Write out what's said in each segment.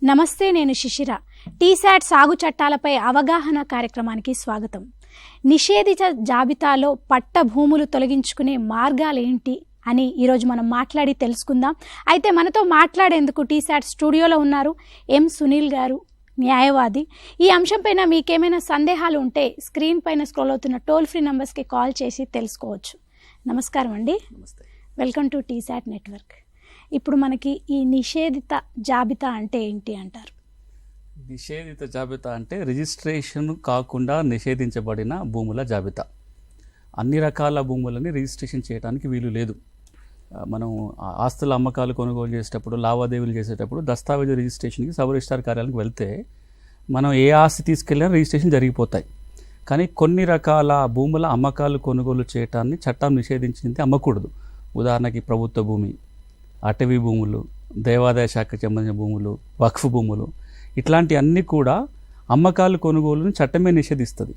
నమస్తే, నేను శిశిర. టీశాట్ సాగు చట్టాలపై అవగాహన కార్యక్రమానికి స్వాగతం. నిషేధిత జాబితాలో పట్ట భూములు తొలగించుకునే మార్గాలేంటి అని ఈరోజు మనం మాట్లాడి తెలుసుకుందాం. అయితే మనతో మాట్లాడేందుకు టీశాట్ స్టూడియోలో ఉన్నారు ఎం సునీల్ గారు, న్యాయవాది. ఈ అంశంపైన మీకేమైనా సందేహాలు ఉంటే స్క్రీన్ పైన స్క్రోల్ అవుతున్న టోల్ ఫ్రీ నంబర్స్కి కాల్ చేసి తెలుసుకోవచ్చు. నమస్కారం అండి. Welcome to T-SAT network. ఇప్పుడు మనకి ఈ నిషేధిత జాబితా అంటే ఏంటి అంటారు? నిషేధిత జాబితా అంటే రిజిస్ట్రేషన్ కాకుండా నిషేధించబడిన భూముల జాబితా. అన్ని రకాల భూములని రిజిస్ట్రేషన్ చేయడానికి వీలు లేదు. మనం ఆస్తుల అమ్మకాలు కొనుగోలు చేసేటప్పుడు, లావాదేవీలు చేసేటప్పుడు దస్తావేజు రిజిస్ట్రేషన్కి సబ్ రిజిస్ట్రార్ కార్యాలయానికి వెళ్తే మనం ఏ ఆస్తి తీసుకెళ్ళినా రిజిస్ట్రేషన్ జరిగిపోతాయి. కానీ కొన్ని రకాల భూముల అమ్మకాలు కొనుగోలు చేయటాన్ని చట్టం నిషేధించింది, అమ్మకూడదు. ఉదాహరణకి ప్రభుత్వ భూమి, అటవీ భూములు, దేవాదాయ శాఖకు సంబంధించిన భూములు, వక్ఫ్ భూములు, ఇట్లాంటి అన్నీ కూడా అమ్మకాలు కొనుగోలుని చట్టమే నిషేధిస్తుంది.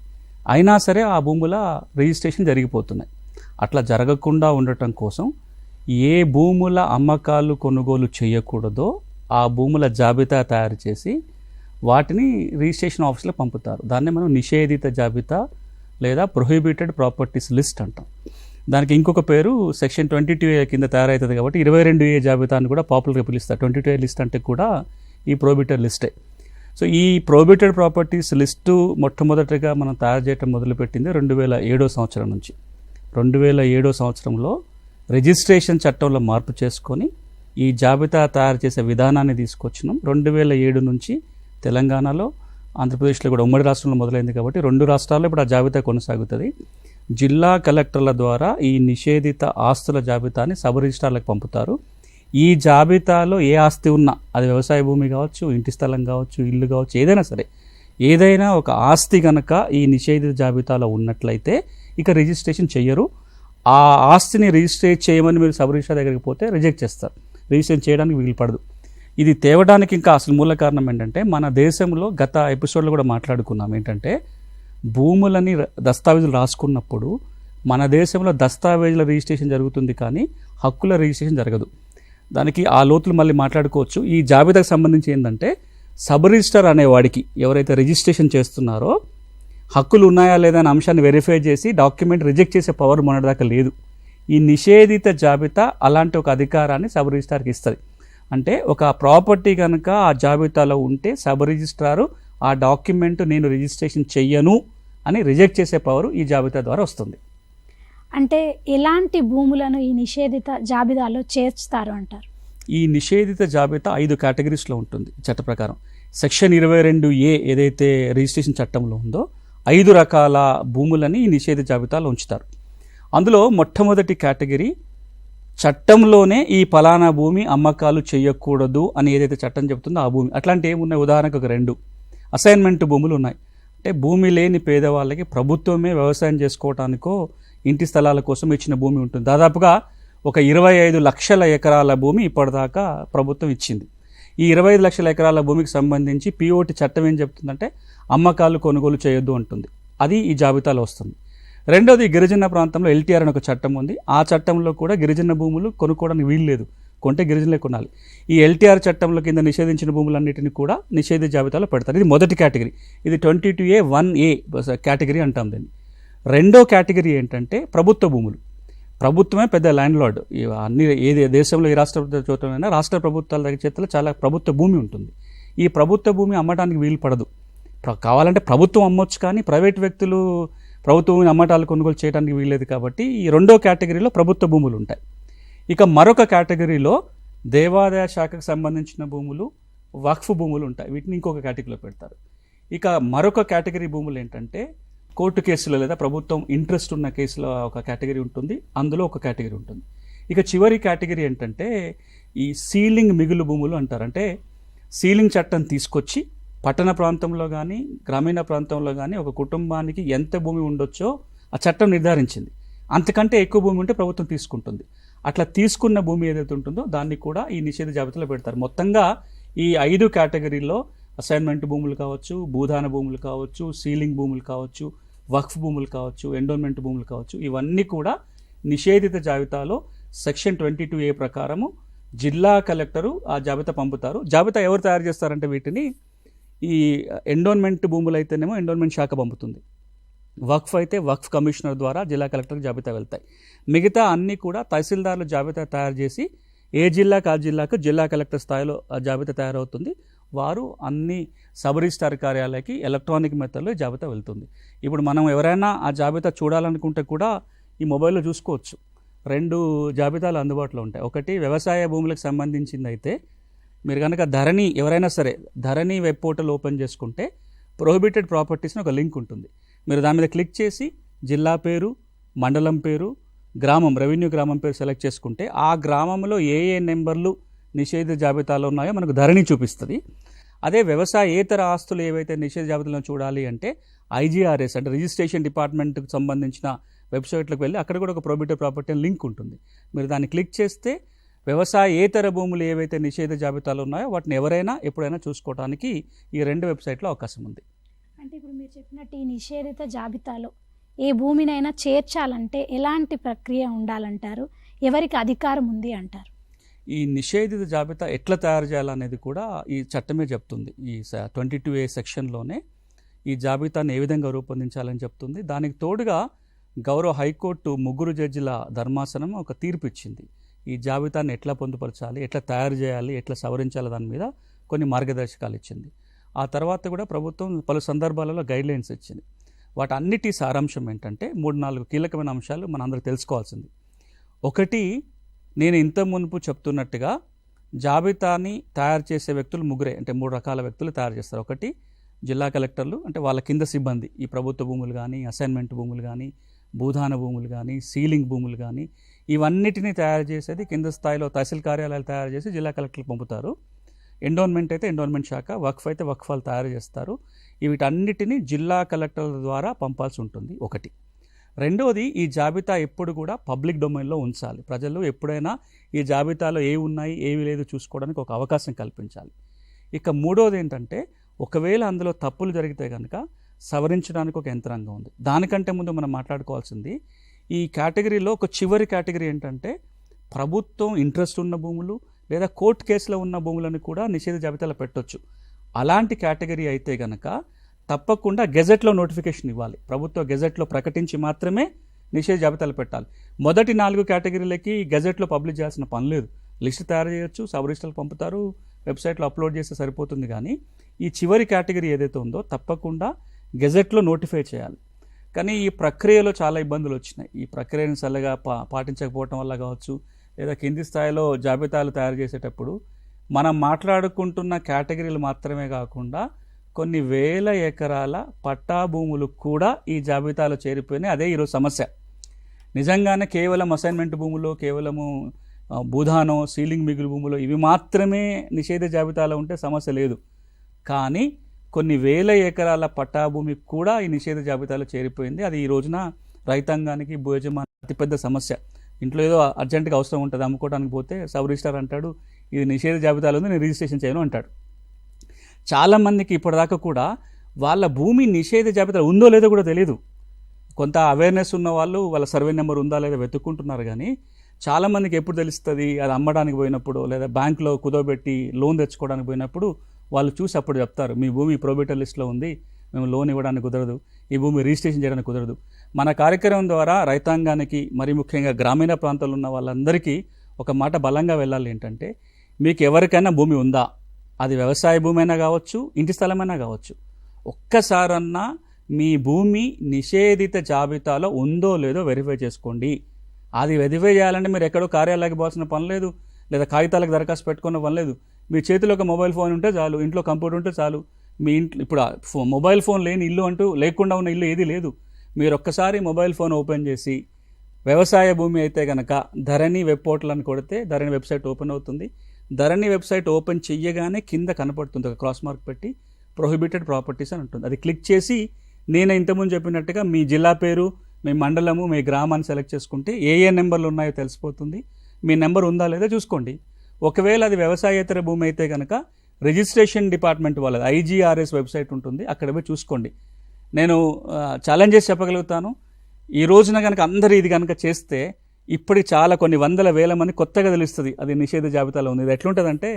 అయినా సరే ఆ భూముల రిజిస్ట్రేషన్ జరిగిపోతున్నాయి. అట్లా జరగకుండా ఉండటం కోసం ఏ భూముల అమ్మకాలు కొనుగోలు చేయకూడదో ఆ భూముల జాబితా తయారు చేసి వాటిని రిజిస్ట్రేషన్ ఆఫీస్లో పంపుతారు. దాన్నే మనం నిషేధిత జాబితా లేదా ప్రొహిబిటెడ్ ప్రాపర్టీస్ లిస్ట్ అంటాం. దానికి ఇంకొక పేరు సెక్షన్ 22A కింద తయారవుతుంది కాబట్టి 22A జాబితాను కూడా పాపులర్గా పిలుస్తారు. 22A లిస్ట్ అంటే కూడా ఈ ప్రొహిబిటెడ్ లిస్టే. సో ఈ ప్రొహిబిటెడ్ ప్రాపర్టీస్ లిస్టు మొట్టమొదటిగా మనం తయారు చేయడం మొదలుపెట్టింది 2007 సంవత్సరం నుంచి. 2007 సంవత్సరంలో రిజిస్ట్రేషన్ చట్టంలో మార్పు చేసుకొని ఈ జాబితా తయారు చేసే విధానాన్ని తీసుకొచ్చినాం. 2007 నుంచి తెలంగాణలో, ఆంధ్రప్రదేశ్లో కూడా ఉమ్మడి రాష్ట్రంలో మొదలైంది కాబట్టి 2 రాష్ట్రాల్లో ఇప్పుడు ఆ జాబితా కొనసాగుతుంది. జిల్లా కలెక్టర్ల ద్వారా ఈ నిషేధిత ఆస్తుల జాబితాని సబ్ రిజిస్ట్రార్లకు పంపుతారు. ఈ జాబితాలో ఏ ఆస్తి ఉన్నా, అది వ్యవసాయ భూమి కావచ్చు, ఇంటి స్థలం కావచ్చు, ఇల్లు కావచ్చు, ఏదైనా సరే, ఏదైనా ఒక ఆస్తి కనుక ఈ నిషేధిత జాబితాలో ఉన్నట్లయితే ఇక రిజిస్ట్రేషన్ చెయ్యరు. ఆ ఆస్తిని రిజిస్ట్రేట్ చేయమని మీరు సబ్ రిజిస్ట్రార్ దగ్గరికి పోతే రిజెక్ట్ చేస్తారు. రిజిస్ట్రేషన్ చేయడానికి వీలు పడదు. ఇది తేవడానికి ఇంకా అసలు మూల కారణం ఏంటంటే, మన దేశంలో గత ఎపిసోడ్లో కూడా మాట్లాడుకున్నాం ఏంటంటే, భూములని దస్తావేజులు రాసుకున్నప్పుడు మన దేశంలో దస్తావేజుల రిజిస్ట్రేషన్ జరుగుతుంది కానీ హక్కుల రిజిస్ట్రేషన్ జరగదు. దానికి ఆ లోతులు మళ్ళీ మాట్లాడుకోవచ్చు. ఈ జాబితాకు సంబంధించి ఏంటంటే, సబ్ రిజిస్టర్ అనేవాడికి ఎవరైతే రిజిస్ట్రేషన్ చేస్తున్నారో హక్కులు ఉన్నాయా లేదా అనే అంశాన్ని వెరిఫై చేసి డాక్యుమెంట్ రిజెక్ట్ చేసే పవర్ మొన్నటిదాకా లేదు. ఈ నిషేధిత జాబితా అలాంటి ఒక అధికారాన్ని సబ్ రిజిస్ట్రార్కి ఇస్తుంది. అంటే ఒక ప్రాపర్టీ కనుక ఆ జాబితాలో ఉంటే సబ్ రిజిస్ట్రారు ఆ డాక్యుమెంట్ నేను రిజిస్ట్రేషన్ చెయ్యను అని రిజెక్ట్ చేసే పవర్ ఈ జాబితా ద్వారా వస్తుంది. అంటే ఎలాంటి భూములను ఈ నిషేధిత జాబితాలో చేర్చుతారు అంటారు? ఈ నిషేధిత జాబితా 5 కేటగిరీస్లో ఉంటుంది చట్ట ప్రకారం. సెక్షన్ 22A ఏదైతే రిజిస్ట్రేషన్ చట్టంలో ఉందో 5 రకాల భూములని ఈ నిషేధిత జాబితాలో ఉంచుతారు. అందులో మొట్టమొదటి కేటగిరీ చట్టంలోనే ఈ ఫలానా భూమి అమ్మకాలు చేయకూడదు అని ఏదైతే చట్టం చెబుతుందో ఆ భూమి. అట్లాంటి ఏమున్నాయి? ఉదాహరణకు ఒక 2 అసైన్మెంట్ భూములు ఉన్నాయి. అంటే భూమి లేని పేదవాళ్ళకి ప్రభుత్వమే వ్యవసాయం చేసుకోవటానికో ఇంటి స్థలాల కోసం ఇచ్చిన భూమి ఉంటుంది. దాదాపుగా ఒక 25 లక్షల ఎకరాల భూమి ఇప్పటిదాకా ప్రభుత్వం ఇచ్చింది. ఈ 25 లక్షల ఎకరాల భూమికి సంబంధించి పిఓటి చట్టం ఏం చెప్తుందంటే అమ్మకాలు కొనుగోలు చేయొద్దు అంటుంది. అది ఈ జాబితాలో వస్తుంది. రెండోది, గిరిజన ప్రాంతంలో LTR అని ఒక చట్టం ఉంది. ఆ చట్టంలో కూడా గిరిజన భూములు కొనుక్కోవడానికి వీలు లేదు, కొంటే గిరిజనులే కొనాలి. ఈ LTR చట్టంలో కింద నిషేధించిన భూములన్నిటిని కూడా నిషేధిత జాబితాలో పెడతారు. ఇది మొదటి కేటగిరీ. ఇది 22A కేటగిరీ అంటాం దీన్ని. రెండో కేటగిరీ ఏంటంటే ప్రభుత్వ భూములు. ప్రభుత్వమే పెద్ద ల్యాండ్ లార్డ్. అన్ని ఏది దేశంలో ఏ రాష్ట్ర చోటైనా రాష్ట్ర ప్రభుత్వాల దగ్గర చేతిలో చాలా ప్రభుత్వ భూమి ఉంటుంది. ఈ ప్రభుత్వ భూమి అమ్మటానికి వీలు పడదు. కావాలంటే ప్రభుత్వం అమ్మొచ్చు, కానీ ప్రైవేట్ వ్యక్తులు ప్రభుత్వ భూమిని అమ్మటాలు కొనుగోలు చేయడానికి వీల్లేదు. కాబట్టి ఈ రెండో కేటగిరీలో ప్రభుత్వ భూములు ఉంటాయి. ఇక మరొక కేటగిరీలో దేవాదాయ శాఖకు సంబంధించిన భూములు, వక్ఫ్ భూములు ఉంటాయి. వీటిని ఇంకొక కేటగిరీలో పెడతారు. ఇక మరొక కేటగిరీ భూములు ఏంటంటే కోర్టు కేసులో లేదా ప్రభుత్వం ఇంట్రెస్ట్ ఉన్న కేసులో ఒక కేటగిరీ ఉంటుంది, అందులో ఒక కేటగిరీ ఉంటుంది. ఇక చివరి కేటగిరీ ఏంటంటే ఈ సీలింగ్ మిగులు భూములు అంటారు. అంటే సీలింగ్ చట్టం తీసుకొచ్చి పట్టణ ప్రాంతంలో కానీ గ్రామీణ ప్రాంతంలో కానీ ఒక కుటుంబానికి ఎంత భూమి ఉండొచ్చో ఆ చట్టం నిర్ధారించింది. అంతకంటే ఎక్కువ భూమి ఉంటే ప్రభుత్వం తీసుకుంటుంది. అట్లా తీసుకున్న భూమి ఏదైతే ఉంటుందో దాన్ని కూడా ఈ నిషేధ జాబితాలో పెడతారు. మొత్తంగా ఈ 5 కేటగిరీల్లో అసైన్మెంట్ భూములు కావచ్చు, భూదాన భూములు కావచ్చు, సీలింగ్ భూములు కావచ్చు, వక్ఫ్ భూములు కావచ్చు, ఎండోన్మెంట్ భూములు కావచ్చు, ఇవన్నీ కూడా నిషేధిత జాబితాలో సెక్షన్ 22A ప్రకారము జిల్లా కలెక్టరు ఆ జాబితా పంపుతారు. జాబితా ఎవరు తయారు చేస్తారంటే వీటిని ఈ ఎండోన్మెంట్ భూములు అయితేనేమో ఎండోన్మెంట్ శాఖ పంపుతుంది, వక్ఫ్ అయితే వక్ఫ్ కమిషనర్ ద్వారా జిల్లా కలెక్టర్కి జాబితా వెళ్తాయి. మిగతా అన్నీ కూడా తహసీల్దార్లు జాబితా తయారు చేసి ఏ జిల్లాకు ఆ జిల్లాకు జిల్లా కలెక్టర్ స్థాయిలో ఆ జాబితా తయారవుతుంది. వారు అన్ని సబ్ రిజిస్ట్రార్ కార్యాలయాలకి ఎలక్ట్రానిక్ మెథడ్లో జాబితా వెళ్తుంది. ఇప్పుడు మనం ఎవరైనా ఆ జాబితా చూడాలనుకుంటే కూడా ఈ మొబైల్లో చూసుకోవచ్చు. 2 జాబితాలు అందుబాటులో ఉంటాయి. ఒకటి వ్యవసాయ భూములకు సంబంధించింది అయితే మీరు కనుక ధరణి ఎవరైనా సరే ధరణి వెబ్ పోర్టల్ ఓపెన్ చేసుకుంటే ప్రొహిబిటెడ్ ప్రాపర్టీస్ అని ఒక లింక్ ఉంటుంది. మీరు దాని మీద క్లిక్ చేసి జిల్లా పేరు, మండలం పేరు, గ్రామం, రెవెన్యూ గ్రామం పేరు సెలెక్ట్ చేసుకుంటే ఆ గ్రామంలో ఏ నెంబర్లు నిషేధిత జాబితాలో ఉన్నాయో మనకు ధరణి చూపిస్తుంది. అదే వ్యవసాయేతర ఆస్తులు ఏవైతే నిషేధ జాబితాలో చూడాలి అంటే IGRS అంటే రిజిస్ట్రేషన్ డిపార్ట్మెంట్కి సంబంధించిన వెబ్సైట్లకు వెళ్ళి అక్కడ కూడా ఒక ప్రొహిబిటెడ్ ప్రాపర్టీ అని లింక్ ఉంటుంది. మీరు దాన్ని క్లిక్ చేస్తే వ్యవసాయేతర భూములు ఏవైతే నిషేధ జాబితాలు ఉన్నాయో వాటిని ఎవరైనా ఎప్పుడైనా చూసుకోవడానికి ఈ 2 వెబ్సైట్లో అవకాశం ఉంది. అంటే ఇప్పుడు మీరు చెప్పినట్టు ఈ నిషేధిత జాబితాలో ఏ భూమినైనా చేర్చాలంటే ఎలాంటి ప్రక్రియ ఉండాలంటారు, ఎవరికి అధికారం ఉంది అంటారు? ఈ నిషేధిత జాబితా ఎట్లా తయారు చేయాలనేది కూడా ఈ చట్టమే చెప్తుంది. ఈ 22A సెక్షన్లోనే ఈ జాబితాను ఏ విధంగా రూపొందించాలని చెప్తుంది. దానికి తోడుగా గౌరవ హైకోర్టు 3 జడ్జిల ధర్మాసనం ఒక తీర్పు ఇచ్చింది. ఈ జాబితాను ఎట్లా పొందుపరచాలి, ఎట్లా తయారు చేయాలి, ఎట్లా సవరించాలి దాని మీద కొన్ని మార్గదర్శకాలు ఇచ్చింది. ఆ తర్వాత కూడా ప్రభుత్వం పలు సందర్భాలలో గైడ్లైన్స్ ఇచ్చింది. వాటన్నిటి సారాంశం ఏంటంటే 3-4 కీలకమైన అంశాలు మనందరూ తెలుసుకోవాల్సింది. ఒకటి, నేను ఇంత మునుపు చెప్తున్నట్టుగా జాబితాని తయారు చేసే వ్యక్తులు 3 అంటే 3 రకాల వ్యక్తులు తయారు చేస్తారు. ఒకటి జిల్లా కలెక్టర్లు, అంటే వాళ్ళ కింద సిబ్బంది, ఈ ప్రభుత్వ భూములు కానీ, అసైన్మెంట్ భూములు కానీ, భూదాన భూములు కానీ, సీలింగ్ భూములు కానీ ఇవన్నిటినీ తయారు చేసేది కింద స్థాయిలో తహసీల్ కార్యాలయాలు తయారు చేసి జిల్లా కలెక్టర్లకు పంపుతారు. ఎండోన్మెంట్ అయితే ఎండోన్మెంట్ శాఖ, వక్ఫ్ అయితే వక్ఫాలు తయారు చేస్తారు. వీటన్నిటినీ జిల్లా కలెక్టర్ల ద్వారా పంపాల్సి ఉంటుంది. ఒకటి. రెండోది, ఈ జాబితా ఎప్పుడు కూడా పబ్లిక్ డొమైన్లో ఉంచాలి. ప్రజలు ఎప్పుడైనా ఈ జాబితాలో ఏవి ఉన్నాయి ఏవి లేదు చూసుకోవడానికి ఒక అవకాశం కల్పించాలి. ఇక మూడోది ఏంటంటే, ఒకవేళ అందులో తప్పులు జరిగితే కనుక సవరించడానికి ఒక యంత్రాంగం ఉంది. దానికంటే ముందు మనం మాట్లాడుకోవాల్సింది ఈ కేటగిరీలో ఒక చివరి కేటగిరీ ఏంటంటే, ప్రభుత్వం ఇంట్రెస్ట్ ఉన్న భూములు లేదా కోర్టు కేసులో ఉన్న భూములను కూడా నిషేధ జాబితాలో పెట్టొచ్చు. అలాంటి కేటగిరీ అయితే కనుక తప్పకుండా గెజెట్లో నోటిఫికేషన్ ఇవ్వాలి. ప్రభుత్వ గెజెట్లో ప్రకటించి మాత్రమే నిషేధ జాబితాలు పెట్టాలి. మొదటి 4 కేటగిరీలకి గెజెట్లో పబ్లిష్ చేయాల్సిన పని లేదు. లిస్ట్ తయారు చేయొచ్చు, సబ్ రిజిస్టర్లు పంపుతారు, వెబ్సైట్లో అప్లోడ్ చేస్తే సరిపోతుంది. కానీ ఈ చివరి కేటగిరీ ఏదైతే ఉందో తప్పకుండా గెజెట్లో నోటిఫై చేయాలి. కానీ ఈ ప్రక్రియలో చాలా ఇబ్బందులు వచ్చినాయి. ఈ ప్రక్రియను సరిగా పాటించకపోవటం వల్ల కావచ్చు, లేదా కింది స్థాయిలో జాబితాలు తయారు చేసేటప్పుడు మనం మాట్లాడుకుంటున్న కేటగిరీలు మాత్రమే కాకుండా కొన్ని వేల ఎకరాల పట్టా భూములు కూడా ఈ జాబితాలో చేరిపోయినాయి. అదే ఈరోజు సమస్య. నిజంగానే కేవలం అసైన్మెంట్ భూములు, కేవలము భూదానం, సీలింగ్ మిగులు భూములు ఇవి మాత్రమే నిషేధ జాబితాలో ఉంటే సమస్య లేదు. కానీ కొన్ని వేల ఎకరాల పట్టా భూమి కూడా ఈ నిషేధ జాబితాలో చేరిపోయింది. అది ఈ రోజున రైతాంగానికి, భూయజమానికి అతిపెద్ద సమస్య. ఇంట్లో ఏదో అర్జెంటుగా అవసరం ఉంటుంది, అమ్ముకోవడానికి పోతే సబ్ రిజిస్ట్రార్ అంటాడు ఇది నిషేధ జాబితాలో ఉంది, నేను రిజిస్ట్రేషన్ చేయను అంటాడు. చాలామందికి ఇప్పటిదాకా కూడా వాళ్ళ భూమి నిషేధ జాబితాలో ఉందో లేదో కూడా తెలియదు. కొంత అవేర్నెస్ ఉన్న వాళ్ళు వాళ్ళ సర్వే నెంబర్ ఉందా లేదా వెతుక్కుంటున్నారు. కానీ చాలామందికి ఎప్పుడు తెలుస్తుంది, అది అమ్మడానికి పోయినప్పుడు లేదా బ్యాంకులో కుదవబెట్టి లోన్ తెచ్చుకోవడానికి పోయినప్పుడు వాళ్ళు చూసి అప్పుడు చెప్తారు, మీ భూమి ప్రొహిబిటెడ్ లిస్ట్లో ఉంది, మేము లోన్ ఇవ్వడానికి కుదరదు, ఈ భూమి రిజిస్ట్రేషన్ చేయడానికి కుదరదు. మన కార్యక్రమం ద్వారా రైతాంగానికి, మరి ముఖ్యంగా గ్రామీణ ప్రాంతాల్లో ఉన్న వాళ్ళందరికీ ఒక మాట బలంగా వెళ్ళాలి. ఏంటంటే, మీకు ఎవరికైనా భూమి ఉందా, అది వ్యవసాయ భూమి అయినా కావచ్చు, ఇంటి స్థలమైనా కావచ్చు, ఒక్కసారన్నా మీ భూమి నిషేధిత జాబితాలో ఉందో లేదో వెరిఫై చేసుకోండి. అది వెరిఫై చేయాలంటే మీరు ఎక్కడో కార్యాలయానికి పోవాల్సిన పని లేదు, లేదా కాగితాలకు దరఖాస్తు పెట్టుకున్న పని లేదు. మీ చేతిలో ఒక మొబైల్ ఫోన్ ఉంటే చాలు, ఇంట్లో కంప్యూటర్ ఉంటే చాలు. మీ ఇంట్లో ఇప్పుడు మొబైల్ ఫోన్ లేని ఇల్లు అంటూ లేకుండా ఉన్న ఇల్లు ఏది లేదు. మీరు ఒక్కసారి మొబైల్ ఫోన్ ఓపెన్ చేసి వ్యవసాయ భూమి అయితే కనుక ధరణి వెబ్ పోర్టల్ అని కొడితే ధరణి వెబ్సైట్ ఓపెన్ అవుతుంది. ధరణి వెబ్సైట్ ఓపెన్ చెయ్యగానే కింద కనపడుతుంది ఒక క్రాస్ మార్క్ పెట్టి ప్రొహిబిటెడ్ ప్రాపర్టీస్ అని ఉంటుంది. అది క్లిక్ చేసి నేను ఇంతకుముందు చెప్పినట్టుగా మీ జిల్లా పేరు, మీ మండలము, మీ గ్రామాన్ని సెలెక్ట్ చేసుకుంటే ఏ నెంబర్లు ఉన్నాయో తెలిసిపోతుంది. మీ నెంబర్ ఉందా లేదా చూసుకోండి. ఒకవేళ అది వ్యవసాయేతర భూమి అయితే కనుక రిజిస్ట్రేషన్ డిపార్ట్మెంట్ వాళ్ళది IGRS వెబ్సైట్ ఉంటుంది, అక్కడ పోయి చూసుకోండి. నేను ఛాలెంజ్ చేసి చెప్పగలుగుతాను, ఈ రోజున కనుక అందరూ ఇది కనుక చేస్తే ఇప్పటికి చాలా కొన్ని వందల వేల మంది కొత్తగా తెలుస్తుంది అది నిషేధ జాబితాలో ఉంది. ఇది ఎట్లుంటుందంటే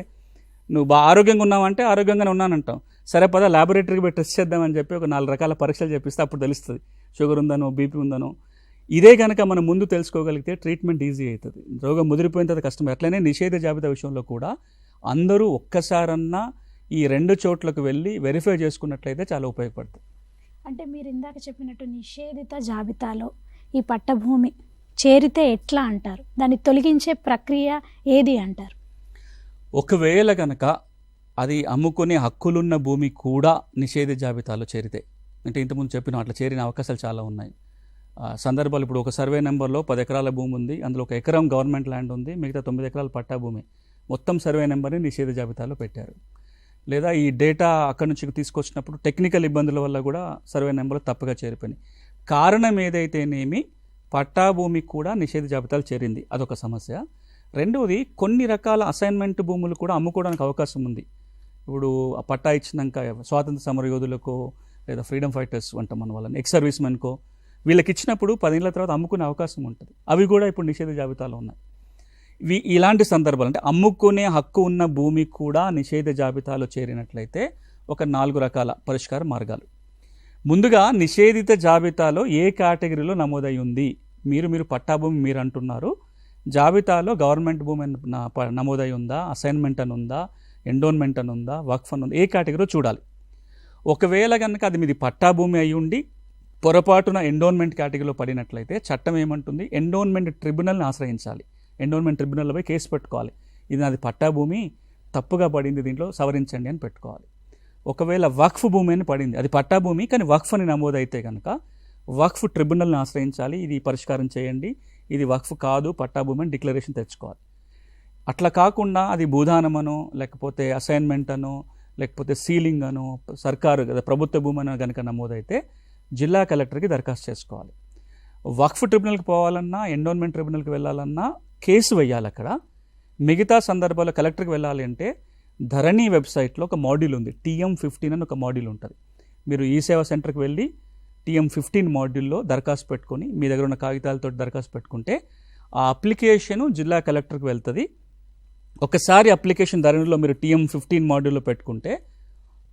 నువ్వు బాగా ఆరోగ్యంగా ఉన్నావంటే ఆరోగ్యంగానే ఉన్నానంటాం, సరే పద ల్యాబొరేటరీకి పోయి టెస్ట్ చేద్దామని చెప్పి ఒక 4 రకాల పరీక్షలు చేపిస్తే అప్పుడు తెలుస్తుంది షుగర్ ఉందనో బీపీ ఉందనో. ఇదే కనుక మనం ముందు తెలుసుకోగలిగితే ట్రీట్మెంట్ ఈజీ అవుతుంది. రోగం ముదిరిపోయిన తర్వాత కష్టం. అట్లనే నిషేధ జాబితా విషయంలో కూడా అందరూ ఒక్కసారన్నా ఈ 2 చోట్లకు వెళ్ళి వెరిఫై చేసుకున్నట్లయితే చాలా ఉపయోగపడుతుంది. అంటే మీరు ఇందాక చెప్పినట్టు నిషేధిత జాబితాలో ఈ పట్టభూమి చేరితే ఎట్లా అంటారు, దాన్ని తొలగించే ప్రక్రియ ఏది అంటారు? ఒకవేళ కనుక అది అమ్ముకునే హక్కులున్న భూమి కూడా నిషేధ జాబితాలో చేరితే, అంటే ఇంతకుముందు చెప్పిన అట్లా చేరిన అవకాశాలు చాలా ఉన్నాయి. సందర్భాలు ఇప్పుడు ఒక సర్వే నెంబర్లో 10 ఎకరాల భూమి ఉంది, అందులో 1 ఎకరం గవర్నమెంట్ ల్యాండ్ ఉంది, మిగతా 9 ఎకరాల పట్టా భూమి, మొత్తం సర్వే నెంబర్ని నిషేధ జాబితాలో పెట్టారు. లేదా ఈ డేటా అక్కడి నుంచి తీసుకొచ్చినప్పుడు టెక్నికల్ ఇబ్బందుల వల్ల కూడా సర్వే నెంబర్లు తప్పుగా చేరిపోయినాయి. కారణం ఏదైతేనేమి పట్టా భూమి కూడా నిషేధ జాబితాలో చేరింది, అదొక సమస్య. రెండవది, కొన్ని రకాల అసైన్మెంట్ భూములు కూడా అమ్ముకోవడానికి అవకాశం ఉంది. ఇప్పుడు ఆ పట్టా ఇచ్చినాక స్వాతంత్ర సమర యోధులకో లేదా ఫ్రీడమ్ ఫైటర్స్ అంటాం మన వాళ్ళని, ఎక్స్ సర్వీస్ మెన్కో, వీళ్ళకి ఇచ్చినప్పుడు 10 ఏళ్ల తర్వాత అమ్ముకునే అవకాశం ఉంటుంది. అవి కూడా ఇప్పుడు నిషేధ జాబితాలో ఉన్నాయి. ఇలాంటి సందర్భాలు అంటే అమ్ముకునే హక్కు ఉన్న భూమి కూడా నిషేధ జాబితాలో చేరినట్లయితే ఒక 4 రకాల పరిష్కార మార్గాలు. ముందుగా, నిషేధిత జాబితాలో ఏ కేటగిరీలో నమోదై ఉంది, మీరు పట్టా భూమి మీరు అంటున్నారు, జాబితాలో గవర్నమెంట్ భూమి నమోదై ఉందా, అసైన్మెంట్ అని ఉందా, ఎండోన్మెంట్ అని ఉందా, వక్ఫ్ అని ఉందా, ఏ కేటగిరీలో చూడాలి. ఒకవేళ కనుక అది మీది పట్టా భూమి అయి ఉండి పొరపాటున ఎండోన్మెంట్ కేటగిరీలో పడినట్లయితే చట్టం ఏమంటుంది, ఎండోన్మెంట్ ట్రిబ్యునల్ని ఆశ్రయించాలి. ఎండోన్మెంట్ ట్రిబ్యునల్పై కేసు పెట్టుకోవాలి, ఇది నాది పట్టా భూమి తప్పుగా పడింది, దీంట్లో సవరించండి అని పెట్టుకోవాలి. ఒకవేళ వక్ఫ్ భూమి అని పడింది, అది పట్టా భూమి కానీ వక్ఫ్ అని నమోదైతే కనుక వక్ఫ్ ట్రిబ్యునల్ని ఆశ్రయించాలి, ఇది పరిష్కారం చేయండి, ఇది వక్ఫ్ కాదు పట్టా భూమి అని డిక్లరేషన్ తెచ్చుకోవాలి. అట్లా కాకుండా అది భూదానమనో లేకపోతే అసైన్మెంట్ అనో లేకపోతే సీలింగ్ అనో సర్కారు ప్రభుత్వ భూమి అనో కనుక నమోదైతే జిల్లా కలెక్టర్కి దరఖాస్తు చేసుకోవాలి. వక్ఫ్ ట్రిబ్యునల్కి పోవాలన్నా ఎండోన్మెంట్ ట్రిబ్యునల్కి వెళ్ళాలన్నా కేసు వేయాలి అక్కడ. మిగతా సందర్భాల్లో కలెక్టర్కి వెళ్ళాలి అంటే ధరణి వెబ్సైట్లో ఒక మాడ్యూల్ ఉంది, TM15 అని ఒక మాడ్యూల్ ఉంటుంది. మీరు ఈ సేవా సెంటర్కి వెళ్ళి TM15 మాడ్యూల్లో దరఖాస్తు పెట్టుకొని మీ దగ్గర ఉన్న కాగితాలతో దరఖాస్తు పెట్టుకుంటే ఆ అప్లికేషను జిల్లా కలెక్టర్కి వెళ్తుంది. ఒకసారి అప్లికేషన్ ధరణిలో మీరు TM15 మాడ్యూల్లో పెట్టుకుంటే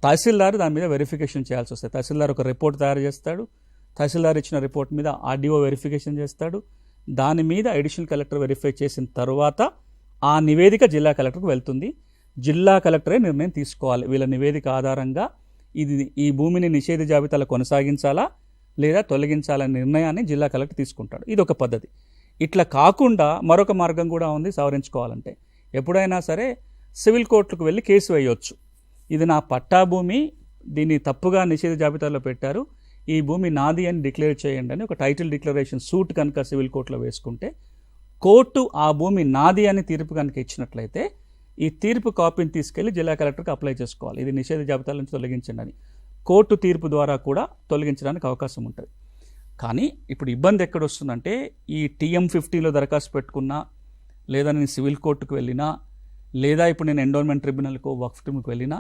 తహసీల్దార్ దాని మీద వెరిఫికేషన్ చేయాల్సి వస్తుంది. తహసీల్దార్ ఒక రిపోర్ట్ తయారు చేస్తాడు, తహసీల్దార్ ఇచ్చిన రిపోర్ట్ మీద RDO వెరిఫికేషన్ చేస్తాడు, దాని మీద అడిషనల్ కలెక్టర్ వెరిఫై చేసిన తర్వాత ఆ నివేదిక జిల్లా కలెక్టర్కి వెళ్తుంది. జిల్లా కలెక్టరే నిర్ణయం తీసుకోవాలి, వీళ్ళ నివేదిక ఆధారంగా ఈ భూమిని నిషేధ జాబితాలో కొనసాగించాలా లేదా తొలగించాలనే నిర్ణయాన్ని జిల్లా కలెక్టర్ తీసుకుంటాడు. ఇది ఒక పద్ధతి. ఇట్లా కాకుండా మరొక మార్గం కూడా ఉంది సవరించుకోవాలంటే. ఎప్పుడైనా సరే సివిల్ కోర్టుకు వెళ్ళి కేసు వేయవచ్చు, ఇది నా పట్టా భూమి, దీన్ని తప్పుగా నిషేధ జాబితాలో పెట్టారు, ఈ భూమి నాది అని డిక్లేర్ చేయండి అని ఒక టైటిల్ డిక్లరేషన్ సూట్ కనుక సివిల్ కోర్టులో వేసుకుంటే కోర్టు ఆ భూమి నాది అని తీర్పు కనుక ఇచ్చినట్లయితే ఈ తీర్పు కాపీని తీసుకెళ్లి జిల్లా కలెక్టర్కి అప్లై చేసుకోవాలి, ఇది నిషేధ జాబితాల నుంచి తొలగించండి అని. కోర్టు తీర్పు ద్వారా కూడా తొలగించడానికి అవకాశం ఉంటుంది. కానీ ఇప్పుడు ఇబ్బంది ఎక్కడ వస్తుందంటే ఈ TM15లో దరఖాస్తు పెట్టుకున్నా లేదా నేను సివిల్ కోర్టుకు వెళ్ళినా లేదా ఇప్పుడు నేను ఎండోన్మెంట్ ట్రిబ్యునల్కో వక్ఫ్ ట్రిబ్యునల్కి వెళ్ళినా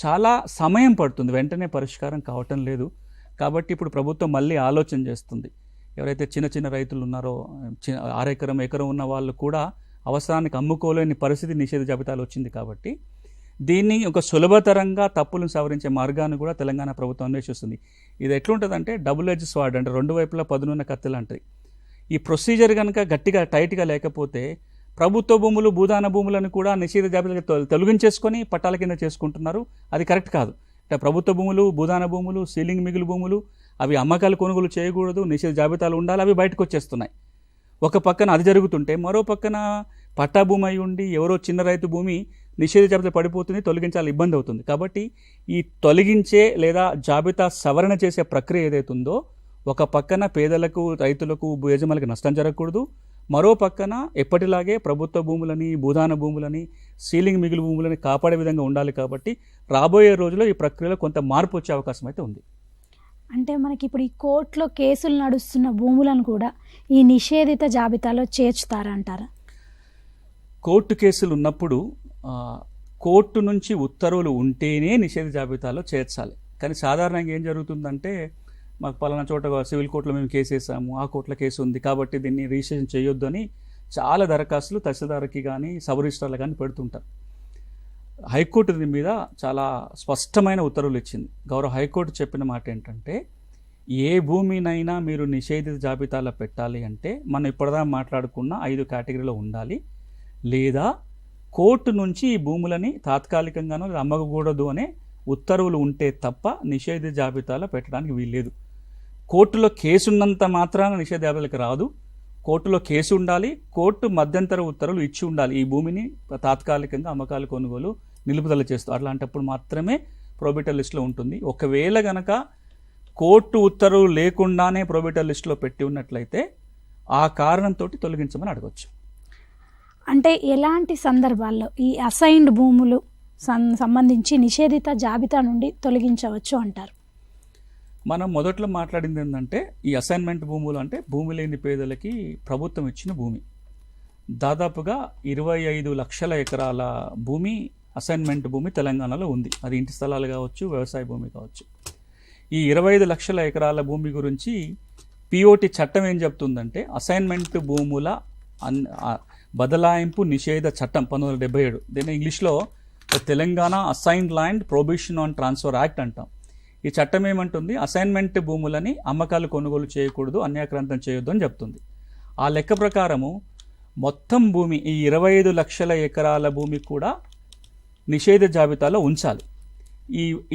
చాలా సమయం పడుతుంది, వెంటనే పరిష్కారం కావటం లేదు. కాబట్టి ఇప్పుడు ప్రభుత్వం మళ్ళీ ఆలోచన చేస్తుంది. ఎవరైతే చిన్న రైతులు ఉన్నారో, 6 ఎకరం ఉన్న వాళ్ళు కూడా అవసరానికి అమ్ముకోలేని పరిస్థితి నిషేధ జాబితాలో వచ్చింది. కాబట్టి దీన్ని ఒక సులభతరంగా తప్పులను సవరించే మార్గాన్ని కూడా తెలంగాణ ప్రభుత్వం అన్వేషిస్తుంది. ఇది ఎట్లుంటుందంటే డబుల్ ఎడ్జ్ స్వార్డ్, అంటే 2 వైపులా పదునున్న కత్తి లాంటిది. ఈ ప్రొసీజర్ కనుక గట్టిగా టైట్గా లేకపోతే ప్రభుత్వ భూములు భూదాన భూములను కూడా నిషేధ జాబితా తొలగించేసుకొని పట్టాల కింద చేసుకుంటున్నారు. అది కరెక్ట్ కాదు. అంటే ప్రభుత్వ భూములు భూదాన భూములు సీలింగ్ మిగులు భూములు అవి అమ్మకాలు కొనుగోలు చేయకూడదు, నిషేధ జాబితాలు ఉండాలి, అవి బయటకు వచ్చేస్తున్నాయి. ఒక పక్కన అది జరుగుతుంటే మరో పక్కన పట్టా భూమి అయి ఉండి ఎవరో చిన్న రైతు భూమి నిషేధ జాబితా పడిపోతుంది, తొలగించాలి, ఇబ్బంది అవుతుంది. కాబట్టి ఈ తొలగించే లేదా జాబితా సవరణ చేసే ప్రక్రియ ఏదైతుందో ఒక పక్కన పేదలకు రైతులకు యజమానులకు నష్టం జరగకూడదు, మరో పక్కన ఎప్పటిలాగే ప్రభుత్వ భూములని భూదాన భూములని సీలింగ్ మిగులు భూములని కాపాడే విధంగా ఉండాలి. కాబట్టి రాబోయే రోజుల్లో ఈ ప్రక్రియలో కొంత మార్పు వచ్చే అవకాశం అయితే ఉంది. అంటే మనకి ఇప్పుడు ఈ కోర్టులో కేసులు నడుస్తున్న భూములను కూడా ఈ నిషేధిత జాబితాలో చేర్చుతారంటారా? కోర్టు కేసులు ఉన్నప్పుడు కోర్టు నుంచి ఉత్తర్వులు ఉంటేనే నిషేధ జాబితాలో చేర్చాలి. కానీ సాధారణంగా ఏం జరుగుతుందంటే మాకు పలానా చోట సివిల్ కోర్టులో మేము కేసు వేసాము, ఆ కోర్టులో కేసు ఉంది కాబట్టి దీన్ని రిజిస్ట్రేషన్ చేయొద్దు అని చాలా దరఖాస్తులు తహసీల్దార్కి కానీ సబ్ రిజిస్ట్రార్లు కానీ పెడుతుంటారు. హైకోర్టు దీని మీద చాలా స్పష్టమైన ఉత్తర్వులు ఇచ్చింది. గౌరవ హైకోర్టు చెప్పిన మాట ఏంటంటే, ఏ భూమినైనా మీరు నిషేధిత జాబితాలో పెట్టాలి అంటే మనం ఇప్పటిదా మాట్లాడుకున్న 5 కేటగిరీలో ఉండాలి, లేదా కోర్టు నుంచి ఈ భూములని తాత్కాలికంగానో అమ్మకూడదు అనే ఉత్తర్వులు ఉంటే తప్ప నిషేధిత జాబితాలో పెట్టడానికి వీల్లేదు. కోర్టులో కేసు ఉన్నంత మాత్రాన నిషేధ జాబితాలకు రాదు. కోర్టులో కేసు ఉండాలి, కోర్టు మధ్యంతర ఉత్తర్వులు ఇచ్చి ఉండాలి, ఈ భూమిని తాత్కాలికంగా అమ్మకాలు కొనుగోలు నిలుపుదల చేస్తూ. అట్లాంటప్పుడు మాత్రమే ప్రొహిబిటెడ్ లిస్టులో ఉంటుంది. ఒకవేళ గనక కోర్టు ఉత్తర్వులు లేకుండానే ప్రొహిబిటెడ్ లిస్టులో పెట్టి ఉన్నట్లయితే ఆ కారణంతో తొలగించమని అడగవచ్చు. అంటే ఎలాంటి సందర్భాల్లో ఈ అసైన్డ్ భూములు సంబంధించి నిషేధిత జాబితా నుండి తొలగించవచ్చు అంటారు? మనం మొదట్లో మాట్లాడింది ఏంటంటే, ఈ అసైన్మెంట్ భూములు అంటే భూమి లేని పేదలకి ప్రభుత్వం ఇచ్చిన భూమి. దాదాపుగా 25 లక్షల ఎకరాల భూమి అసైన్మెంట్ భూమి తెలంగాణలో ఉంది. అది ఇంటి స్థలాలు కావచ్చు, వ్యవసాయ భూమి కావచ్చు. ఈ 25 లక్షల ఎకరాల భూమి గురించి పిఓటి చట్టం ఏం చెప్తుందంటే, అసైన్మెంట్ భూముల బదలాయింపు నిషేధ చట్టం 1977. దీన్ని ఇంగ్లీష్లో Telangana assigned land prohibition on transfer act అంటాం. ఈ చట్టం ఏమంటుంది, అసైన్మెంట్ భూములని అమ్మకాలు కొనుగోలు చేయకూడదు, అన్యాక్రాంతం చేయొద్దు అని చెప్తుంది. ఆ లెక్క ప్రకారము మొత్తం భూమి ఈ 25 లక్షల ఎకరాల భూమి కూడా నిషేధ జాబితాలో ఉంచాలి.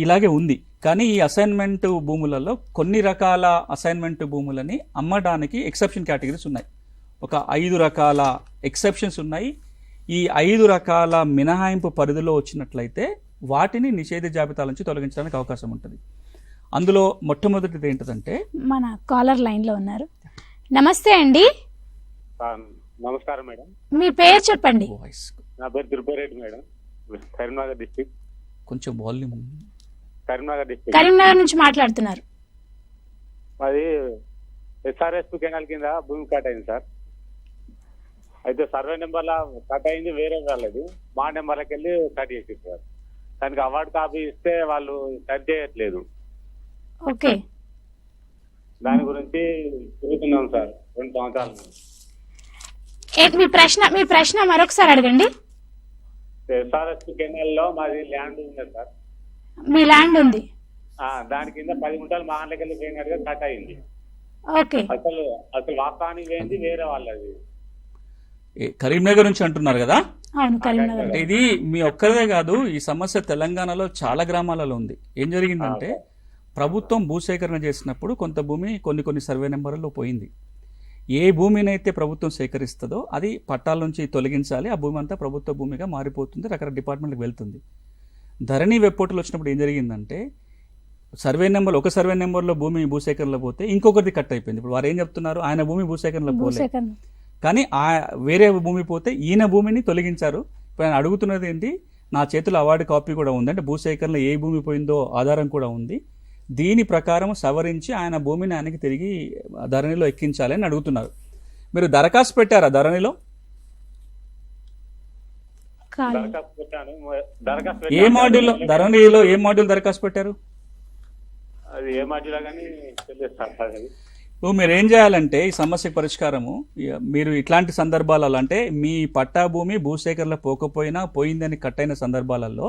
ఇలాగే ఉంది. కానీ ఈ అసైన్మెంట్ భూములలో కొన్ని రకాల అసైన్మెంట్ భూములని అమ్మడానికి ఎక్సెప్షన్ కేటగిరీస్ ఉన్నాయి. ఒక 5 రకాల ఎక్సెప్షన్స్ ఉన్నాయి. ఈ 5 రకాల మినహాయింపు పరిధిలో వచ్చినట్లయితే వాటిని నిషేధ జాబితాల నుంచి తొలగించడానికి అవకాశం ఉంటుంది. అందులో మొట్టమొదటిది ఏంటంటే, మన కాలర్ లైన్లో ఉన్నారు. నమస్తే అండి. నమస్కారం మేడం. మీ పేరు చెప్పండి. నా పేరు తిరుపతిరెడ్డి మేడం, కరీంనగర్ డిస్ట్రిక్ట్. కొంచెం వాల్యూమ్. కరీంనగర్ డిస్ట్రిక్ట్, కరీంనగర్ నుంచి మాట్లాడుతున్నారు. అది ఎస్ఆర్ఎస్ కెనాల్ కింద భూమి కట్ అయింది సార్. అయితే సర్వే నెంబర్ల కట్ అయింది వేరే వాళ్ళది, మా నెంబర్లకి వెళ్ళి కట్ చేసి సార్. దానికి అవార్డు కాపీ ఇస్తే వాళ్ళు కట్ చేయట్లేదు. ఓకే, దాని గురించి తిరుగుతున్నాం సార్ 2 సంవత్సరాలు. మీ ప్రశ్న మరొకసారి అడగండి. ఎస్ఆర్ఎస్ కెనాల్ లో మాది ల్యాండ్ ఉంది సార్. మీ ల్యాండ్ ఉంది, దాని కింద 10 గుంటలు మా దాంట్లోకి వెళ్ళి పోయినట్టుగా కట్ అయింది. ఓకే, అసలు వాస్తవానికి పోయింది వేరే వాళ్ళది. కరీంనగర్ నుంచి అంటున్నారు కదా? అవును, కరీంనగర్. అంటే ఇది మీ ఒక్కరిదే కాదు, ఈ సమస్య తెలంగాణలో చాలా గ్రామాలలో ఉంది. ఏం జరిగిందంటే, ప్రభుత్వం భూసేకరణ చేసినప్పుడు కొంత భూమి కొన్ని సర్వే నెంబర్లలో పోయింది. ఏ భూమినైతే ప్రభుత్వం సేకరిస్తుందో అది పట్టాల నుంచి తొలగించాలి, ఆ భూమి అంతా ప్రభుత్వ భూమిగా మారిపోతుంది, రకరకాల డిపార్ట్మెంట్కి వెళ్తుంది. ధరణి వెబ్ పోర్టల్ వచ్చినప్పుడు ఏం జరిగిందంటే, ఒక సర్వే నెంబర్లో భూమి భూసేకరణలో పోతే ఇంకొకరిది కట్ అయిపోయింది. ఇప్పుడు వారు ఏం చెప్తున్నారు, ఆయన భూమి భూసేకరణలో పోలేదు, కానీ వేరే భూమి పోతే ఈయన భూమిని తొలగించారు. ఇప్పుడు ఆయన అడుగుతున్నది ఏంటి, నా చేతిలో అవార్డు కాపీ కూడా ఉంది, అంటే భూసేకరణలో ఏ భూమి పోయిందో ఆధారం కూడా ఉంది, దీని ప్రకారం సవరించి ఆయన భూమిని ఆయనకి తిరిగి ధరణిలో ఎక్కించాలి అని అడుగుతున్నారు. మీరు దరఖాస్తు పెట్టారా ధరణిలో? ఏ మాడ్యూల్లో ధరణిలో ఏ మాడ్యూల్ దరఖాస్తు పెట్టారు? అది ఏ మాడ్యూల్ కానీ మీరు ఏం చేయాలంటే, ఈ సమస్యకు పరిష్కారము, మీరు ఇట్లాంటి సందర్భాలలో అంటే మీ పట్టా భూమి భూసేకరణలో పోకపోయినా పోయిందని కట్ అయిన సందర్భాలలో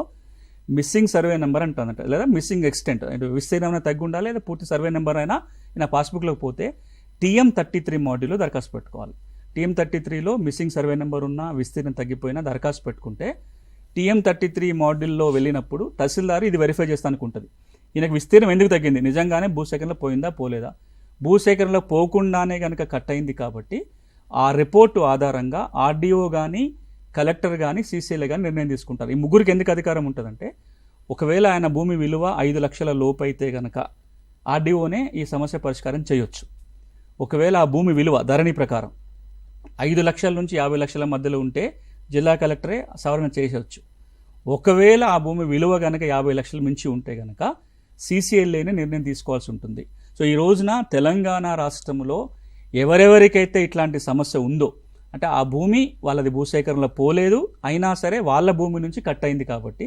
మిస్సింగ్ సర్వే నెంబర్ అంటుందంట, లేదా మిస్సింగ్ ఎక్స్టెంట్, విస్తీర్ణం తగ్గి ఉండాలి, లేదా పూర్తి సర్వే నెంబర్ అయినా నా పాస్బుక్లోకి పోతే TM33 మాడ్యూల్లో దరఖాస్తు పెట్టుకోవాలి. TM33లో మిస్సింగ్ సర్వే నెంబర్ ఉన్నా విస్తీర్ణం తగ్గిపోయినా దరఖాస్తు పెట్టుకుంటే TM33 మాడ్యూల్లో వెళ్ళినప్పుడు తహసీల్దార్ ఇది వెరిఫై చేస్తానికి ఉంటుంది. ఈయనకు విస్తీర్ణం ఎందుకు తగ్గింది, నిజంగానే భూసేకరణలో పోయిందా పోలేదా, భూసేకరణలో పోకుండానే కనుక కట్ అయింది కాబట్టి ఆ రిపోర్టు ఆధారంగా ఆర్డీఓ కానీ కలెక్టర్ కానీ సీసీఎల్ కానీ నిర్ణయం తీసుకుంటారు. ఈ ముగ్గురికి ఎందుకు అధికారం ఉంటుందంటే, ఒకవేళ ఆయన భూమి విలువ 5 లక్షల లోపు అయితే కనుక ఆర్డీఓనే ఈ సమస్య పరిష్కారం చేయొచ్చు. ఒకవేళ ఆ భూమి విలువ ధరణి ప్రకారం 5 లక్షల నుంచి 50 లక్షల మధ్యలో ఉంటే జిల్లా కలెక్టరే సవరణ చేయవచ్చు. ఒకవేళ ఆ భూమి విలువ కనుక 50 లక్షలు మించి ఉంటే కనుక సీసీఎల్ఏనే నిర్ణయం తీసుకోవాల్సి ఉంటుంది. సో ఈ రోజున తెలంగాణ రాష్ట్రంలో ఎవరెవరికైతే ఇట్లాంటి సమస్య ఉందో, అంటే ఆ భూమి వాళ్ళది భూసేకరణలో పోలేదు అయినా సరే వాళ్ళ భూమి నుంచి కట్ అయింది కాబట్టి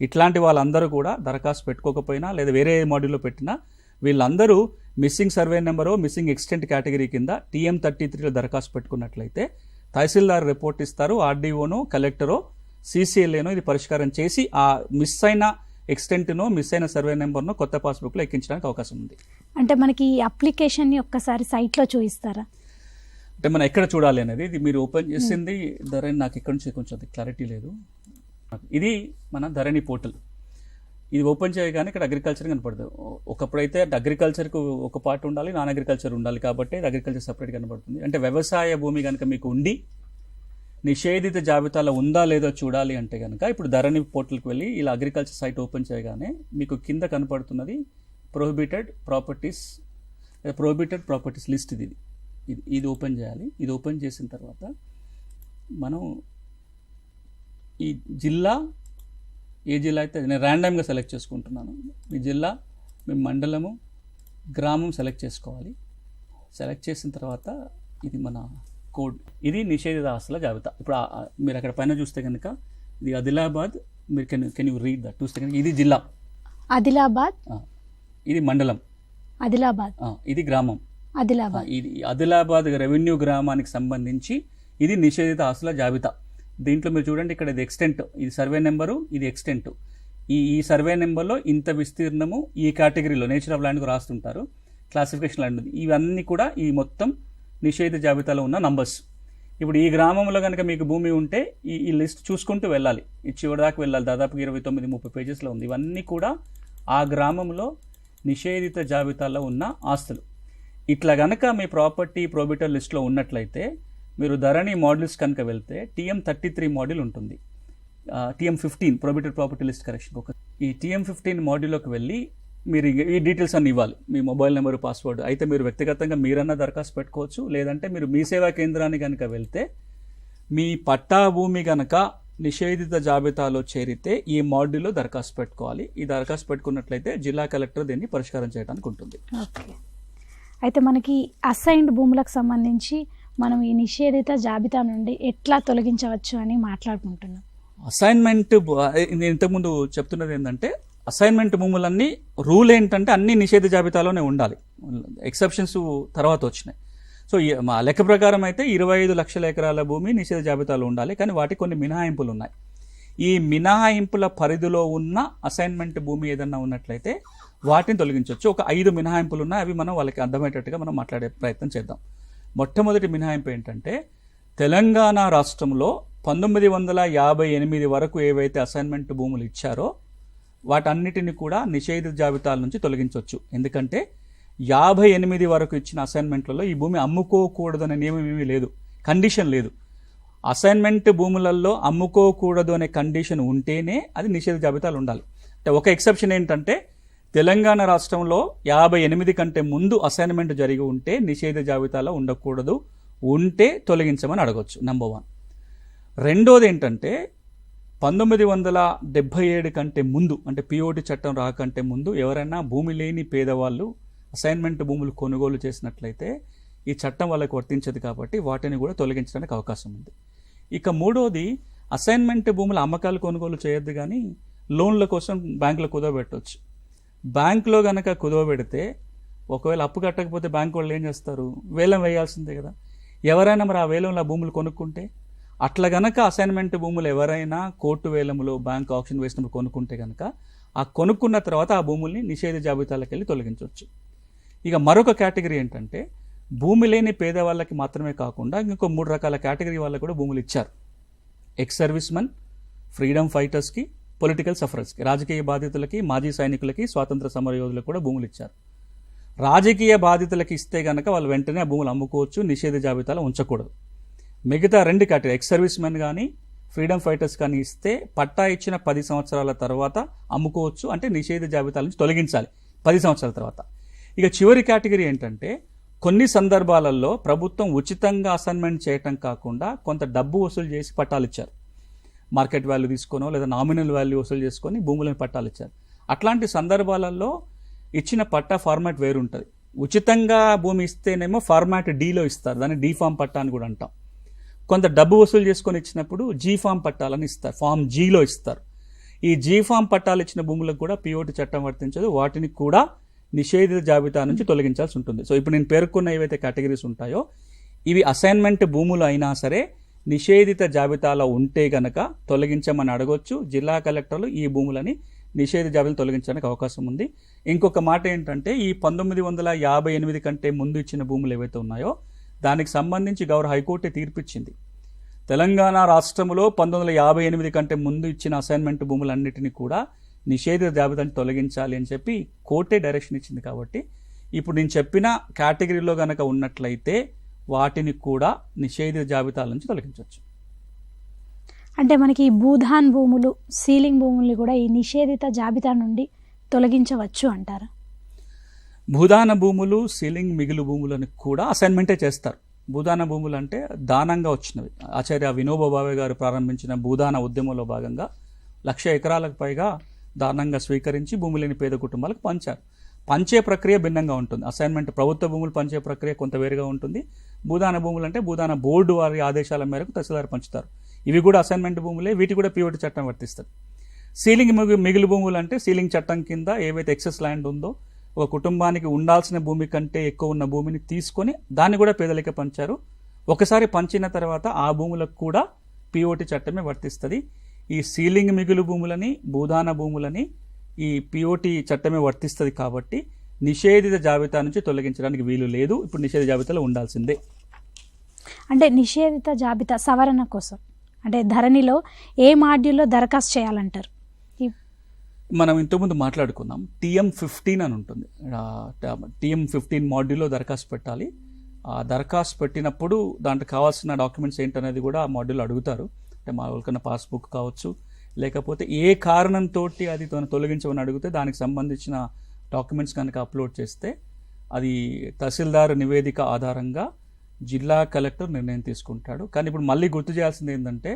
ఇట్లాంటి వాళ్ళందరూ కూడా దరఖాస్తు పెట్టుకోకపోయినా లేదా వేరే మాడ్యూల్లో పెట్టినా వీళ్ళందరూ మిస్సింగ్ సర్వే నెంబరో మిస్సింగ్ ఎక్స్టెంట్ కేటగిరీ కింద TM33లో దరఖాస్తు పెట్టుకున్నట్లయితే తహసీల్దార్ రిపోర్ట్ ఇస్తారు, ఆర్డీఓనో కలెక్టరో CCLAనో ఇది పరిష్కారం చేసి ఆ మిస్ అయిన ఎక్స్టెంట్నో మిస్ అయిన సర్వే నెంబర్నో కొత్త పాస్బుక్లో ఎక్కించడానికి అవకాశం ఉంది. అంటే మనకి ఈ అప్లికేషన్ని ఒక్కసారి సైట్లో చూపిస్తారా? అంటే మనం ఎక్కడ చూడాలి అనేది ఇది మీరు ఓపెన్ చేసింది ధరణి, నాకు ఇక్కడ నుంచి కొంచెం క్లారిటీ లేదు. ఇది మన ధరణి పోర్టల్. ఇది ఓపెన్ చేయగానే ఇక్కడ అగ్రికల్చర్ కనపడుతుంది. ఒకప్పుడైతే అగ్రికల్చర్కు ఒక పార్ట్ ఉండాలి, నాన్ అగ్రికల్చర్ ఉండాలి, కాబట్టి అగ్రికల్చర్ సపరేట్ కనపడుతుంది. అంటే వ్యవసాయ భూమి కనుక మీకు ఉండి నిషేధిత జాబితాలో ఉందా లేదో చూడాలి అంటే కనుక ఇప్పుడు ధరణి పోర్టల్కి వెళ్ళి ఇలా అగ్రికల్చర్ సైట్ ఓపెన్ చేయగానే మీకు కింద కనపడుతున్నది ప్రొహిబిటెడ్ ప్రాపర్టీస్ లిస్ట్. ఇది ఓపెన్ చేయాలి. ఇది ఓపెన్ చేసిన తర్వాత మనం ఈ జిల్లా, ఏ జిల్లా అయితే నేను ర్యాండమ్గా సెలెక్ట్ చేసుకుంటున్నాను. మీ జిల్లా, మీ మండలము, గ్రామం సెలెక్ట్ చేసుకోవాలి. సెలెక్ట్ చేసిన తర్వాత ఇది మన కోడ్, ఇది నిషేధిత ఆస్తుల జాబితా. ఇప్పుడు మీరు అక్కడ పైన చూస్తే కనుక ఇది ఆదిలాబాద్, మీరు కెన్ యూ రీడ్ దట్, చూస్తే కనుక ఇది జిల్లా ఆదిలాబాద్, ఇది మండలం ఆదిలాబాద్, ఇది గ్రామం ఆదిలాబాద్. ఇది ఆదిలాబాద్ రెవెన్యూ గ్రామానికి సంబంధించి ఇది నిషేధిత ఆస్తుల జాబితా. దీంట్లో మీరు చూడండి, ఇక్కడ ఇది ఎక్స్టెంట్, ఇది సర్వే నెంబరు, ఇది ఎక్స్టెంట్. ఈ సర్వే నెంబర్లో ఇంత విస్తీర్ణము ఈ కేటగిరీలో నేచర్ ఆఫ్ ల్యాండ్కు రాస్తుంటారు, క్లాసిఫికేషన్ ల్యాండ్. ఇవన్నీ కూడా ఈ మొత్తం నిషేధిత జాబితాలో ఉన్న నంబర్స్. ఇప్పుడు ఈ గ్రామంలో కనుక మీకు భూమి ఉంటే ఈ లిస్ట్ చూసుకుంటూ వెళ్ళాలి, ఈ చివరి దాకా వెళ్ళాలి. దాదాపు 29-30 పేజెస్లో ఉంది. ఇవన్నీ కూడా ఆ గ్రామంలో నిషేధిత జాబితాలో ఉన్న ఆస్తులు. ఇట్లా కనుక మీ ప్రాపర్టీ ప్రొహిబిటర్ లిస్ట్లో ఉన్నట్లయితే మీరు ధరణి మాడ్యూల్స్ కనుక వెళ్తే TM33 మాడ్యూల్ ఉంటుంది, TM15 prohibited property list correction. ఈ TM15 మాడ్యూల్లోకి వెళ్ళి మీరు ఈ డీటెయిల్స్ అన్ని ఇవ్వాలి, మీ మొబైల్ నెంబరు, పాస్వర్డ్. అయితే మీరు వ్యక్తిగతంగా మీరన్నా దరఖాస్తు పెట్టుకోవచ్చు, లేదంటే మీరు మీ సేవా కేంద్రాన్ని కనుక వెళ్తే మీ పట్టా భూమి కనుక నిషేధిత జాబితాలో చేరితే ఈ మాడ్యూల్లో దరఖాస్తు పెట్టుకోవాలి. ఈ దరఖాస్తు పెట్టుకున్నట్లయితే జిల్లా కలెక్టర్ దీన్ని పరిష్కారం చేయడానికి ఉంటుంది. ఓకే. అయితే మనకి అసైన్డ్ భూములకు సంబంధించి మనం ఈ నిషేధిత జాబితా నుండి ఎట్లా తొలగించవచ్చు అని మాట్లాడుకుంటున్నాం. అసైన్మెంట్, నేను ఇంతకుముందు చెప్తున్నది ఏంటంటే అసైన్మెంట్ భూములన్నీ రూల్ ఏంటంటే అన్ని నిషేధ జాబితాలోనే ఉండాలి, ఎక్సెప్షన్స్ తర్వాత వచ్చినాయి. సో మా లెక్క ప్రకారం అయితే 25 లక్షల ఎకరాల భూమి నిషేధ జాబితాలో ఉండాలి, కానీ వాటికి కొన్ని మినహాయింపులు ఉన్నాయి. ఈ మినహాయింపుల పరిధిలో ఉన్న అసైన్మెంట్ భూమి ఏదన్నా ఉన్నట్లయితే వాటిని తొలగించవచ్చు. ఒక 5 మినహాయింపులు ఉన్నాయి, అవి మనం వాళ్ళకి అర్థమయ్యేటట్టుగా మనం మాట్లాడే ప్రయత్నం చేద్దాం. మొట్టమొదటి మినహాయింపు ఏంటంటే తెలంగాణ రాష్ట్రంలో 1958 వరకు ఏవైతే అసైన్మెంట్ భూములు ఇచ్చారో వాటన్నిటిని కూడా నిషేధిత జాబితాల నుంచి తొలగించవచ్చు. ఎందుకంటే 58 వరకు ఇచ్చిన అసైన్మెంట్లలో ఈ భూమి అమ్ముకోకూడదు అనే నియమం ఏమీ లేదు, కండిషన్ లేదు. అసైన్మెంట్ భూములలో అమ్ముకోకూడదు అనే కండిషన్ ఉంటేనే అది నిషేధ జాబితాలు ఉండాలి. అంటే ఒక ఎక్సెప్షన్ ఏంటంటే తెలంగాణ రాష్ట్రంలో 58 కంటే ముందు అసైన్మెంట్ జరిగి ఉంటే నిషేధ జాబితాలో ఉండకూడదు, ఉంటే తొలగించమని అడగవచ్చు. నెంబర్ 1. రెండోది ఏంటంటే 1977 కంటే ముందు, అంటే పిఓటి చట్టం రాకంటే ముందు ఎవరైనా భూమి లేని పేదవాళ్ళు అసైన్మెంట్ భూములు కొనుగోలు చేసినట్లయితే ఈ చట్టం వాళ్ళకి వర్తించదు, కాబట్టి వాటిని కూడా తొలగించడానికి అవకాశం ఉంది. ఇక మూడోది, అసైన్మెంట్ భూముల అమ్మకాలు కొనుగోలు చేయొద్దు, కానీ లోన్ల కోసం బ్యాంకులో కుదవబెట్టవచ్చు. బ్యాంకులో కనుక కుదవబెడితే ఒకవేళ అప్పు కట్టకపోతే బ్యాంకు వాళ్ళు ఏం చేస్తారు, వేలం వేయాల్సిందే కదా. ఎవరైనా మరి ఆ వేలంలో భూములు కొనుక్కుంటే, అట్లా గనక అసైన్మెంట్ భూములు ఎవరైనా కోర్టు వేలములో బ్యాంక్ ఆప్షన్ వేసినప్పుడు కొనుక్కుంటే కనుక ఆ కొనుక్కున్న తర్వాత ఆ భూముల్ని నిషేధ జాబితాలకు వెళ్ళి తొలగించవచ్చు. ఇక మరొక కేటగిరీ ఏంటంటే భూమి లేని పేదవాళ్ళకి మాత్రమే కాకుండా ఇంకో 3 రకాల కేటగిరీ వాళ్ళకి కూడా భూములు ఇచ్చారు. ఎక్స్ సర్వీస్ మెన్, ఫ్రీడమ్ ఫైటర్స్కి, పొలిటికల్ సఫరర్స్కి, రాజకీయ బాధితులకి, మాజీ సైనికులకి, స్వాతంత్ర సమరయోధులకు కూడా భూములు ఇచ్చారు. రాజకీయ బాధితులకి ఇస్తే కనుక వాళ్ళు వెంటనే ఆ భూములు అమ్ముకోవచ్చు, నిషేధ జాబితాలో ఉంచకూడదు. మిగతా 2 కేటగిరీ, ఎక్స్ సర్వీస్ మెన్ కానీ ఫ్రీడమ్ ఫైటర్స్ కానీ ఇస్తే పట్టా ఇచ్చిన 10 సంవత్సరాల తర్వాత అమ్ముకోవచ్చు, అంటే నిషేధ జాబితాల నుంచి తొలగించాలి 10 సంవత్సరాల తర్వాత. ఇక చివరి కేటగిరీ ఏంటంటే కొన్ని సందర్భాలలో ప్రభుత్వం ఉచితంగా అసైన్మెంట్ చేయటం కాకుండా కొంత డబ్బు వసూలు చేసి పట్టాలు ఇచ్చారు. మార్కెట్ వాల్యూ తీసుకోనో లేదా నామినల్ వాల్యూ వసూలు చేసుకొని భూములను పట్టాలు ఇచ్చారు. అట్లాంటి సందర్భాలలో ఇచ్చిన పట్టా ఫార్మాట్ వేరు ఉంటుంది. ఉచితంగా భూమి ఇస్తేనేమో ఫార్మాట్ డీలో ఇస్తారు, దాన్ని డీ ఫామ్ పట్టా అని కూడా అంటాం. కొంత డబ్బు వసూలు చేసుకొని ఇచ్చినప్పుడు జీ ఫామ్ పట్టాలని ఇస్తారు, ఫామ్ జీలో ఇస్తారు. ఈ జీ ఫామ్ పట్టాలు ఇచ్చిన భూములకు కూడా పిఓటి చట్టం వర్తించదు, వాటిని కూడా నిషేధిత జాబితా నుంచి తొలగించాల్సి ఉంటుంది. సో ఇప్పుడు నేను పేర్కొన్న ఏవైతే కేటగిరీస్ ఉంటాయో ఇవి అసైన్మెంట్ భూములు అయినా సరే నిషేధిత జాబితాలో ఉంటే గనక తొలగించమని అడగొచ్చు. జిల్లా కలెక్టర్లు ఈ భూములని నిషేధిత జాబితాను తొలగించడానికి అవకాశం ఉంది. ఇంకొక మాట ఏంటంటే ఈ 1958 కంటే ముందు ఇచ్చిన భూములు ఏవైతే ఉన్నాయో దానికి సంబంధించి గౌరవ హైకోర్టు తీర్పిచ్చింది. తెలంగాణ రాష్ట్రంలో 1958 కంటే ముందు ఇచ్చిన అసైన్మెంట్ భూములన్నిటినీ కూడా నిషేధిత జాబితాను తొలగించాలి అని చెప్పి కోర్టే డైరెక్షన్ ఇచ్చింది. కాబట్టి ఇప్పుడు నేను చెప్పిన కేటగిరీలో గనక ఉన్నట్లయితే వాటిని కూడా నిషేధిత జాబితాల నుంచి తొలగించవచ్చు. అంటే మనకి ఈ భూధాన్ భూములు, సీలింగ్ భూముల్ని కూడా ఈ నిషేధిత జాబితా నుండి తొలగించవచ్చు అంటారా? భూదాన భూములు, సీలింగ్ మిగులు భూములను కూడా అసైన్మెంటే చేస్తారు. భూదాన భూములు అంటే దానంగా వచ్చినవి. ఆచార్య వినోబా భావే గారు ప్రారంభించిన భూదాన ఉద్యమంలో భాగంగా 1,00,000 ఎకరాలకు పైగా దానంగా స్వీకరించి భూమి లేని పేద కుటుంబాలకు పంచారు. పంచే ప్రక్రియ భిన్నంగా ఉంటుంది. అసైన్మెంట్ ప్రభుత్వ భూములు పంచే ప్రక్రియ కొంత వేరుగా ఉంటుంది. భూదాన భూములు అంటే భూదాన బోర్డు వారి ఆదేశాల మేరకు తహసీల్దార్ పంచుతారు. ఇవి కూడా అసైన్మెంట్ భూములే, వీటి కూడా పిఓటి చట్టం వర్తిస్తుంది. సీలింగ్ మిగులు భూములు అంటే సీలింగ్ చట్టం కింద ఏవైతే ఎక్సెస్ ల్యాండ్ ఉందో ఒక కుటుంబానికి ఉండాల్సిన భూమి కంటే ఎక్కువ ఉన్న భూమిని తీసుకొని దాన్ని కూడా పేదలకే పంచారు. ఒకసారి పంచిన తర్వాత ఆ భూములకు కూడా పిఓటి చట్టమే వర్తిస్తుంది. ఈ సీలింగ్ మిగులు భూములని, భూదాన భూములని ఈ పిఓటి చట్టమే వర్తిస్తుంది. కాబట్టి నిషేధిత జాబితా నుంచి తొలగించడానికి వీలు లేదు. ఇప్పుడు నిషేధిత జాబితాలో ఉండాల్సిందే. అంటే నిషేధిత జాబితా సవరణ కోసం అంటే ధరణిలో ఏ మాడ్యూల్లో దరఖాస్తు చేయాలంటారు? మనం ఇంతకుముందు మాట్లాడుకున్నాం, TM15 అని ఉంటుంది. TM15 మాడ్యూల్లో దరఖాస్తు పెట్టాలి. ఆ దరఖాస్తు పెట్టినప్పుడు దాంట్లో కావాల్సిన డాక్యుమెంట్స్ ఏంటనేది కూడా ఆ మాడ్యూల్లో అడుగుతారు. అంటే మా వాళ్ళకన్నా పాస్బుక్ కావచ్చు, లేకపోతే ఏ కారణంతో అది తొలగించమని అడిగితే దానికి సంబంధించిన డాక్యుమెంట్స్ కనుక అప్లోడ్ చేస్తే అది తహసీల్దార్ నివేదిక ఆధారంగా జిల్లా కలెక్టర్ నిర్ణయం తీసుకుంటాడు. కానీ ఇప్పుడు మళ్ళీ గుర్తు చేయాల్సింది ఏంటంటే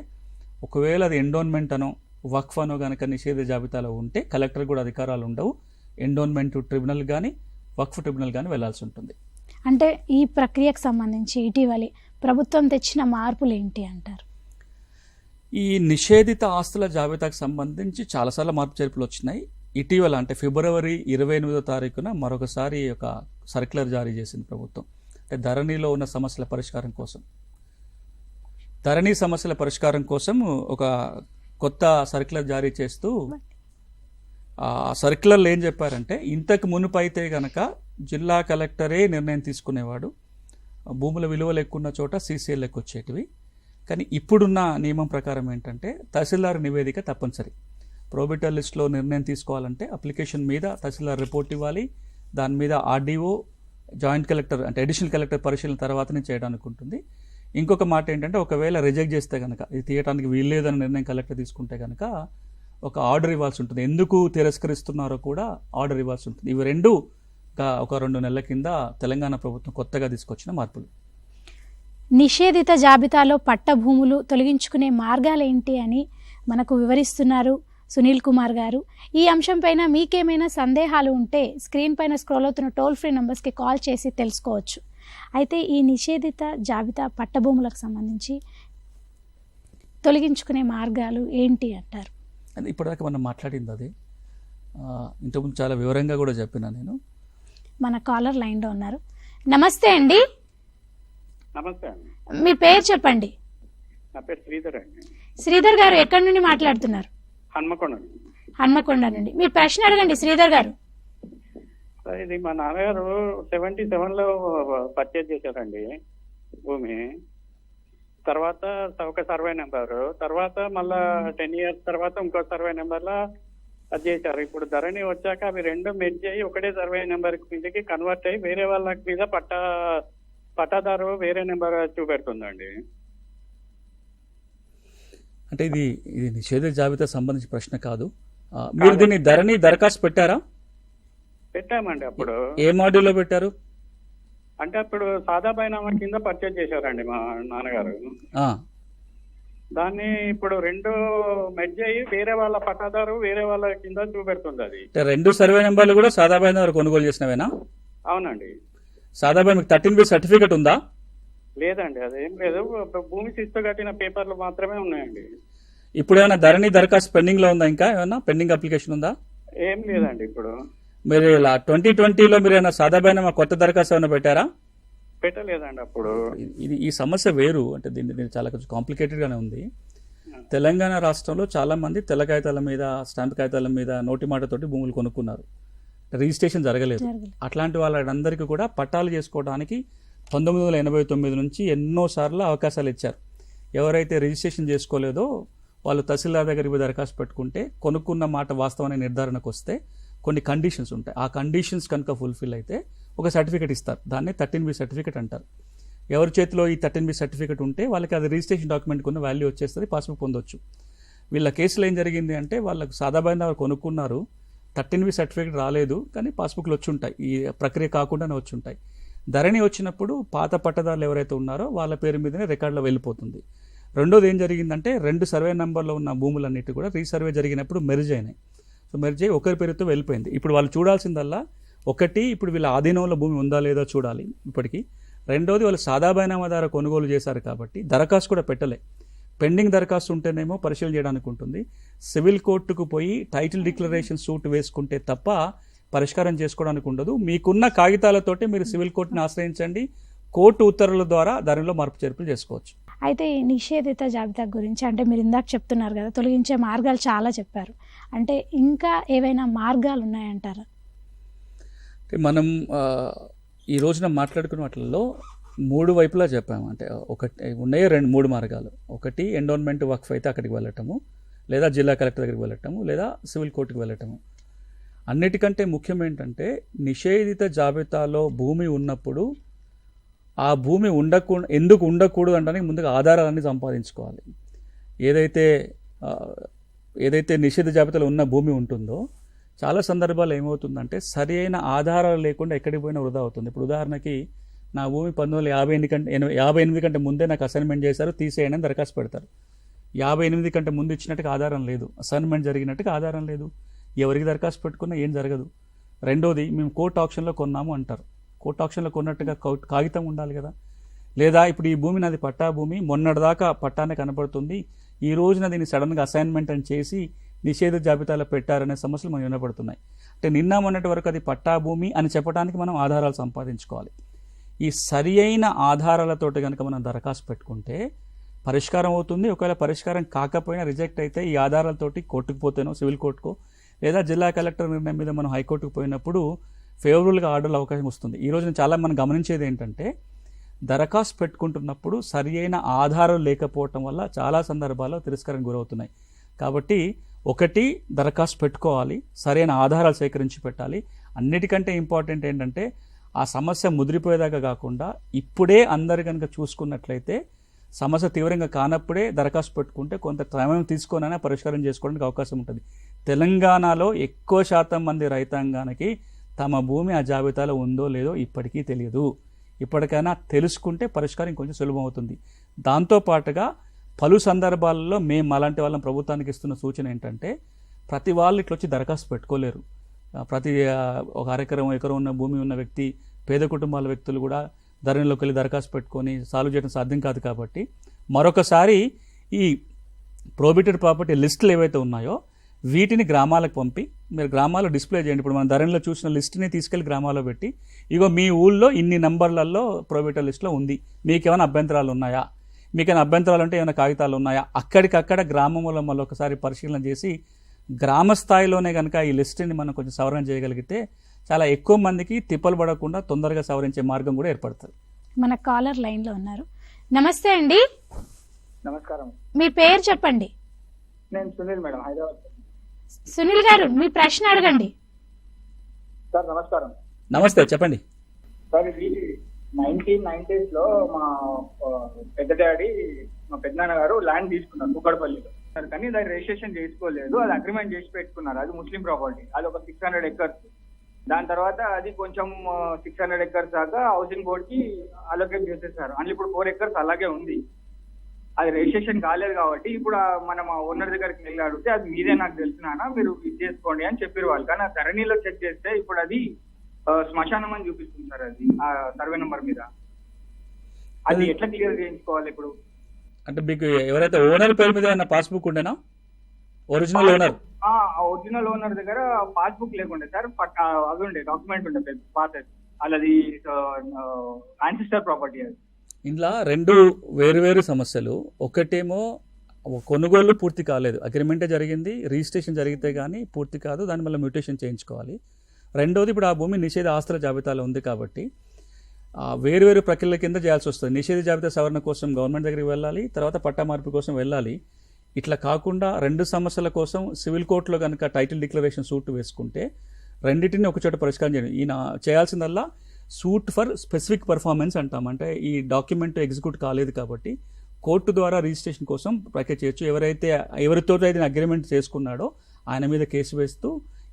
ఒకవేళ అది ఎండోన్మెంట్ అనో వక్ఫ్ అనో కనుక నిషేధ జాబితాలో ఉంటే కలెక్టర్ కూడా అధికారాలు ఉండవు. ఎండోన్మెంట్ ట్రిబ్యునల్ కానీ వక్ఫ్ ట్రిబ్యునల్ కానీ వెళ్లాల్సి ఉంటుంది. అంటే ఈ ప్రక్రియకు సంబంధించి ఇటీవలి ప్రభుత్వం తెచ్చిన మార్పులు ఏంటి అంటారు? ఈ నిషేధిత ఆస్తుల జాబితాకు సంబంధించి చాలాసార్లు మార్పు చేర్పులు వచ్చినాయి. ఇటీవల అంటే ఫిబ్రవరి 28వ తారీఖున మరొకసారి ఒక సర్క్యులర్ జారీ చేసింది ప్రభుత్వం. అంటే ధరణిలో ఉన్న సమస్యల పరిష్కారం కోసం, ధరణి సమస్యల పరిష్కారం కోసం ఒక కొత్త సర్క్యులర్ జారీ చేస్తూ ఆ సర్క్యులర్లో ఏం చెప్పారంటే ఇంతకు మునుపు అయితే గనక జిల్లా కలెక్టరే నిర్ణయం తీసుకునేవాడు. భూముల విలువలు ఎక్కువ చోట CCL వచ్చేటివి. కానీ ఇప్పుడున్న నియమం ప్రకారం ఏంటంటే తహసీల్దార్ నివేదిక తప్పనిసరి. ప్రోబిటర్ లిస్టులో నిర్ణయం తీసుకోవాలంటే అప్లికేషన్ మీద తహసీల్దార్ రిపోర్ట్ ఇవ్వాలి. దాని మీద RDO, జాయింట్ కలెక్టర్ అంటే అడిషనల్ కలెక్టర్ పరిశీలన తర్వాతనే చేయడానికి ఉంటుంది. ఇంకొక మాట ఏంటంటే ఒకవేళ రిజెక్ట్ చేస్తే కనుక ఇది తీయడానికి వీల్లేదని నిర్ణయం కలెక్టర్ తీసుకుంటే కనుక ఒక ఆర్డర్ ఇవ్వాల్సి ఉంటుంది. ఎందుకు తిరస్కరిస్తున్నారో కూడా ఆర్డర్ ఇవ్వాల్సి ఉంటుంది. ఇవి రెండు ఒక 2 నెలల కింద తెలంగాణ ప్రభుత్వం కొత్తగా తీసుకొచ్చిన మార్పులు. నిషేధిత జాబితాలో పట్ట భూములు తొలగించుకునే మార్గాలు ఏంటి అని మనకు వివరిస్తున్నారు సునీల్ కుమార్ గారు. ఈ అంశంపైన మీకేమైనా సందేహాలు ఉంటే స్క్రీన్ పైన స్క్రోల్ అవుతున్న టోల్ ఫ్రీ నంబర్స్కి కాల్ చేసి తెలుసుకోవచ్చు. అయితే ఈ నిషేధిత జాబితా పట్టభూములకు సంబంధించి తొలగించుకునే మార్గాలు ఏంటి అంటారు? ఇప్పటిదాకా మనం మాట్లాడింది అదే. ఇంతకుముందు చాలా వివరంగా కూడా చెప్పినా నేను. మన కాలర్ లైన్లో ఉన్నారు. నమస్తే అండి. నమస్తే అండి. మీ పేరు చెప్పండి. నా పేరు శ్రీధర్ అండి. శ్రీధర్ గారు ఎక్కడి నుండి మాట్లాడుతున్నారు? హన్మకొండ నుండి. మీ ప్రశ్న అడగండి శ్రీధర్ గారు. ఇది మా నాన్నగారు 77లో పర్చేజ్ చేశారండి భూమి. తర్వాత ఒక సర్వే నెంబరు, తర్వాత మళ్ళా 10 years తర్వాత ఇంకో సర్వే నెంబర్లో అది చేశారు. ఇప్పుడు ధరణి వచ్చాక అవి రెండు మెర్జ్ అయ్యి ఒకటే సర్వే నెంబర్ మీదకి కన్వర్ట్ అయ్యి వేరే వాళ్ళ మీద పట్టాదారు వేరే నెంబర్ చూపెడుతుందండి. అంటే ఇది నిషేధ జాబితా సంబంధించిన ప్రశ్న కాదు. మీరు దీన్ని ధరణి దరఖాస్తు పెట్టారా? పెట్టామండి. అప్పుడు ఏ మాడ్యూల్లో పెట్టారు? అంటే అప్పుడు సాదా బైనామా కింద పర్చేజ్ చేశారండి మా నాన్నగారు. దాన్ని ఇప్పుడు రెండు మెర్జ్ అయ్యి వేరే వాళ్ళ పట్టాదారు వేరే వాళ్ళ కింద చూపెడుతుంది. అది 2 సర్వే నెంబర్లు కూడా సాదా బైనామా కొనుగోలు చేసినవేనా? అవునండి. సాదా బై మీకు 13B సర్టిఫికేట్ ఉందా? లేదండి, అదేం లేదు. భూమి శిస్తు కట్టిన పేపర్లు మాత్రమే ఉన్నాయండి. ఇప్పుడు ఏమైనా ధరణి దరఖాస్తు పెండింగ్ లో ఉందా? ఇంకా ఏమైనా పెండింగ్ అప్లికేషన్ ఉందా? ఏం లేదండి. ఇప్పుడు మీరు ఇలా 2020లో మీరు ఏమైనా సాదాబాయినమా కొత్త దరఖాస్తు ఏమైనా పెట్టారా? పెట్టలేదండి అప్పుడు. ఈ సమస్య వేరు, అంటే దీన్ని చాలా కొంచెం కాంప్లికేటెడ్ గానే ఉంది. తెలంగాణ రాష్ట్రంలో చాలా మంది తెల్ల కాగితాల మీద, స్టాంప్ కాగితాల మీద నోటి మాటతోటి భూములు కొనుక్కున్నారు, రిజిస్ట్రేషన్ జరగలేదు. అట్లాంటి వాళ్ళందరికీ కూడా పట్టాలు చేసుకోవడానికి 1989 నుంచి ఎన్నో సార్లు అవకాశాలు ఇచ్చారు. ఎవరైతే రిజిస్ట్రేషన్ చేసుకోలేదో వాళ్ళు తహసీల్దార్ దగ్గరికి పోయి దరఖాస్తు పెట్టుకుంటే కొనుక్కున్న మాట వాస్తవానికి నిర్ధారణకు వస్తే కొన్ని కండిషన్స్ ఉంటాయి. ఆ కండిషన్స్ కనుక ఫుల్ఫిల్ అయితే ఒక సర్టిఫికేట్ ఇస్తారు. దాన్ని 13B సర్టిఫికేట్ అంటారు. ఎవరి చేతిలో ఈ 13B సర్టిఫికేట్ ఉంటే వాళ్ళకి అది రిజిస్ట్రేషన్ డాక్యుమెంట్కి ఉన్న వాల్యూ వచ్చేస్తుంది, పాస్బుక్ పొందొచ్చు. వీళ్ళ కేసులో ఏం జరిగింది అంటే వాళ్ళకు సాదాబాయిన కొనుక్కున్నారు, 13B సర్టిఫికేట్ రాలేదు, కానీ పాస్బుక్లు వచ్చి ఉంటాయి, ఈ ప్రక్రియ కాకుండానే వచ్చి ఉంటాయి. ధరణి వచ్చినప్పుడు పాత పట్టదారులు ఎవరైతే ఉన్నారో వాళ్ళ పేరు మీదనే రికార్డులో వెళ్ళిపోతుంది. రెండోది ఏం జరిగిందంటే 2 సర్వే నెంబర్లో ఉన్న భూములన్నిటి కూడా రీసర్వే జరిగినప్పుడు మెర్జ్ అయినాయి. సో మెర్జ్ అయ్యి ఒకరి పేరుతో వెళ్ళిపోయింది. ఇప్పుడు వాళ్ళు చూడాల్సిందల్లా ఒకటి, ఇప్పుడు వీళ్ళ ఆధీనంలో భూమి ఉందా లేదా చూడాలి ఇప్పటికీ. రెండోది వాళ్ళు సాదాబాయినామా ద్వారా కొనుగోలు చేశారు కాబట్టి దరఖాస్తు కూడా పెట్టలే. పెండింగ్ దరఖాస్తు ఉంటేనేమో పరిశీలన చేయడానికి ఉంటుంది. సివిల్ కోర్టుకు పోయి టైటిల్ డిక్లరేషన్ సూట్ వేసుకుంటే తప్ప పరిష్కారం చేసుకోవడానికి ఉండదు. మీకున్న కాగితాలతోటి మీరు సివిల్ కోర్టుని ఆశ్రయించండి, కోర్టు ఉత్తర్వుల ద్వారా దానిలో మార్పు చేర్పులు చేసుకోవచ్చు. అయితే ఈ నిషేధిత జాబితా గురించి, అంటే మీరు ఇందాక చెప్తున్నారు కదా, తొలగించే మార్గాలు చాలా చెప్పారు, అంటే ఇంకా ఏవైనా మార్గాలు ఉన్నాయంటారా? మనం ఈ రోజున మాట్లాడుకున్న వాటిల్లో 3 వైపులా చెప్పాము. అంటే ఒకటి ఉన్నాయో 2-3 మార్గాలు. ఒకటి ఎండోన్మెంట్ వక్ఫ్ అయితే అక్కడికి వెళ్ళటము, లేదా జిల్లా కలెక్టర్ దగ్గరికి వెళ్ళటము, లేదా సివిల్ కోర్టుకు వెళ్ళటము. అన్నిటికంటే ముఖ్యం ఏంటంటే నిషేధిత జాబితాలో భూమి ఉన్నప్పుడు ఆ భూమి ఎందుకు ఉండకూడదు అంటే ముందుగా ఆధారాలన్నీ సంపాదించుకోవాలి. ఏదైతే నిషేధ జాబితాలో ఉన్న భూమి ఉంటుందో చాలా సందర్భాలు ఏమవుతుందంటే సరి అయిన ఆధారాలు లేకుండా ఎక్కడికి పోయినా వృధా అవుతుంది. ఇప్పుడు ఉదాహరణకి నా భూమి 1958 కంటే ముందే నాకు అసైన్మెంట్ చేశారు, తీసేయండి అని దరఖాస్తు పెడతారు. 58 కంటే ముందు ఇచ్చినట్టుగా ఆధారం లేదు, అసైన్మెంట్ జరిగినట్టుగా ఆధారం లేదు, ఎవరికి దరఖాస్తు పెట్టుకున్నా ఏం జరగదు. రెండోది, మేము కోర్టు ఆప్షన్లో కొన్నాము అంటారు. కోర్టు ఆప్షన్లో కొన్నట్టుగా కాగితం ఉండాలి కదా. లేదా ఇప్పుడు ఈ భూమి నాది పట్టా భూమి, మొన్నటిదాకా పట్టానే కనపడుతుంది, ఈ రోజున దీన్ని సడన్గా అసైన్మెంట్ అని చేసి నిషేధ జాబితాలో పెట్టారనే సమస్యలు మనకు వినపడుతున్నాయి. అంటే నిన్న మొన్నటి వరకు అది పట్టా భూమి అని చెప్పడానికి మనం ఆధారాలు సంపాదించుకోవాలి. ఈ సరి అయిన ఆధారాలతోటి కనుక మనం దరఖాస్తు పెట్టుకుంటే పరిష్కారం అవుతుంది. ఒకవేళ పరిష్కారం కాకపోయినా రిజెక్ట్ అయితే ఈ ఆధారాలతోటి కోర్టుకు పోతేనో, సివిల్ కోర్టుకో, లేదా జిల్లా కలెక్టర్ నిర్ణయం మీద మనం హైకోర్టుకు పోయినప్పుడు ఫేవరబుల్గా ఆర్డర్ల అవకాశం వస్తుంది. ఈ రోజున చాలా మనం గమనించేది ఏంటంటే దరఖాస్తు పెట్టుకుంటున్నప్పుడు సరి అయిన ఆధారం లేకపోవటం వల్ల చాలా సందర్భాల్లో తిరస్కారం గురవుతున్నాయి. కాబట్టి ఒకటి, దరఖాస్తు పెట్టుకోవాలి, సరైన ఆధారాలు సేకరించి పెట్టాలి. అన్నిటికంటే ఇంపార్టెంట్ ఏంటంటే ఆ సమస్య ముదిరిపోయేదాకా కాకుండా ఇప్పుడే అందరు కనుక చూసుకున్నట్లయితే సమస్య తీవ్రంగా కానప్పుడే దరఖాస్తు పెట్టుకుంటే కొంత సమయం తీసుకొనైనా పరిష్కారం చేసుకోవడానికి అవకాశం ఉంటుంది. తెలంగాణలో ఎక్కువ శాతం మంది రైతాంగానికి తమ భూమి ఆ జాబితాలో ఉందో లేదో ఇప్పటికీ తెలియదు. ఇప్పటికైనా తెలుసుకుంటే పరిష్కారం కొంచెం సులభం అవుతుంది. దాంతోపాటుగా పలు సందర్భాల్లో మేము అలాంటి వాళ్ళని ప్రభుత్వానికి ఇస్తున్న సూచన ఏంటంటే ప్రతి వాళ్ళు ఇట్లా వచ్చి దరఖాస్తు పెట్టుకోలేరు. ప్రతి ఒక ఎకరం ఉన్న భూమి ఉన్న వ్యక్తి, పేద కుటుంబాల వ్యక్తులు కూడా ధరణిలోకి వెళ్ళి దరఖాస్తు పెట్టుకొని సాల్వ్ చేయడం సాధ్యం కాదు. కాబట్టి మరొకసారి ఈ ప్రోహిబిటెడ్ ప్రాపర్టీ లిస్టులు ఏవైతే ఉన్నాయో వీటిని గ్రామాలకు పంపి మీరు గ్రామాల్లో డిస్ప్లే చేయండి. ఇప్పుడు మన ధరణిలో చూసిన లిస్టుని తీసుకెళ్లి గ్రామాల్లో పెట్టి, ఇగో మీ ఊళ్ళో ఇన్ని నంబర్లలో ప్రోహిబిటెడ్ లిస్టులో ఉంది, మీకేమైనా అభ్యంతరాలు ఉన్నాయా, మీకైనా అభ్యంతరాలు అంటే ఏమైనా కాగితాలు ఉన్నాయా, అక్కడికక్కడ గ్రామంలో మళ్ళీ ఒకసారి పరిశీలన చేసి గ్రామ స్థాయిలోనే కనుక ఈ లిస్టుని మనం కొంచెం సవరణ చేయగలిగితే చాలా ఎక్కువ మందికి తిప్పలు పడకుండా తొందరగా సవరించే మార్గం కూడా ఏర్పడుతుంది. మన కాలర్ లైన్లో ఉన్నారు. నమస్తే అండి. నమస్కారం. మీ పేరు చెప్పండి. నేను సునీల్ మేడం, హైదరాబాద్. సునీల్ గారు, మీ ప్రశ్న అడగండి. సార్ నమస్కారం. నమస్తే, చెప్పండి. సార్ ఇది 1990s లో మా పెద్ద డాడీ, మా పెద్దనాన్న గారు ల్యాండ్ తీసుకున్నారు కుక్కడపల్లిలో. సార్ కానీ దాన్ని రిజిస్ట్రేషన్ చేసుకోలేదు, అది అగ్రిమెంట్ చేసి పెట్టుకున్నారు. అది ముస్లిం ప్రాపర్టీ, అది ఒక 600 acres. దాని తర్వాత అది కొంచెం 600 acres దాకా హౌసింగ్ బోర్డ్ కి అలొకేట్ చేసేసారు. అందులో ఇప్పుడు 4 acres అలాగే ఉంది. అది రిజిస్ట్రేషన్ కాలేదు కాబట్టి ఇప్పుడు మనం ఓనర్ దగ్గరికి వెళ్ళి అడిగితే అది మీదే నాకు తెలిసినా మీరు ఇది చేసుకోండి అని చెప్పారు వాళ్ళు. కానీ ఆ ధరణిలో చెక్ చేస్తే ఇప్పుడు అది శ్మశానం అని చూపిస్తుంది సార్. అది ఆ సర్వే నెంబర్ మీద అది ఎట్లా క్లియర్ చేయించుకోవాలి ఇప్పుడు? అంటే మీకు ఎవరైతే ఓనర్ పేరు మీద పాస్బుక్ ఉండేనా? ఒరిజినల్ ఓనర్ ఒరిజినల్ ఓనర్ దగ్గర పాస్బుక్ లేకుండే సార్, అవి ఉండే డాక్యుమెంట్ ఉండే పాత, అలాది యాన్సిస్టర్ ప్రాపర్టీ. అది ఇందులో రెండు వేరు సమస్యలు. ఒకటేమో కొనుగోలు పూర్తి కాలేదు, అగ్రిమెంటే జరిగింది, రిజిస్ట్రేషన్ జరిగితే కానీ పూర్తి కాదు, దాని వల్ల మ్యూటేషన్ చేయించుకోవాలి. రెండోది ఇప్పుడు ఆ భూమి నిషేధ ఆస్తుల జాబితాలో ఉంది కాబట్టి వేరు ప్రక్రియల కింద చేయాల్సి వస్తుంది. నిషేధ జాబితా సవరణ కోసం గవర్నమెంట్ దగ్గరికి వెళ్ళాలి, తర్వాత పట్టా మార్పు కోసం వెళ్ళాలి. ఇట్లా కాకుండా రెండు సమస్యల కోసం సివిల్ కోర్టులో కనుక టైటిల్ డిక్లరేషన్ సూట్ వేసుకుంటే రెండింటిని ఒకచోట పరిష్కారం చేయండి. ఈయన చేయాల్సిందల్లా సూట్ ఫర్ స్పెసిఫిక్ పర్ఫార్మెన్స్ అంటాం. అంటే ఈ డాక్యుమెంట్ ఎగ్జిక్యూట్ కాలేదు కాబట్టి కోర్టు ద్వారా రిజిస్ట్రేషన్ కోసం ప్రక్రియ చేయొచ్చు. ఎవరితో అయితే అగ్రిమెంట్ చేసుకున్నాడో ఆయన మీద కేసు వేస్తూ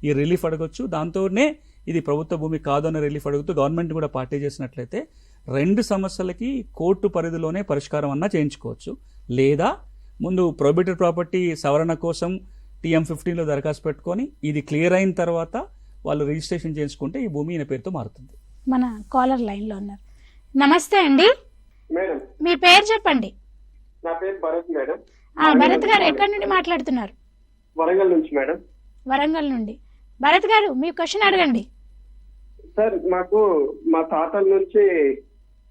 ఈ రిలీఫ్ అడగొచ్చు. దాంతోనే ఇది ప్రభుత్వ భూమి కాదు అనే రిలీఫ్ అడుగుతూ గవర్నమెంట్ కూడా పార్టీ చేసినట్లయితే రెండు సమస్యలకి కోర్టు పరిధిలోనే పరిష్కారం అన్నా చేయించుకోవచ్చు. లేదా ముందు ప్రొహిబిటెడ్ ప్రాపర్టీ సవరణ కోసం TM-15లో దరఖాస్తు పెట్టుకొని ఇది క్లియర్ అయిన తర్వాత వాళ్ళు రిజిస్ట్రేషన్ చేసుకుంటే ఈ భూమి ఈయన పేరుతో మారుతుంది. మన కాలర్ లైన్లో ఉన్నారు. నమస్తే అండి, మేడం మీ పేరు చెప్పండి. నా పేరు భరత్ మేడం. భరత్ గారు ఎక్కడి నుండి మాట్లాడుతున్నారు? వరంగల్ నుంచి మేడం. వరంగల్ నుండి. భరత్ గారు మీ క్వశ్చన్ అడగండి. సార్ మాకు మా తాతల నుంచి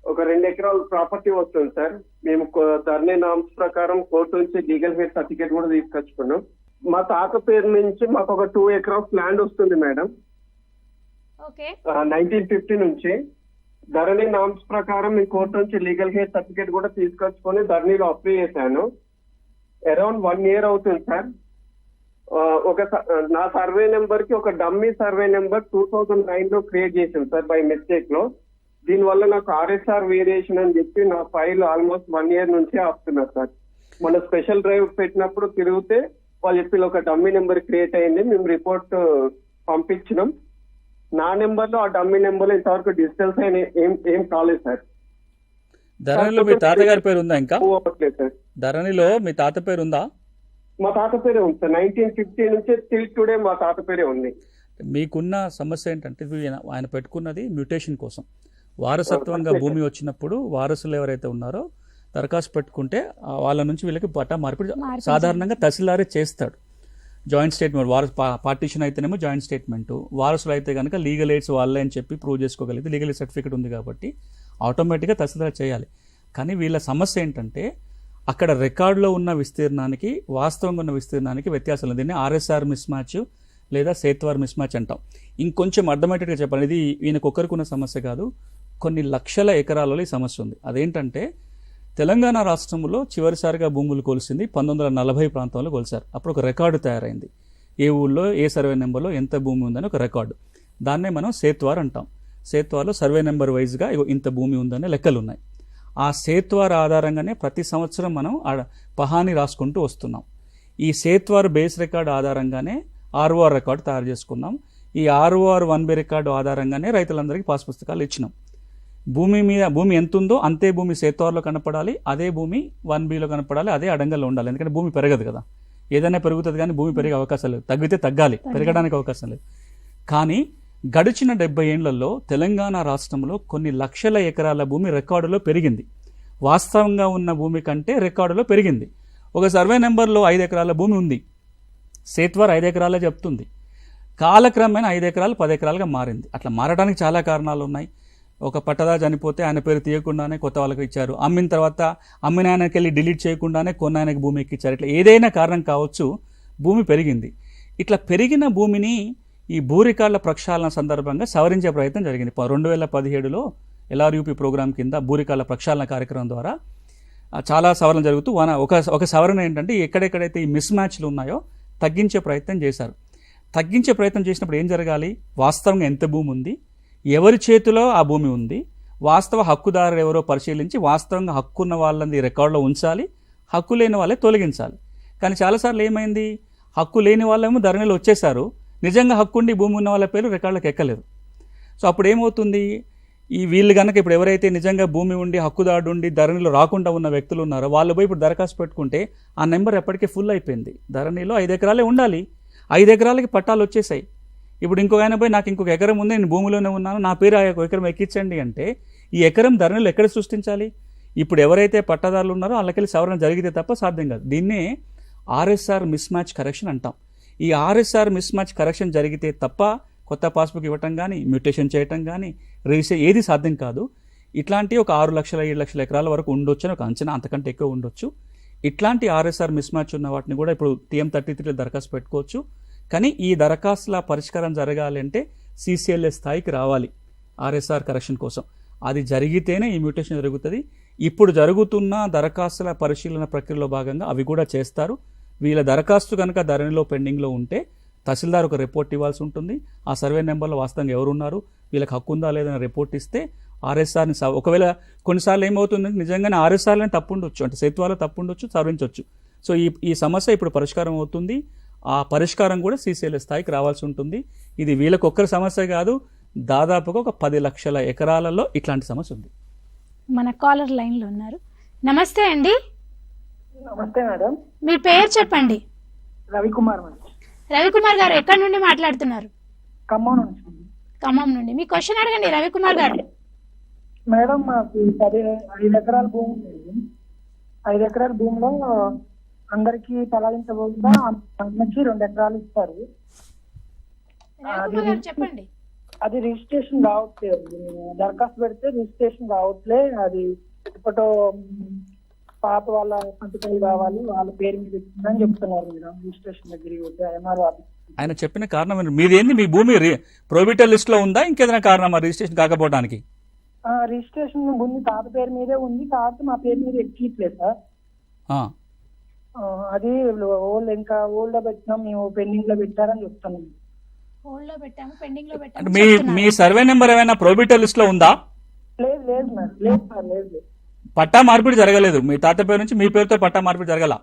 ఒక 2 ఎకరాల ప్రాపర్టీ వస్తుంది సార్. మేము ధర్నీ నామ్స్ ప్రకారం కోర్టు నుంచి లీగల్ హెడ్ సర్టిఫికేట్ కూడా తీసుకొచ్చుకున్నాం. మా తాత పేరు నుంచి మాకు ఒక 2 ఎకరాస్ ల్యాండ్ వస్తుంది మేడం. ఓకే. 1950 నుంచి ధరణి నామ్స్ ప్రకారం మీ కోర్టు నుంచి లీగల్ హెడ్ సర్టిఫికేట్ కూడా తీసుకొచ్చుకొని ధరణిలో అప్లై చేశాను. అరౌండ్ 1 year అవుతుంది సార్. నా సర్వే నెంబర్ కి ఒక డమ్మీ సర్వే నెంబర్ 2009లో క్రియేట్ చేశాను సార్ బై మిస్టేక్ లో. దీనివల్ల నాకు RSR వేరియేషన్ అని చెప్పి నా ఫైల్ ఆల్మోస్ట్ 1 year నుంచి ఆపుతున్నారు సార్. మన స్పెషల్ డ్రైవ్ పెట్టినప్పుడు తిరిగితే వాళ్ళు చెప్పి ఒక డమ్మీ నెంబర్ క్రియేట్ అయింది, మేము రిపోర్ట్ పంపించినాం. నా నెంబర్ లో ఆ డమ్మీ నెంబర్ లో ఇంతవరకు డిజిటల్స్ అయిన ఏం కాలేదు సార్. ధరణిలో మీ తాతగారి పేరు ఉందా? ఇంకా సార్ ధరణిలో మీ తాత పేరు ఉందా? మా తాత పేరే ఉంది సార్. 1950 నుంచి టిల్ టుడే మా తాత పేరే ఉంది. మీకున్న సమస్య ఏంటంటే ఆయన పెట్టుకున్నది మ్యూటేషన్ కోసం. వారసత్వంగా భూమి వచ్చినప్పుడు వారసులు ఎవరైతే ఉన్నారో దరఖాస్తు పెట్టుకుంటే వాళ్ళ నుంచి వీళ్ళకి పట్టా మార్పిడి సాధారణంగా తహసీల్దారే చేస్తాడు. జాయింట్ స్టేట్మెంట్ పార్టీషన్ అయితేనేమో జాయింట్ స్టేట్మెంట్, వారసులు అయితే కనుక లీగల్ ఎయిడ్స్ వాళ్ళే అని చెప్పి ప్రూవ్ చేసుకోగలిగితే లీగల్ ఎయిడ్ సర్టిఫికేట్ ఉంది కాబట్టి ఆటోమేటిక్గా తహసీల్దార్ చేయాలి. కానీ వీళ్ళ సమస్య ఏంటంటే అక్కడ రికార్డులో ఉన్న విస్తీర్ణానికి వాస్తవంగా ఉన్న విస్తీర్ణానికి వ్యత్యాసం లేదు. దీన్ని RSR మిస్ మ్యాచ్ లేదా సేత్వార్ మిస్ మ్యాచ్ అంటాం. ఇంకొంచెం అర్థమయ్యేటట్టుగా చెప్పాలి, ఇది ఈయనకు ఒక్కరికున్న సమస్య కాదు, కొన్ని లక్షల ఎకరాలలో ఈ సమస్య ఉంది. అదేంటంటే తెలంగాణ రాష్ట్రంలో చివరిసారిగా భూములు కొలిసింది 1940 ప్రాంతంలో కొలిశారు. అప్పుడు ఒక రికార్డు తయారైంది, ఏ ఊళ్ళో ఏ సర్వే నెంబర్లో ఎంత భూమి ఉందని ఒక రికార్డు. దాన్నే మనం సేత్వార్ అంటాం. సేత్వార్లో సర్వే నెంబర్ వైజ్గా ఇంత భూమి ఉందనే లెక్కలు ఉన్నాయి. ఆ సేత్వార్ ఆధారంగానే ప్రతి సంవత్సరం మనం పహాని రాసుకుంటూ వస్తున్నాం. ఈ సేత్వార్ బేస్ రికార్డు ఆధారంగానే ROR రికార్డు తయారు చేసుకున్నాం. ఈ ROR 1B రికార్డు ఆధారంగానే రైతులందరికీ పాస్ పుస్తకాలు ఇచ్చినాం. భూమి ఎంత ఉందో అంతే భూమి సేత్వార్లో కనపడాలి, అదే భూమి 1Bలో కనపడాలి, అదే అడంగల్లో ఉండాలి. ఎందుకంటే భూమి పెరగదు కదా, ఏదైనా పెరుగుతుంది కానీ భూమి పెరిగే అవకాశం లేదు. తగ్గితే తగ్గాలి, పెరగడానికి అవకాశం లేదు. కానీ గడిచిన 70 ఏళ్లలో తెలంగాణ రాష్ట్రంలో కొన్ని లక్షల ఎకరాల భూమి రికార్డులో పెరిగింది. వాస్తవంగా ఉన్న భూమి కంటే రికార్డులో పెరిగింది. ఒక సర్వే నెంబర్లో 5 ఎకరాల భూమి ఉంది, సేత్వార్ 5 ఎకరాలే చెప్తుంది. కాలక్రమేణా 5 ఎకరాలు 10 ఎకరాలుగా మారింది. అట్లా మారడానికి చాలా కారణాలు ఉన్నాయి. ఒక పట్టదా చనిపోతే ఆయన పేరు తీయకుండానే కొత్త వాళ్ళకి ఇచ్చారు, అమ్మిన తర్వాత అమ్మిన ఆయనకి వెళ్ళి డిలీట్ చేయకుండానే కొన్న ఆయనకి భూమి ఎక్కిచ్చారు. ఇట్లా ఏదైనా కారణం కావచ్చు, భూమి పెరిగింది. ఇట్లా పెరిగిన భూమిని ఈ భూ రికార్డుల ప్రక్షాళన సందర్భంగా సవరించే ప్రయత్నం జరిగింది. 2017లో LRUP ప్రోగ్రాం కింద భూ రికార్డుల ప్రక్షాళన కార్యక్రమం ద్వారా చాలా సవరణ జరుగుతూ ఒక సవరణ ఏంటంటే ఎక్కడెక్కడైతే ఈ మిస్ మ్యాచ్లు ఉన్నాయో తగ్గించే ప్రయత్నం చేశారు. తగ్గించే ప్రయత్నం చేసినప్పుడు ఏం జరగాలి, వాస్తవంగా ఎంత భూమి ఉంది, ఎవరి చేతిలో ఆ భూమి ఉంది, వాస్తవ హక్కుదారులు ఎవరో పరిశీలించి వాస్తవంగా హక్కు ఉన్న వాళ్ళని రికార్డులో ఉంచాలి, హక్కు లేని వాళ్ళే తొలగించాలి. కానీ చాలాసార్లు ఏమైంది, హక్కు లేని వాళ్ళేమో ధరణిలో వచ్చేసారు, నిజంగా హక్కుండి భూమి ఉన్న వాళ్ళ పేరు రికార్డులకు ఎక్కలేదు. సో అప్పుడు ఏమవుతుంది, ఈ వీళ్ళు కనుక ఇప్పుడు ఎవరైతే నిజంగా భూమి ఉండి హక్కుదారుడు ఉండి ధరణిలో రాకుండా ఉన్న వ్యక్తులు ఉన్నారో వాళ్ళు పోయి ఇప్పుడు దరఖాస్తు పెట్టుకుంటే ఆ నెంబర్ ఎప్పటికీ ఫుల్ అయిపోయింది. ధరణిలో 5 ఎకరాలే ఉండాలి, 5 ఎకరాలకి పట్టాలు వచ్చేసాయి. ఇప్పుడు ఇంకొక ఆయన పోయి నాకు ఇంకొక ఎకరం ఉంది, నేను భూమిలోనే ఉన్నాను, నా పేరు ఆ ఎకరం ఎక్కించండి అంటే ఈ ఎకరం ధరణిలో ఎక్కడ సృష్టించాలి? ఇప్పుడు ఎవరైతే పట్టాదారులు ఉన్నారో వాళ్ళకెళ్ళి సవరణ జరిగితే తప్ప సాధ్యం కాదు. దీన్నే RSR మిస్ మ్యాచ్ కరెక్షన్ అంటాం. ఈ ఈ ఆర్ఎస్ఆర్ మిస్ మ్యాచ్ కరెక్షన్ జరిగితే తప్ప కొత్త పాస్బుక్ ఇవ్వటం కానీ మ్యూటేషన్ చేయటం కానీ రిజిస్టర్ ఏది సాధ్యం కాదు. ఇట్లాంటి ఒక 6 లక్షల 7 లక్షల ఎకరాల వరకు ఉండొచ్చు అని ఒక అంచనా, అంతకంటే ఎక్కువ ఉండొచ్చు. ఇట్లాంటి ఆర్ఎస్ఆర్ మిస్ మ్యాచ్ ఉన్న వాటిని కూడా ఇప్పుడు TM33 దరఖాస్తు పెట్టుకోవచ్చు. కానీ ఈ దరఖాస్తుల పరిష్కారం జరగాలి అంటే CCLA స్థాయికి రావాలి ఆర్ఎస్ఆర్ కరెక్షన్ కోసం. అది జరిగితేనే ఈ మ్యూటేషన్ జరుగుతుంది. ఇప్పుడు జరుగుతున్న దరఖాస్తుల పరిశీలన ప్రక్రియలో భాగంగా అవి కూడా చేస్తారు. వీళ్ళ దరఖాస్తు కనుక ధరణిలో పెండింగ్లో ఉంటే తహసీల్దార్ ఒక రిపోర్ట్ ఇవ్వాల్సి ఉంటుంది. ఆ సర్వే నెంబర్లో వాస్తవంగా ఎవరున్నారు, వీళ్ళకి హక్కు ఉందా లేదని రిపోర్ట్ ఇస్తే ఆర్ఎస్ఆర్ని ఒకవేళ కొన్నిసార్లు ఏమవుతుందంటే నిజంగానే ఆర్ఎస్ఆర్లని తప్పు ఉండొచ్చు, అంటే సేత్వాలో తప్పు ఉండొచ్చు, సవరించవచ్చు. సో ఈ సమస్య ఇప్పుడు పరిష్కారం అవుతుంది. ఆ పరిష్కారం కూడా CCLA స్థాయికి రావాల్సి ఉంటుంది. ఇది వీళ్ళకి ఒక్కరి సమస్య కాదు, దాదాపుగా ఒక 10 లక్షల ఎకరాలలో ఇట్లాంటి సమస్య ఉంది. మన కాలర్ లైన్లో ఉన్నారు. నమస్తే అండి, నమస్తే మేడం. మీ పేరు చెప్పండి. రవికుమార్ మేడం. రవికుమార్ గారు ఎక్కడి నుండి మాట్లాడుతున్నారు? ఖమ్మం నుంచి. ఖమ్మం నుండి. మీ క్వశ్చన్ అడగండి రవికుమార్ గారు. మేడం మాకు 5 ఎకరాల భూమి ఉంది. 5 ఎకరాల భూమిలో అందరికి తలాయించబోతుందా నుంచి 2 ఎకరాలు ఇస్తారు. రవికుమార్ గారు చెప్పండి. అది రిజిస్ట్రేషన్ కావట్లేదు. దరఖాస్తు పెడితే రిజిస్ట్రేషన్ కావట్లే. అది ఇప్పటో పాప వాళ్ళ సంతకాలు కావాలి, వాళ్ళ పేరు మీద ఇచ్చిందని చెప్తున్నారు మేడం. రిజిస్ట్రేషన్ దగ్గరికి పోతే MRO ఆఫీస్. ఆయన చెప్పిన కారణం మీదేంది? మీ భూమి ప్రొహిబిటెడ్ లిస్ట్లో ఉందా? ఇంకేదైనా కారణమా రిజిస్ట్రేషన్ కాకపోవడానికి? రిజిస్ట్రేషన్ ఉంది, తాత పేరు మీదే ఉంది. తాత మా పేరు మీద ఎక్కిట్లేదు సార్. అది ఇంకా ఓల్డ్ లో పెట్టినాం, మేము పెండింగ్ లో పెట్టారని చెప్తున్నాం. మీ సర్వే నెంబర్ ఏమైనా ప్రొహిబిటెడ్ లిస్ట్ లో ఉందా? లేదు లేదు మేడం, లేదు సార్, లేదు. పట్టా మార్పిడి జరగలేదు. మీ తాత పేరు నుంచి మీ పేరుతో పట్టా మార్పిడి జరగల?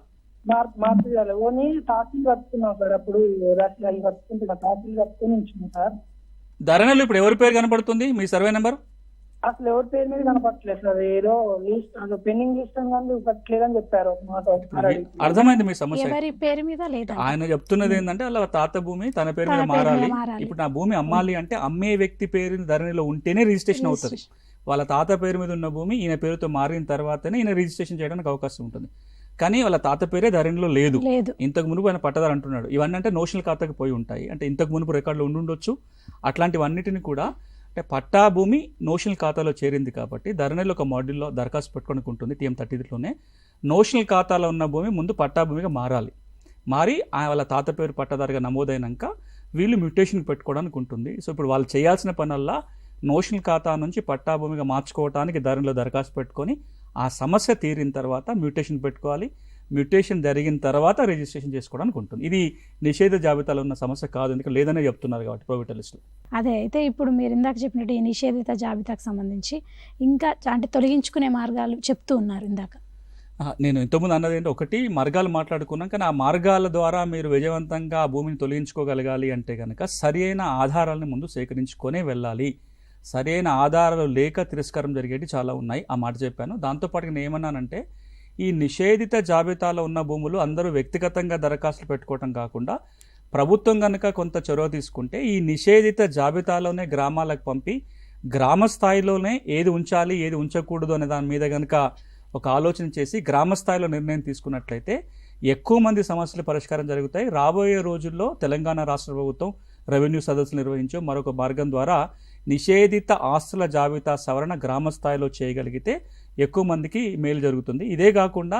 మార్పిడి జరగలేదు. ఓన్లీ తాతలు కట్టుకున్నాం సార్. అప్పుడు రాసి కట్టుకుంటున్నా, తాతలు కట్టుకుని ఉంచున్నాం సార్. ధరణిలో ఇప్పుడు ఎవరి పేరు కనపడుతుంది? మీ సర్వే నెంబర్ అసలు ఎవరి పేరు మీద కనపడలేదు సార్. ఏదో లిస్ట్ పెండింగ్ లిస్ట్ అని కట్టలేదని చెప్పారు. అర్థమైంది మీ సమస్య. ఎవరి పేరు మీద లేదా? ఆయన చెప్తున్నది ఏంటంటే అలా తాత భూమి తన పేరు మీద మారాలి. ఇప్పుడు నా భూమి అమ్మాలి అంటే అమ్మే వ్యక్తి పేరు ధరణిలో ఉంటేనే రిజిస్ట్రేషన్ అవుతుంది. వాళ్ళ తాత పేరు మీద ఉన్న భూమి ఈయన పేరుతో మారిన తర్వాతనే ఈయన రిజిస్ట్రేషన్ చేయడానికి అవకాశం ఉంటుంది. కానీ వాళ్ళ తాత పేరే ధరణిలో లేదు. ఇంతకు మునుపు ఆయన పట్టదారు అంటున్నాడు. ఇవన్నీ అంటే నోషనల్ ఖాతాకి పోయి ఉంటాయి, అంటే ఇంతకు మునుపు రికార్డులో ఉండుండొచ్చు. అట్లాంటివన్నిటిని కూడా అంటే పట్టా భూమి నోషనల్ ఖాతాలో చేరింది కాబట్టి ధరణిలో ఒక మాడ్యూల్లో దరఖాస్తు పెట్టుకోవడానికి ఉంటుంది. TM33లోనే నోషనల్ ఖాతాలో ఉన్న భూమి ముందు పట్టా భూమిగా మారాలి. మారి వాళ్ళ తాత పేరు పట్టాదారుగా నమోదైనాక వీళ్ళు మ్యూటేషన్కి పెట్టుకోవడానికి ఉంటుంది. సో ఇప్పుడు వాళ్ళు చేయాల్సిన పనల్లా నోషనల్ ఖాతా నుంచి పట్టా భూమిగా మార్చుకోవడానికి ధరణిలో దరఖాస్తు పెట్టుకొని ఆ సమస్య తీరిన తర్వాత మ్యూటేషన్ పెట్టుకోవాలి. మ్యూటేషన్ జరిగిన తర్వాత రిజిస్ట్రేషన్ చేసుకోవడానికి ఉంటుంది. ఇది నిషేధ జాబితాలో ఉన్న సమస్య కాదు, ఎందుకంటే లేదనే చెప్తున్నారు కాబట్టి ప్రొహిబిటెడ్ లిస్టులో. అదే అయితే ఇప్పుడు మీరు ఇందాక చెప్పినట్టు ఈ నిషేధిత జాబితాకు సంబంధించి ఇంకా అంటే తొలగించుకునే మార్గాలు చెప్తూ ఉన్నారు ఇందాక. నేను ఇంతకుముందు అన్నది ఏంటంటే, ఒకటి మార్గాలు మాట్లాడుకున్నాం, కానీ ఆ మార్గాల ద్వారా మీరు విజయవంతంగా ఆ భూమిని తొలగించుకోగలగాలి అంటే కనుక సరి అయిన ఆధారాలను ముందు సేకరించుకొనే వెళ్ళాలి. సరైన ఆధారాలు లేక తిరస్కారం జరిగేవి చాలా ఉన్నాయి. ఆ మాట చెప్పాను. దాంతోపాటు నేను ఏమన్నానంటే, ఈ నిషేధిత జాబితాలో ఉన్న భూములు అందరూ వ్యక్తిగతంగా దరఖాస్తులు పెట్టుకోవటం కాకుండా ప్రభుత్వం కనుక కొంత చొరవ తీసుకుంటే ఈ నిషేధిత జాబితాలోనే గ్రామాలకు పంపి గ్రామ స్థాయిలోనే ఏది ఉంచాలి ఏది ఉంచకూడదు అనే దాని మీద కనుక ఒక ఆలోచన చేసి గ్రామ స్థాయిలో నిర్ణయం తీసుకున్నట్లయితే ఎక్కువ మంది సమస్యల పరిష్కారం జరుగుతాయి. రాబోయే రోజుల్లో తెలంగాణ రాష్ట్ర ప్రభుత్వం రెవెన్యూ సదస్సులు నిర్వహించే మరొక మార్గం ద్వారా నిషేధిత ఆస్తుల జాబితా సవరణ గ్రామ స్థాయిలో చేయగలిగితే ఎక్కువ మందికి మేలు జరుగుతుంది. ఇదే కాకుండా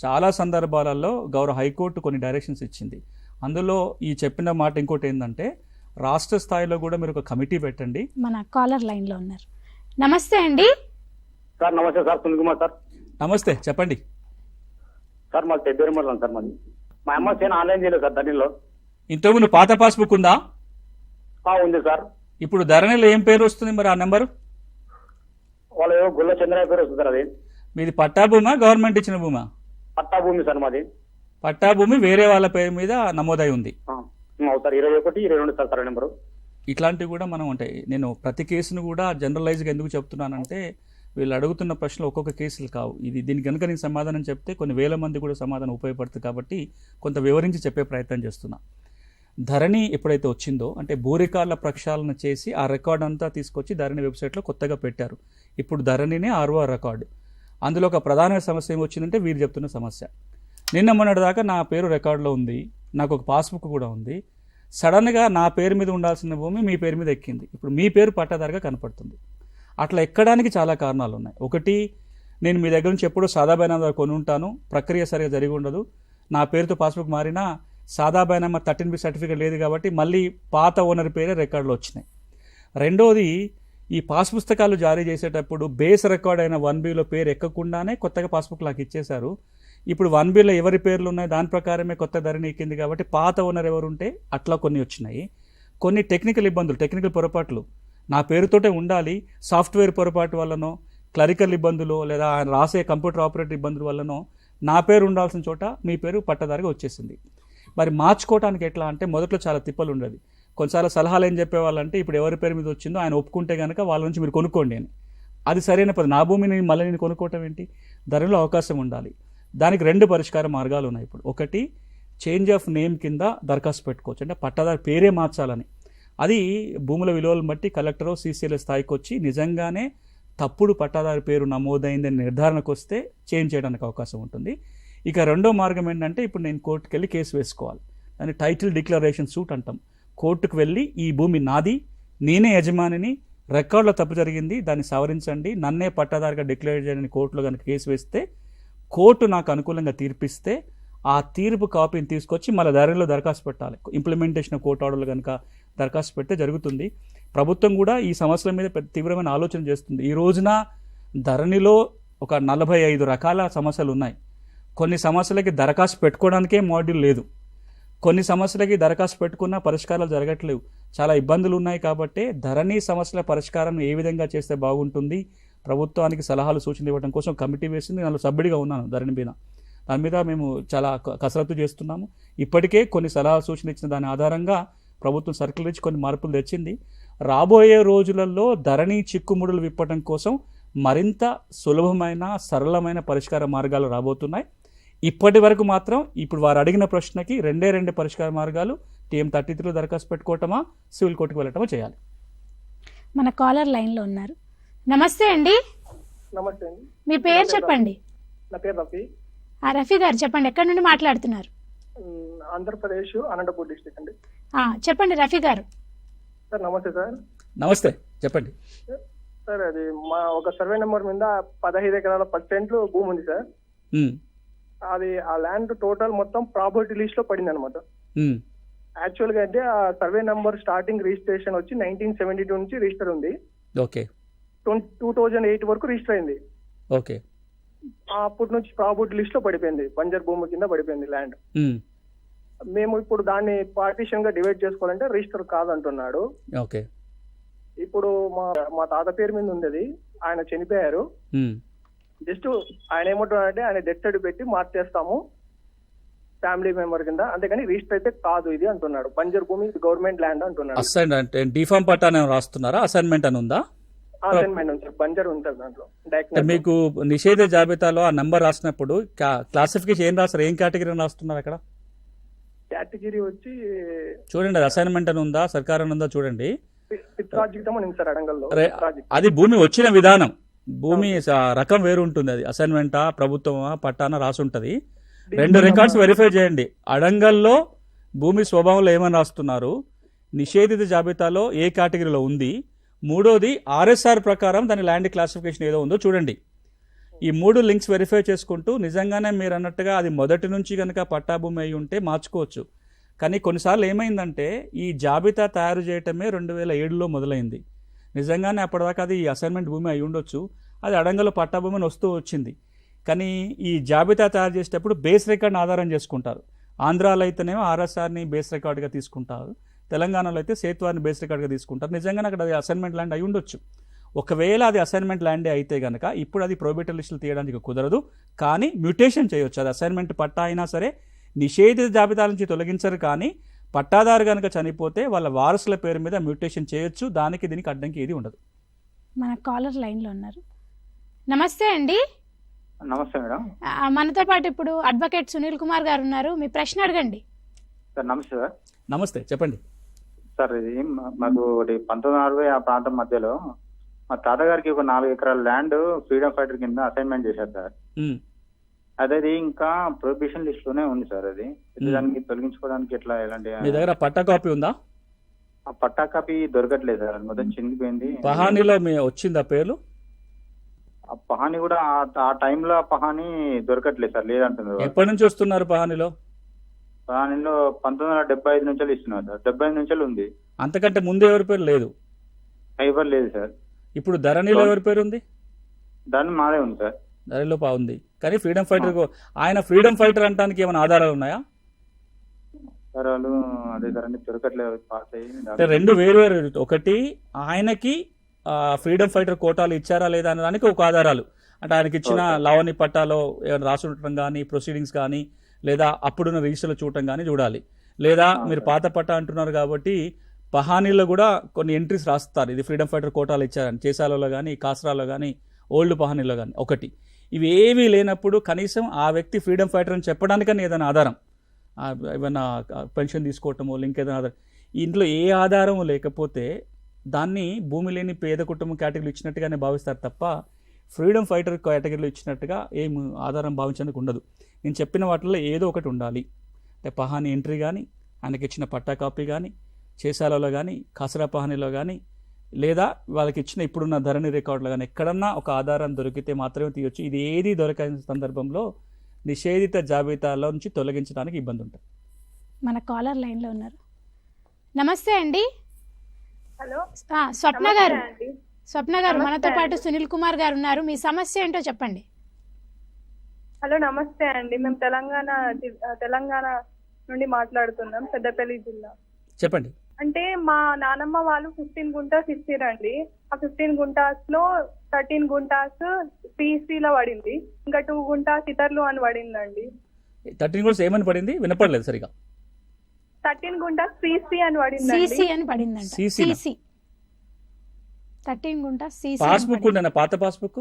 చాలా సందర్భాలలో గౌరవ హైకోర్టు కొన్ని డైరెక్షన్స్ ఇచ్చింది. అందులో ఈ చెప్పిన మాట ఇంకోటి ఏంటంటే, రాష్ట్ర స్థాయిలో కూడా మీరు ఒక కమిటీ పెట్టండి. మన కాలర్ లైన్లో ఉన్నారు. నమస్తే అండి సార్. నమస్తే సార్, సునీల్ కుమార్ సార్. నమస్తే, చెప్పండి సార్. మాకు పెద్దేరు మండలం సార్. మాది మా అమ్మ చేయను ఆన్లైన్ చేయలేదు సార్ ధరణిలో. ఇంతకుముందు పాత పాస్బుక్ ఉందా? ఉంది సార్. ఇప్పుడు ధరణిలో ఏం పేరు వస్తుంది మరి ఆ నెంబరు? వాళ్ళు గుల్ల చంద్రయ్య పేరు వస్తుంది సార్. అది మీది పట్టా భూమా గవర్నమెంట్ ఇచ్చిన భూమా? పట్టా భూమి సార్ మాది. పట్టా భూమి వేరే వాళ్ళ పేరు మీద నమోదై ఉంది సార్. 21, 22 sir survey number. ఇట్లాంటివి కూడా మనం ఉంటాయి. నేను ప్రతి కేసును కూడా జనరలైజ్గా ఎందుకు చెప్తున్నానంటే, వీళ్ళు అడుగుతున్న ప్రశ్నలు ఒక్కొక్క కేసులు కావు. దీనికి కనుక నేను సమాధానం చెప్తే కొన్ని వేల మంది కూడా సమాధానం ఉపయోగపడుతుంది కాబట్టి కొంత వివరించి చెప్పే ప్రయత్నం చేస్తున్నా. ధరణి ఎప్పుడైతే వచ్చిందో అంటే భూ రికార్డుల ప్రక్షాళన చేసి ఆ రికార్డు అంతా తీసుకొచ్చి ధరణి వెబ్సైట్లో కొత్తగా పెట్టారు. ఇప్పుడు ధరణినే ROR రికార్డు. అందులో ఒక ప్రధాన సమస్య ఏమొచ్చిందంటే వీరు చెప్తున్న సమస్య. నిన్న మొన్నటిదాకా నా పేరు రికార్డులో ఉంది, నాకు ఒక పాస్బుక్ కూడా ఉంది. సడన్గా నా పేరు మీద ఉండాల్సిన భూమి మీ పేరు మీద ఎక్కింది, ఇప్పుడు మీ పేరు పట్టాదారుగా కనపడుతుంది. అట్లా ఎక్కడానికి చాలా కారణాలు ఉన్నాయి. ఒకటి, నేను మీ దగ్గర నుంచి ఎప్పుడూ సాదా బైనామా కొని ఉంటాను, ప్రక్రియ సరిగా జరిగి ఉండదు, నా పేరుతో పాస్బుక్ మారినా సాదా బైనామా 13B సర్టిఫికేట్ లేదు కాబట్టి మళ్ళీ పాత ఓనర్ పేరే రికార్డులు వచ్చినాయి. రెండోది, ఈ పాస్ పుస్తకాలు జారీ చేసేటప్పుడు బేస్ రికార్డ్ అయిన 1Bలో పేరు ఎక్కకుండానే కొత్తగా పాస్బుక్ నాకు ఇచ్చేశారు. ఇప్పుడు 1Bలో ఎవరి పేర్లు ఉన్నాయి దాని ప్రకారమే కొత్త ధరని ఎక్కింది కాబట్టి పాత ఓనర్ ఎవరు ఉంటే అట్లా కొన్ని వచ్చినాయి. కొన్ని టెక్నికల్ ఇబ్బందులు, టెక్నికల్ పొరపాట్లు నా పేరుతోటే ఉండాలి, సాఫ్ట్వేర్ పొరపాటు వల్లనో, క్లరికల్ ఇబ్బందులు, లేదా ఆయన రాసే కంప్యూటర్ ఆపరేటర్ ఇబ్బందుల వల్లనో నా పేరు ఉండాల్సిన చోట మీ పేరు పట్టదారిగా వచ్చేసింది. మరి మార్చుకోవడానికి ఎట్లా అంటే మొదట్లో చాలా తిప్పలు ఉండేది. కొన్నిసార్లు సలహాలు ఏం చెప్పేవాళ్ళంటే ఇప్పుడు ఎవరి పేరు మీద వచ్చిందో ఆయన ఒప్పుకుంటే కనుక వాళ్ళ నుంచి మీరు కొనుక్కోండి అని. అది సరైన పద్ధతి. నా భూమిని మళ్ళీ నేను కొనుక్కోవటం ఏంటి? ధరలో అవకాశం ఉండాలి. దానికి 2 పరిష్కార మార్గాలు ఉన్నాయి ఇప్పుడు. ఒకటి, చేంజ్ ఆఫ్ నేమ్ కింద దరఖాస్తు పెట్టుకోవచ్చు, అంటే పట్టాదారు పేరే మార్చాలని. అది భూముల విలువలను బట్టి కలెక్టరో CCL స్థాయికి వచ్చి నిజంగానే తప్పుడు పట్టాదారు పేరు నమోదైందని నిర్ధారణకు వస్తే చేంజ్ చేయడానికి అవకాశం ఉంటుంది. ఇక రెండో మార్గం ఏంటంటే ఇప్పుడు నేను కోర్టుకు వెళ్ళి కేసు వేసుకోవాలి, దాన్ని టైటిల్ డిక్లరేషన్ సూట్ అంటాం. కోర్టుకు వెళ్ళి ఈ భూమి నాది, నేనే యజమానిని, రికార్డులో తప్పు జరిగింది, దాన్ని సవరించండి, నన్నే పట్టాదారుగా డిక్లేర్ చేయని కోర్టులో కనుక కేసు వేస్తే కోర్టు నాకు అనుకూలంగా తీర్పిస్తే ఆ తీర్పు కాపీని తీసుకొచ్చి మళ్ళీ ధరలో దరఖాస్తు పెట్టాలి. ఇంప్లిమెంటేషన్ కోర్టు ఆర్డర్లు కనుక దరఖాస్తు పెడితే జరుగుతుంది. ప్రభుత్వం కూడా ఈ సమస్యల మీద తీవ్రమైన ఆలోచన చేస్తుంది. ఈ రోజున ధరణిలో ఒక 45 రకాల సమస్యలు ఉన్నాయి. కొన్ని సమస్యలకి దరఖాస్తు పెట్టుకోవడానికే మాడ్యూల్ లేదు, కొన్ని సమస్యలకి దరఖాస్తు పెట్టుకున్న పరిష్కారాలు జరగట్లేవు, చాలా ఇబ్బందులు ఉన్నాయి. కాబట్టి ధరణి సమస్యల పరిష్కారం ఏ విధంగా చేస్తే బాగుంటుంది, ప్రభుత్వానికి సలహాలు సూచనలు ఇవ్వడం కోసం కమిటీ వేసింది. నేను సభ్యుడిగా ఉన్నాను ధరణి మీద. దాని మీద మేము చాలా కసరత్తు చేస్తున్నాము. ఇప్పటికే కొన్ని సలహా సూచనలు ఇచ్చిన దాని ఆధారంగా ప్రభుత్వం సర్కులర్ ఇచ్చి కొన్ని మార్పులు తెచ్చింది. రాబోయే రోజులలో ధరణి చిక్కుముడులు విప్పటం కోసం మరింత సులభమైన సరళమైన పరిష్కార మార్గాలు రాబోతున్నాయి. ఇప్పటి వరకు మాత్రం ఇప్పుడు వారు అడిగిన ప్రశ్నకి 2 పరిష్కార మార్గాలు, TM33లో దరఖాస్తు పెట్టుకోవటమా, సివిల్ కోర్టుకు వెళ్ళటమా చేయాలి. మన కాలర్ లైన్లో ఉన్నారు. నమస్తే అండి, నమస్తే అండి. మీ పేరు చెప్పండి. నా పేరు రఫీ. రఫీ గారు చెప్పండి, ఎక్కడి నుండి మాట్లాడుతున్నారు? ఆంధ్రప్రదేశ్ అనంతపూర్ డిస్ట్రిక్ట్ అండి. చెప్పండి రఫీ గారు. సార్ నమస్తే సార్. నమస్తే, చెప్పండి. సార్ అది మా ఒక సర్వే నెంబర్ మీద 15 ఎకరాల 10 సెంట్లు భూమి ఉంది సార్. అది ఆ ల్యాండ్ టోటల్ మొత్తం ప్రాపర్టీ లిస్ట్ లో పడింది అనమాట. యాక్చువల్ గా అయితే ఆ సర్వే నెంబర్ స్టార్టింగ్ రిజిస్ట్రేషన్ వచ్చి 1972 నుంచి రిజిస్టర్ ఉంది. ఓకే. 2008 వరకు రిజిస్టర్ అయింది. ఓకే. అప్పటి నుంచి ప్రాపర్టీ లిస్ట్ లో పడిపోయింది, బంజర్ భూమి కింద పడిపోయింది ల్యాండ్. మేము ఇప్పుడు దాన్ని పార్టీషన్ గా డివైడ్ చేసుకోవాలంటే రిజిస్టర్ కాదంటున్నాడు. ఓకే. ఇప్పుడు మా తాత పేరు మీద ఉంది, ఆయన చనిపోయారు. జస్ట్ ఆయన ఏమంటున్నారంటే ఆయన డెత్ సర్టిఫికేట్ పెట్టి మార్చేస్తాము ఫ్యామిలీ మెంబర్ కింద, అంతేగాని రిజిస్టర్ అయితే కాదు ఇది అంటున్నాడు. బంజర్ భూమి గవర్నమెంట్ ల్యాండ్ అంటున్నాడు. అసైన్ అంటే డిఫామ్ పట్టా రాస్తున్నారా? అసైన్మెంట్ అని ఉందా? అసైన్మెంట్ ఉంది, బంజర్ ఉంటుంది దాంట్లో. మీకు నిషేధ జాబితాలో ఆ నంబర్ రాసినప్పుడు క్లాసిఫికేషన్ ఏం రాస్తారు, ఏం కేటగిరీ రాస్తున్నారు అక్కడ? కేటగిరీ వచ్చి చూడండి, అది అసైన్మెంట్ అని ఉందా, సర్కార్ అని ఉందా చూడండి. పిత్రాజితం అని సార్ అడంగల్లో. అది భూమి వచ్చిన విధానం, భూమి రకం వేరు ఉంటుంది. అది అసైన్మెంటా, ప్రభుత్వమా, పట్టానా రాసి ఉంటుంది. 2 రికార్డ్స్ వెరిఫై చేయండి. అడంగల్లో భూమి స్వభావంలో ఏమని రాస్తున్నారు, నిషేధిత జాబితాలో ఏ కేటగిరీలో ఉంది, మూడోది RSR ప్రకారం దాని ల్యాండ్ క్లాసిఫికేషన్ ఏదో ఉందో చూడండి. ఈ 3 లింక్స్ వెరిఫై చేసుకుంటూ నిజంగానే మీరు అన్నట్టుగా అది మొదటి నుంచి కనుక పట్టా భూమి అయి ఉంటే మార్చుకోవచ్చు. కానీ కొన్నిసార్లు ఏమైందంటే ఈ జాబితా తయారు చేయటమే 2007లో మొదలైంది. నిజంగానే అప్పటిదాకా అది అసైన్మెంట్ భూమి అయి ఉండొచ్చు, అది అడంగల్లో పట్టా భూమి అని వస్తూ వచ్చింది. కానీ ఈ జాబితా తయారు చేసేటప్పుడు బేస్ రికార్డ్ని ఆధారం చేసుకుంటారు. ఆంధ్రాలో అయితేనేమో RSRని బేస్ రికార్డుగా తీసుకుంటారు, తెలంగాణలో అయితే సేత్వాన్ని బేస్ రికార్డుగా తీసుకుంటారు. నిజంగానే అక్కడ అది అసైన్మెంట్ ల్యాండ్ అయి ఉండొచ్చు. ఒకవేళ అది అసైన్మెంట్ ల్యాండే అయితే కనుక ఇప్పుడు అది ప్రొహిబిటెడ్ లిస్టులు తీయడానికి కుదరదు, కానీ మ్యూటేషన్ చేయొచ్చు. అది అసైన్మెంట్ పట్టా అయినా సరే నిషేధిత జాబితా నుంచి తొలగించరు, కానీ పట్టాదారు కనుక చనిపోతే వాళ్ళ వారసుల పేరు మీద మ్యూటేషన్ చేయొచ్చు. దానికి దీనికి అడ్డంకి ఏది ఉండదు. మన కాలర్ లైన్లో ఉన్నారు. నమస్తే అండి. నమస్తే మేడం. మనతో పాటు ఇప్పుడు అడ్వకేట్ సునీల్ కుమార్ గారు ఉన్నారు, మీ ప్రశ్న అడగండి. సార్ నమస్తే సార్. నమస్తే, చెప్పండి సార్. ఇది మాకు 1960 ఆ ప్రాంతం మధ్యలో మా తాతగారికి ఒక 4 ఎకరాల ల్యాండ్ ఫ్రీడమ్ ఫైటర్ కింద అసైన్మెంట్ చేశారు సార్. అదే ఇంకా ప్రొహిబిషన్ లిస్ట్ లోనే ఉంది సార్. అది దానికి తొలగించుకోవడానికి ఎట్లా ఎలాంటి మీ దగ్గర పట్టా కాపీ ఉందా? ఆ పట్టా కాపీ దొరకట్లేదు సార్, అది మొత్తం చినిగిపోయింది. పహానీలో మీ వచ్చిందా పేర్లు? ఆ పహాని కూడా ఆ టైంలో ఆ పహాని దొరకట్లేదు సార్, లేదంటున్నారు. ఎప్పటి నుంచి వస్తున్నారు పహానీలో? పహానీలో 1975 నుంచి ఇస్తున్నారు సార్, 75 నుంచి ఉంది. అంతకంటే ముందు ఎవరి పేరు లేదు? ఎవరు లేదు సార్. ఇప్పుడు ధరణిలో ఎవరి పేరు ఉంది? దాన్ని మాదే ఉంది సార్. ధరణిలో ఉంది, కానీ ఫ్రీడమ్ ఫైటర్ ఆయన ఫ్రీడమ్ ఫైటర్ అనడానికి ఏమైనా ఆధారాలు ఉన్నాయా సార్? వాళ్ళు అదే సార్ అంటే దొరకట్లేదు, పాస్ అంటే రెండు వేరు. ఒకటి ఆయనకి ఫ్రీడమ్ ఫైటర్ కోటాలు ఇచ్చారా లేదా అనే దానికి ఒక ఆధారాలు, అంటే ఆయనకి ఇచ్చిన లావణి పట్టాలో ఏమైనా రాసి ఉండటం కానీ, ప్రొసీడింగ్స్ కానీ, లేదా అప్పుడున్న రిజిస్టర్లు చూడటం కానీ చూడాలి. లేదా మీరు పాత పట్టా అంటున్నారు కాబట్టి పహానీలో కూడా కొన్ని ఎంట్రీస్ రాస్తారు, ఇది ఫ్రీడమ్ ఫైటర్ కోటాలు ఇచ్చారని, చేసాలలో కానీ, కాసరాలో కానీ, ఓల్డ్ పహానీలో కానీ. ఒకటి ఇవి ఏవీ లేనప్పుడు కనీసం ఆ వ్యక్తి ఫ్రీడమ్ ఫైటర్ అని చెప్పడానికని ఏదైనా ఆధారం, ఏమైనా పెన్షన్ తీసుకోవటమో ఇంకేదైనా ఆధారం, ఇంట్లో ఏ ఆధారం లేకపోతే దాన్ని భూమి లేని పేద కుటుంబం కేటగిరీలు ఇచ్చినట్టుగానే భావిస్తారు తప్ప ఫ్రీడమ్ ఫైటర్ కేటగిరీలో ఇచ్చినట్టుగా ఏం ఆధారం భావించడానికి ఉండదు. నేను చెప్పిన వాటిల్లో ఏదో ఒకటి ఉండాలి. అంటే పహానీ ఎంట్రీ కానీ, ఆయనకి ఇచ్చిన పట్టా కాపీ కానీ, చేసాలలో కానీ, కాసరా పహానీలో కానీ, లేదా వాళ్ళకి ఇచ్చిన ఇప్పుడున్న ధరణి రికార్డులో కానీ ఎక్కడన్నా ఒక ఆధారం దొరికితే మాత్రమే తీయొచ్చు. ఇది ఏది దొరకని సందర్భంలో నిషేధిత జాబితాలో నుంచి తొలగించడానికి ఇబ్బంది ఉంటుంది. మన కాలర్ లైన్లో ఉన్నారు. నమస్తే అండి. హలో, స్వప్న గారు. స్వప్న గారు, మనతో పాటు సునీల్ కుమార్ గారు ఉన్నారు. మీ సమస్య ఏంటో చెప్పండి. హలో నమస్తే అండి, మేము తెలంగాణ నుండి మాట్లాడుతున్నాం, పెద్దపల్లి జిల్లా. చెప్పండి. అంటే మా నానమ్మ వాళ్ళు 15 గుంటాస్ ఇచ్చిరండి. ఆ 15 గుంటాస్ లో 13 గుంటాస్ పీసీలో పడింది, ఇంకా 2 గుంటాస్ ఇతరులు అని పడిందండి. 13 గుంటాస్ ఏమని పడింది? వినపడలేదు సరిగా. 13 గుంటాస్ పీసీ అని పడిందండి. సీసీ అని పడిందంట. సీసీ 13 గుంటాస్ సీసీ. పాస్బుక్ ఉండేనా? పాత పాస్బుక్?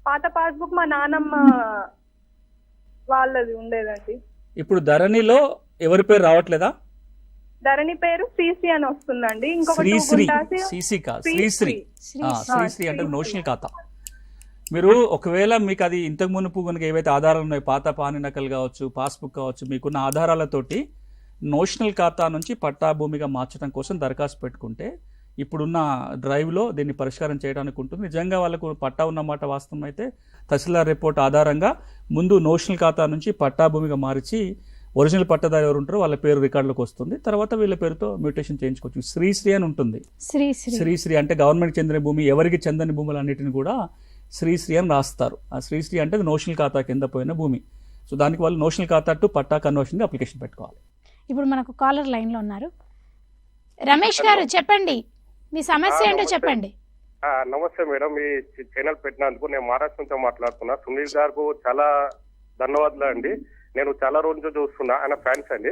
పాత పాస్బుక్ మా నానమ్మ వాళ్ళది ఉండేదండి. ఇప్పుడు ధరణిలో ఎవరి పేరు రావట్లేదా? ధరణి పేరు శ్రీశ్రీ అని వస్తుందండి. శ్రీశ్రీ శ్రీశ్రీ అంటే నోషనల్ ఖాతా. మీరు ఒకవేళ మీకు అది ఇంతకు మునుపు కనుక ఏవైతే ఆధారాలు ఉన్నాయో, పాత పాని నకలు కావచ్చు, పాస్బుక్ కావచ్చు, మీకున్న ఆధారాలతోటి నోషనల్ ఖాతా నుంచి పట్టా భూమిగా మార్చడం కోసం దరఖాస్తు పెట్టుకుంటే ఇప్పుడున్న డ్రైవ్లో దీన్ని పరిష్కారం చేయడానికి ఉంటుంది. నిజంగా వాళ్ళకు పట్టా ఉన్నమాట వాస్తవం అయితే తహసీల్దార్ రిపోర్ట్ ఆధారంగా ముందు నోషనల్ ఖాతా నుంచి పట్టా భూమిగా మార్చి ఒరిజినల్ పట్టదారు ఎవరు ఉంటారో వాళ్ళ పేరు రికార్డులోకి వస్తుంది. తర్వాత వీళ్ళ పేరుతో మ్యూటేషన్ చేయించుకోవచ్చు. శ్రీశ్రీ అని ఉంటుంది. శ్రీశ్రీ అంటే గవర్నమెంట్కి చెందిన భూమి, ఎవరికి చెందని భూములన్నిటిని కూడా శ్రీశ్రీ అని రాస్తారు. ఆ శ్రీశ్రీ అంటే నోషనల్ ఖాతా కింద పోయిన భూమి. సో దానికి వాళ్ళు నోషనల్ ఖాతా టు పట్టా కన్వర్షన్ అప్లికేషన్ పెట్టుకోవాలి. ఇప్పుడు మనకు కాలర్ లైన్లో ఉన్నారు. రమేష్ గారు, చెప్పండి మీ సమస్య ఏంటో చెప్పండి. నమస్తే మేడం, మీ ఛానల్ పెట్టినందుకు నేను మహారాష్ట్ర నుంచి మాట్లాడుతున్నా. సునీల్ గారికి చాలా ధన్యవాదాలు అండి. నేను చాలా రోజుల నుంచి చూస్తున్నా, ఆయన ఫ్యాన్స్ అండి.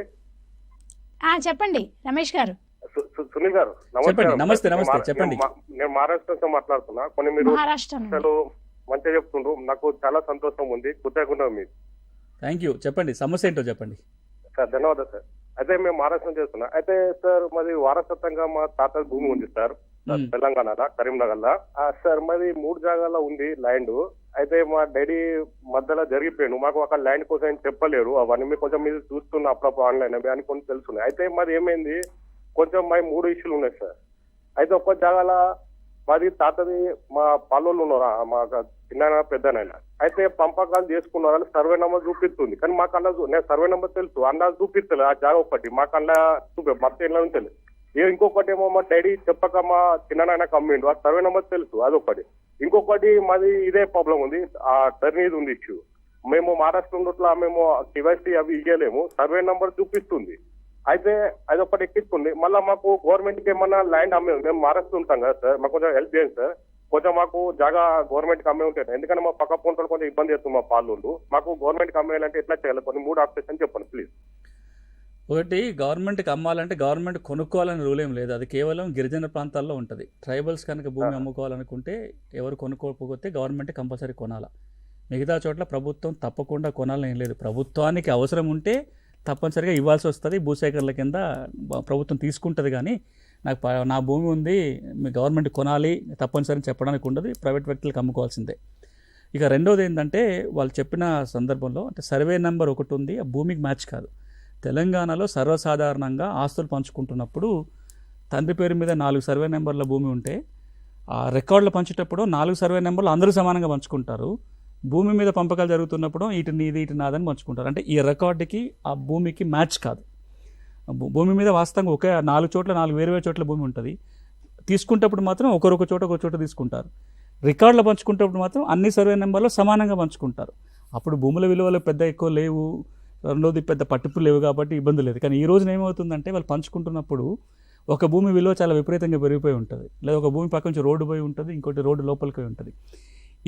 చెప్పండి రమేష్ గారు. సునీల్ గారు నమస్తే. చెప్పండి. నేను మహారాష్ట్ర నుంచి మాట్లాడుతున్నా. కొన్ని మీరు అసలు మంచిగా చెప్తుండ్రు, నాకు చాలా సంతోషం ఉంది. కృతజ్ఞతలు మీకు. Thank you. చెప్పండి సమస్య ఏంటో చెప్పండి. సార్ ధన్యవాదాలు సార్. అయితే మేము మహారాష్ట్ర చేస్తున్నా. అయితే సార్ మాది వారసత్వంగా మా తాత భూమి ఉంది సార్, తెలంగాణలో కరీంనగర్ లో. సార్ మాది 3 జాగాలో ఉంది ల్యాండ్. అయితే మా డాడీ మధ్యలో జరిగిపోయాను, మాకు ఒక ల్యాండ్ కోసం ఏం చెప్పలేరు. అవన్నీ కొంచెం మీరు చూస్తున్నా అప్పుడప్పుడు ఆన్లైన్ అవి అని కొంచెం తెలుస్తున్నాయి. అయితే మాది ఏమైంది, కొంచెం మా 3 ఇష్యూలు ఉన్నాయి సార్. అయితే ఒక్క జాగాలో మాది తాతది మా పాలోళ్ళు ఉన్నారా, మా చిన్న పెద్దనైనా. అయితే పంపకాలు చేసుకున్నారని సర్వే నెంబర్ చూపిస్తుంది, కానీ మాకు అలా నేను సర్వే నెంబర్ తెలుసు, అన్న చూపిస్తలేదు ఆ జాగా ఒకటి మాకు అలా మొత్తం ఇలా ఉంటుంది. ఇంకొకటి ఏమో మా డాడీ చెప్పక మా చిన్ననాయనకు అమ్మిండు, ఆ సర్వే నెంబర్ తెలుసు, అదొకటి. ఇంకొకటి మాది ఇదే ప్రాబ్లం ఉంది, ఆ టర్నీది ఉంది ఇష్యూ. మేము మహారాష్ట్ర ఉన్నట్లా మేము కేవైసీ అవి ఇవ్వలేము, సర్వే నెంబర్ చూపిస్తుంది. అయితే అదొకటి ఎక్కిస్తుంది. మళ్ళీ మాకు గవర్నమెంట్ కి ఏమన్నా ల్యాండ్ అమ్మే, మేము మహారాష్ట్ర ఉంటాం కదా సార్, మాకు కొంచెం హెల్ప్ చేయండి సార్. కొంచెం మాకు జాగా గవర్నమెంట్ కి అమ్మే ఉంటాయి, ఎందుకంటే మా పక్క పొంటలు కొంచెం ఇబ్బంది చేస్తుంది మా పాలు. మాకు గవర్నమెంట్ కి అమ్మేయాలంటే ఎట్లా చేయాలి, కొన్ని 3 ఆప్షన్స్ చెప్పండి ప్లీజ్. ఒకటి, గవర్నమెంట్కి అమ్మాలంటే గవర్నమెంట్ కొనుక్కోవాలని రూల్ ఏం లేదు, అది కేవలం గిరిజన ప్రాంతాల్లో ఉంటుంది. ట్రైబల్స్ కనుక భూమి అమ్ముకోవాలనుకుంటే ఎవరు కొనుక్కోకపోతే గవర్నమెంట్ కంపల్సరీ కొనాలి. మిగతా చోట్ల ప్రభుత్వం తప్పకుండా కొనాలని ఏం లేదు. ప్రభుత్వానికి అవసరం ఉంటే తప్పనిసరిగా ఇవ్వాల్సి వస్తుంది, భూసేకరణల కింద ప్రభుత్వం తీసుకుంటుంది. కానీ నా భూమి ఉంది, మీ గవర్నమెంట్ కొనాలి తప్పనిసరి చెప్పడానికి ఉండదు, ప్రైవేట్ వ్యక్తులకు అమ్ముకోవాల్సిందే. ఇక రెండోది ఏంటంటే వాళ్ళు చెప్పిన సందర్భంలో అంటే సర్వే నెంబర్ ఒకటి ఉంది, ఆ భూమికి మ్యాచ్ కాదు. తెలంగాణలో సర్వసాధారణంగా ఆస్తులు పంచుకుంటున్నప్పుడు తండ్రి పేరు మీద 4 సర్వే నెంబర్ల భూమి ఉంటే ఆ రికార్డులు పంచేటప్పుడు 4 సర్వే నెంబర్లు అందరూ సమానంగా పంచుకుంటారు. భూమి మీద పంపకాలు జరుగుతున్నప్పుడు ఇటు నీది ఇటు నాదని పంచుకుంటారు. అంటే ఈ రికార్డుకి ఆ భూమికి మ్యాచ్ కాదు. భూమి మీద వాస్తవంగా ఒకే 4 చోట్ల 4 వేరు చోట్ల భూమి ఉంటుంది. తీసుకుంటప్పుడు మాత్రం ఒకరొక చోట తీసుకుంటారు. రికార్డులు పంచుకుంటప్పుడు మాత్రం అన్ని సర్వే నెంబర్లో సమానంగా పంచుకుంటారు. అప్పుడు భూముల విలువలు పెద్ద ఎక్కువ లేవు, రెండోది పెద్ద పట్టింపులు లేవు కాబట్టి ఇబ్బంది లేదు. కానీ ఈ రోజున ఏమవుతుందంటే వాళ్ళు పంచుకుంటున్నప్పుడు ఒక భూమి విలువ చాలా విపరీతంగా పెరిగిపోయి ఉంటుంది, లేదా ఒక భూమి పక్క నుంచి రోడ్డు పోయి ఉంటుంది, ఇంకోటి రోడ్డు లోపలికి పోయి ఉంటుంది.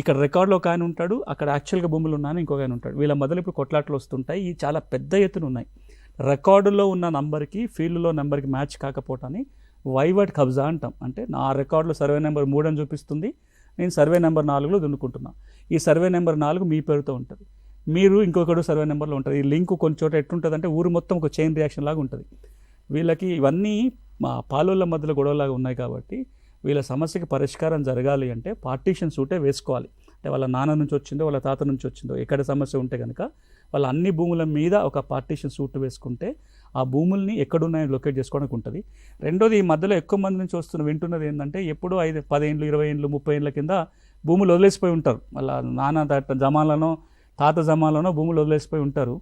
ఇక్కడ రికార్డులో ఒక ఆయన ఉంటాడు, అక్కడ యాక్చువల్గా భూములు ఉన్నాను ఇంకొక ఆయన ఉంటాడు. వీళ్ళ మొదలు ఇప్పుడు కొట్లాట్లు వస్తుంటాయి. ఈ చాలా పెద్ద ఎత్తున ఉన్నాయి. రికార్డులో ఉన్న నంబర్కి ఫీల్డ్లో నెంబర్కి మ్యాచ్ కాకపోవటాన్ని వైవర్డ్ కబ్జా అంటాం. అంటే నా రికార్డులో సర్వే నెంబర్ 3 అని చూపిస్తుంది, నేను సర్వే నెంబర్ 4లో దున్నుకుంటున్నా. ఈ సర్వే నెంబర్ 4 మీ పేరుతో ఉంటుంది, మీరు ఇంకొకడు సర్వే నెంబర్లో ఉంటుంది. ఈ లింక్ కొన్ని చోట ఎట్లుంటుంది అంటే ఊరు మొత్తం ఒక చైన్ రియాక్షన్ లాగా ఉంటుంది. వీళ్ళకి ఇవన్నీ మా పాలోళ్ళ మధ్యలో గొడవలాగా ఉన్నాయి కాబట్టి వీళ్ళ సమస్యకి పరిష్కారం జరగాలి అంటే పార్టీషన్ సూటే వేసుకోవాలి. అంటే వాళ్ళ నాన్న నుంచి వచ్చిందో వాళ్ళ తాత నుంచి వచ్చిందో ఎక్కడ సమస్య ఉంటే కనుక వాళ్ళ అన్ని భూముల మీద ఒక పార్టీషన్ సూట్ వేసుకుంటే ఆ భూముల్ని ఎక్కడున్నాయో లొకేట్ చేసుకోవడానికి ఉంటుంది. రెండోది, ఈ మధ్యలో ఎక్కువ మంది నుంచి వింటున్నది ఏంటంటే ఎప్పుడో 5, 10 ఏళ్ళు 20 ఏళ్ళు 30 ఏళ్ళ కింద భూములు వదిలేసిపోయి ఉంటారు. వాళ్ళ నాన్న జమాన్లనో తాత జమాన్లనో భూములు వదిలేసిపోయి ఉంటారు.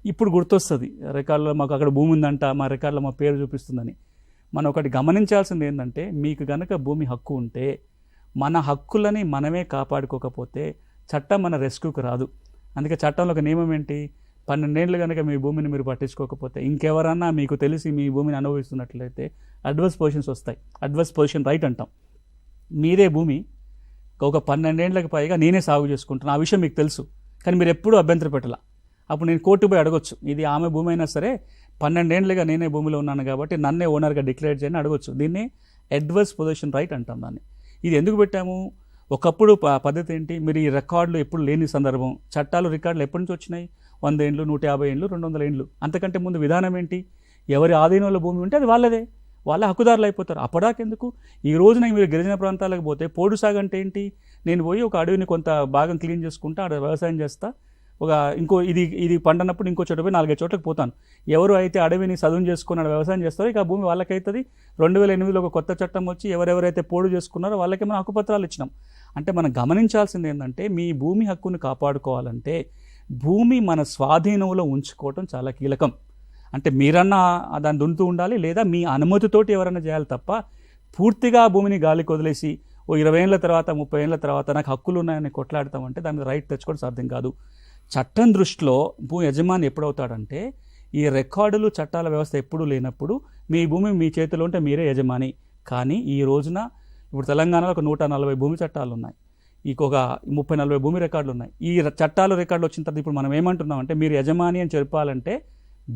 ఇప్పుడు గుర్తొస్తుంది రికార్డులో మాకు అక్కడ భూమి ఉందంట, మా రికార్డులో మా పేరు చూపిస్తుందని. మనం ఒకటి గమనించాల్సింది ఏంటంటే మీకు గనక భూమి హక్కు ఉంటే మన హక్కులని మనమే కాపాడుకోకపోతే చట్టం మన రెస్క్యూకి రాదు. అందుకే చట్టంలో ఒక నియమం ఏంటి, 12 ఏళ్ళు కనుక మీ భూమిని మీరు పట్టించుకోకపోతే ఇంకెవరన్నా మీకు తెలిసి మీ భూమిని అనుభవిస్తున్నట్లయితే అడ్వర్స్ పొజిషన్స్ వస్తాయి. అడ్వర్స్ పొజిషన్ రైట్ అంటాం. మీదే భూమి ఒక 12 ఏళ్ళకి పైగా నేనే సాగు చేసుకుంటున్నా, ఆ విషయం మీకు తెలుసు, కానీ మీరు ఎప్పుడూ అభ్యంతరం పెట్టాల. అప్పుడు నేను కోర్టు పోయి అడగొచ్చు, ఇది ఆమె భూమి అయినా సరే 12 ఏళ్ళుగా నేనే భూమిలో ఉన్నాను కాబట్టి నన్నే ఓనర్గా డిక్లేర్ చేయని అడగొచ్చు. దీన్ని అడ్వర్స్ పొజిషన్ రైట్ అంటాం దాన్ని. ఇది ఎందుకు పెట్టాము? ఒకప్పుడు పద్ధతి ఏంటి, మీరు ఈ రికార్డులు ఎప్పుడు లేని సందర్భం, చట్టాలు రికార్డులు ఎప్పటి నుంచి వచ్చినాయి? 100 ఏళ్ళు, 150 ఏళ్ళు, 200 ఏళ్ళు. అంతకంటే ముందు విధానం ఏంటి, ఎవరి ఆధీనంలో భూమి ఉంటే అది వాళ్ళదే, వాళ్ళ హక్కుదారులు అయిపోతారు. అప్పటిదాకెందుకు? ఈ రోజున మీరు గిరిజన ప్రాంతాలకు పోతే పోడు సాగు అంటే ఏంటి, నేను పోయి ఒక అడవిని కొంత భాగం క్లీన్ చేసుకుంటా, అక్కడ వ్యవసాయం చేస్తా, ఇది పండనప్పుడు ఇంకో చోట పోయి 4-5 చోట్లకు పోతాను. ఎవరు అయితే అడవిని సదును చేసుకుని వ్యవసాయం చేస్తారో ఇక ఆ భూమి వాళ్ళకైతుంది. 2008లో ఒక కొత్త చట్టం వచ్చి ఎవరెవరైతే పోడు చేసుకున్నారో వాళ్ళకి మనం హక్కుపత్రాలు ఇచ్చినాం. అంటే మనం గమనించాల్సింది ఏంటంటే మీ భూమి హక్కును కాపాడుకోవాలంటే భూమి మన స్వాధీనంలో ఉంచుకోవటం చాలా కీలకం. అంటే మీరన్నా దాన్ని దున్నుతూ ఉండాలి, లేదా మీ అనుమతితోటి ఎవరైనా చేయాలి తప్ప పూర్తిగా భూమిని గాలికి వదిలేసి 20 ఏళ్ళ తర్వాత 30 ఏళ్ళ తర్వాత నాకు హక్కులు ఉన్నాయని కొట్లాడతామంటే దాని మీద రైట్ తెచ్చుకోవడం సాధ్యం కాదు. చట్టం దృష్టిలో భూ యజమాని ఎప్పుడవుతాడంటే ఈ రికార్డులు చట్టాల వ్యవస్థ ఎప్పుడూ లేనప్పుడు మీ భూమి మీ చేతిలో ఉంటే మీరే యజమాని. కానీ ఈ రోజున ఇప్పుడు తెలంగాణలో ఒక 140 భూమి చట్టాలు ఉన్నాయి, ఇంకొక 30-40 భూమి రికార్డులు ఉన్నాయి. ఈ చట్టాలు రికార్డులు వచ్చిన తర్వాత ఇప్పుడు మనం ఏమంటున్నామంటే మీరు యజమాని అని చెప్పాలంటే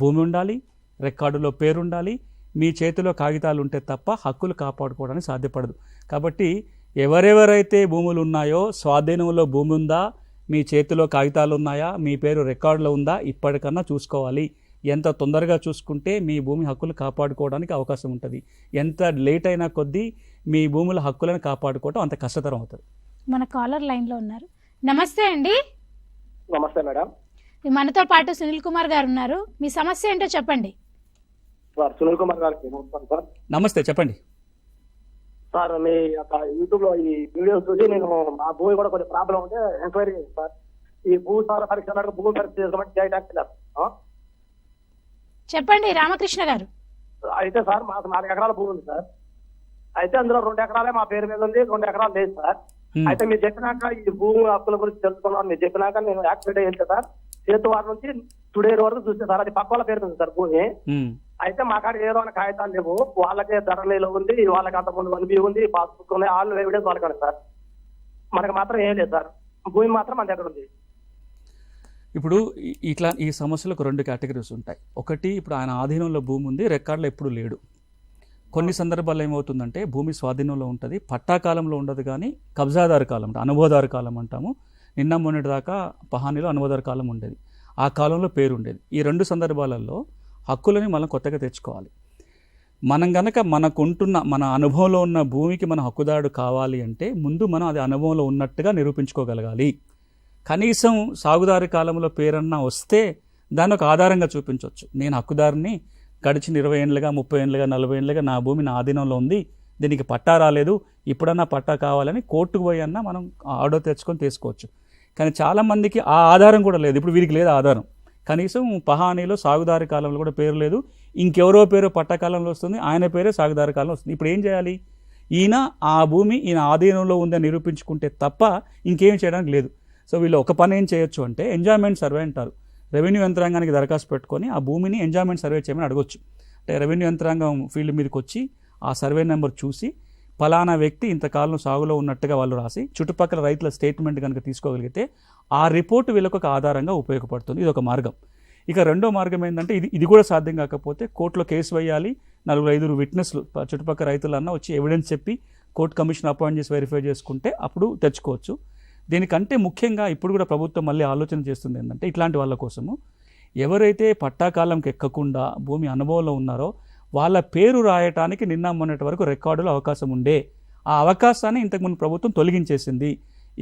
భూమి ఉండాలి, రికార్డులో పేరు ఉండాలి, మీ చేతిలో కాగితాలు ఉంటే తప్ప హక్కులు కాపాడుకోవడానికి సాధ్యపడదు. కాబట్టి ఎవరెవరైతే భూములు ఉన్నాయో స్వాధీనంలో భూమి ఉందా, మీ చేతిలో కాగితాలు ఉన్నాయా, మీ పేరు రికార్డులో ఉందా, ఇప్పటికన్నా చూసుకోవాలి. ఎంత తొందరగా చూసుకుంటే మీ భూమి హక్కులు కాపాడుకోవడానికి అవకాశం ఉంటుంది. ఎంత లేట్ అయినా కొద్దీ మీ భూముల హక్కులను కాపాడుకోవడం అంత కష్టతరం అవుతుంది. మన కాలర్ లైన్లో ఉన్నారు. నమస్తే అండి. నమస్తే మేడం. మనతో పాటు సునీల్ కుమార్ గారు ఉన్నారు. మీ సమస్య ఏంటో చెప్పండి. సార్ సునీల్ కుమార్ గారికి నమస్కారం సార్. నమస్తే, చెప్పండి సార్. మీ యొక్క యూట్యూబ్ లో ఈ వీడియోస్ చూసి నేను మా భూమి కూడా కొంచెం ప్రాబ్లం ఉంటే ఎంక్వైరీ చేయండి సార్. ఈ భూసార పరీక్ష భూమి పరీక్ష చేసుకోమని చేయడానికి చెప్పండి రామకృష్ణ గారు. అయితే సార్ మాకు 4 ఎకరాల భూమి ఉంది సార్. అయితే అందులో 2 ఎకరాలే మా పేరు మీద ఉంది, 2 ఎకరాలు లేదు సార్. అయితే మీరు చెప్పినాక ఈ భూమి హక్కుల గురించి తెలుసుకున్నాను, మీరు చెప్పినాక నేను యాక్సిడెంట్ వెళ్తే సార్ సేతువారి నుంచి టుడేరు వరకు చూస్తే సార్ అది పక్క వాళ్ళ పేరు ఉంది సార్ భూమి. అయితే మా కాడ ఏదో అని కాగితాలు లేవు, వాళ్ళకే ధరలీలో ఉంది, వాళ్ళకి అంత ముందు 1B ఉంది, పాస్బుక్ ఉన్నాయి, ఆల్ ఎవిడెన్స్ వాళ్ళకి సార్. మనకి మాత్రం ఏం లేదు సార్, భూమి మాత్రం మన దగ్గర ఉంది. ఇప్పుడు ఇట్లా ఈ సమస్యలకు 2 కేటగిరీస్ ఉంటాయి. ఒకటి, ఇప్పుడు ఆయన ఆధీనంలో భూమి ఉంది, రికార్డులో ఎప్పుడు లేడు. కొన్ని సందర్భాల్లో ఏమవుతుందంటే భూమి స్వాధీనంలో ఉంటుంది, పట్టాకాలంలో ఉండదు, కానీ కబ్జాదారు కాలం అనుభవదారు కాలం అంటాము. నిన్న మొన్నటి దాకా పహానీలో అనుభవదారు కాలం ఉండేది, ఆ కాలంలో పేరు ఉండేది. ఈ 2 సందర్భాలలో హక్కులని మనం కొత్తగా తెచ్చుకోవాలి. మనం గనక మనకుంటున్న మన అనుభవంలో ఉన్న భూమికి మన హక్కుదారుడు కావాలి అంటే ముందు మనం అది అనుభవంలో ఉన్నట్టుగా నిరూపించుకోగలగాలి. కనీసం సాగుదారి కాలంలో పేరన్నా వస్తే దాన్ని ఒక ఆధారంగా చూపించవచ్చు. నేను హక్కుదారిని, గడిచిన 20 ఏళ్ళుగా 30 ఏళ్ళుగా 40 ఏళ్ళుగా నా భూమి నా ఆధీనంలో ఉంది, దీనికి పట్టా రాలేదు, ఇప్పుడన్నా పట్టా కావాలని కోర్టుకు పోయి అన్నా మనం ఆర్డర్ తెచ్చుకొని తీసుకోవచ్చు. కానీ చాలామందికి ఆ ఆధారం కూడా లేదు. ఇప్పుడు వీరికి లేదు ఆధారం. కనీసం పహానీలో సాగుదారి కాలంలో కూడా పేరు లేదు, ఇంకెవరో పేరు పట్టా కాలంలో వస్తుంది, ఆయన పేరే సాగుదారి కాలంలో వస్తుంది. ఇప్పుడు ఏం చేయాలి? ఈయన ఆ భూమి ఈయన ఆధీనంలో ఉందని నిరూపించుకుంటే తప్ప ఇంకేం చేయడానికి లేదు. సో వీళ్ళు ఒక పని ఏం చేయొచ్చు అంటే ఎంజాయ్మెంట్ సర్వే అంటారు. రెవెన్యూ యంత్రాంగానికి దరఖాస్తు పెట్టుకొని ఆ భూమిని ఎంజాయ్మెంట్ సర్వే చేయమని అడగొచ్చు. అంటే రెవెన్యూ యంత్రాంగం ఫీల్డ్ మీదకి వచ్చి ఆ సర్వే నెంబర్ చూసి ఫలానా వ్యక్తి ఇంతకాలం సాగులో ఉన్నట్టుగా వాళ్ళు రాసి చుట్టుపక్కల రైతుల స్టేట్మెంట్ కనుక తీసుకోగలిగితే ఆ రిపోర్టు వీళ్ళకు ఒక ఆధారంగా ఉపయోగపడుతుంది. ఇది ఒక మార్గం. ఇక రెండో మార్గం ఏంటంటే ఇది కూడా సాధ్యం కాకపోతే కోర్టులో కేసు వేయాలి, 4-5 విట్నెస్లు చుట్టుపక్కల రైతులన్నా వచ్చి ఎవిడెన్స్ చెప్పి కోర్టు కమిషన్ అపాయింట్ చేసి వెరిఫై చేసుకుంటే అప్పుడు తెచ్చుకోవచ్చు. దీనికంటే ముఖ్యంగా ఇప్పుడు కూడా ప్రభుత్వం మళ్ళీ ఆలోచన చేస్తుంది ఏంటంటే ఇట్లాంటి వాళ్ళ కోసము ఎవరైతే పట్టాకాలంకి ఎక్కకుండా భూమి అనుభవంలో ఉన్నారో వాళ్ళ పేరు రాయటానికి నిన్న మొన్నటి వరకు రికార్డులో అవకాశం ఉండే, ఆ అవకాశాన్ని ఇంతకుముందు ప్రభుత్వం తొలగించేసింది.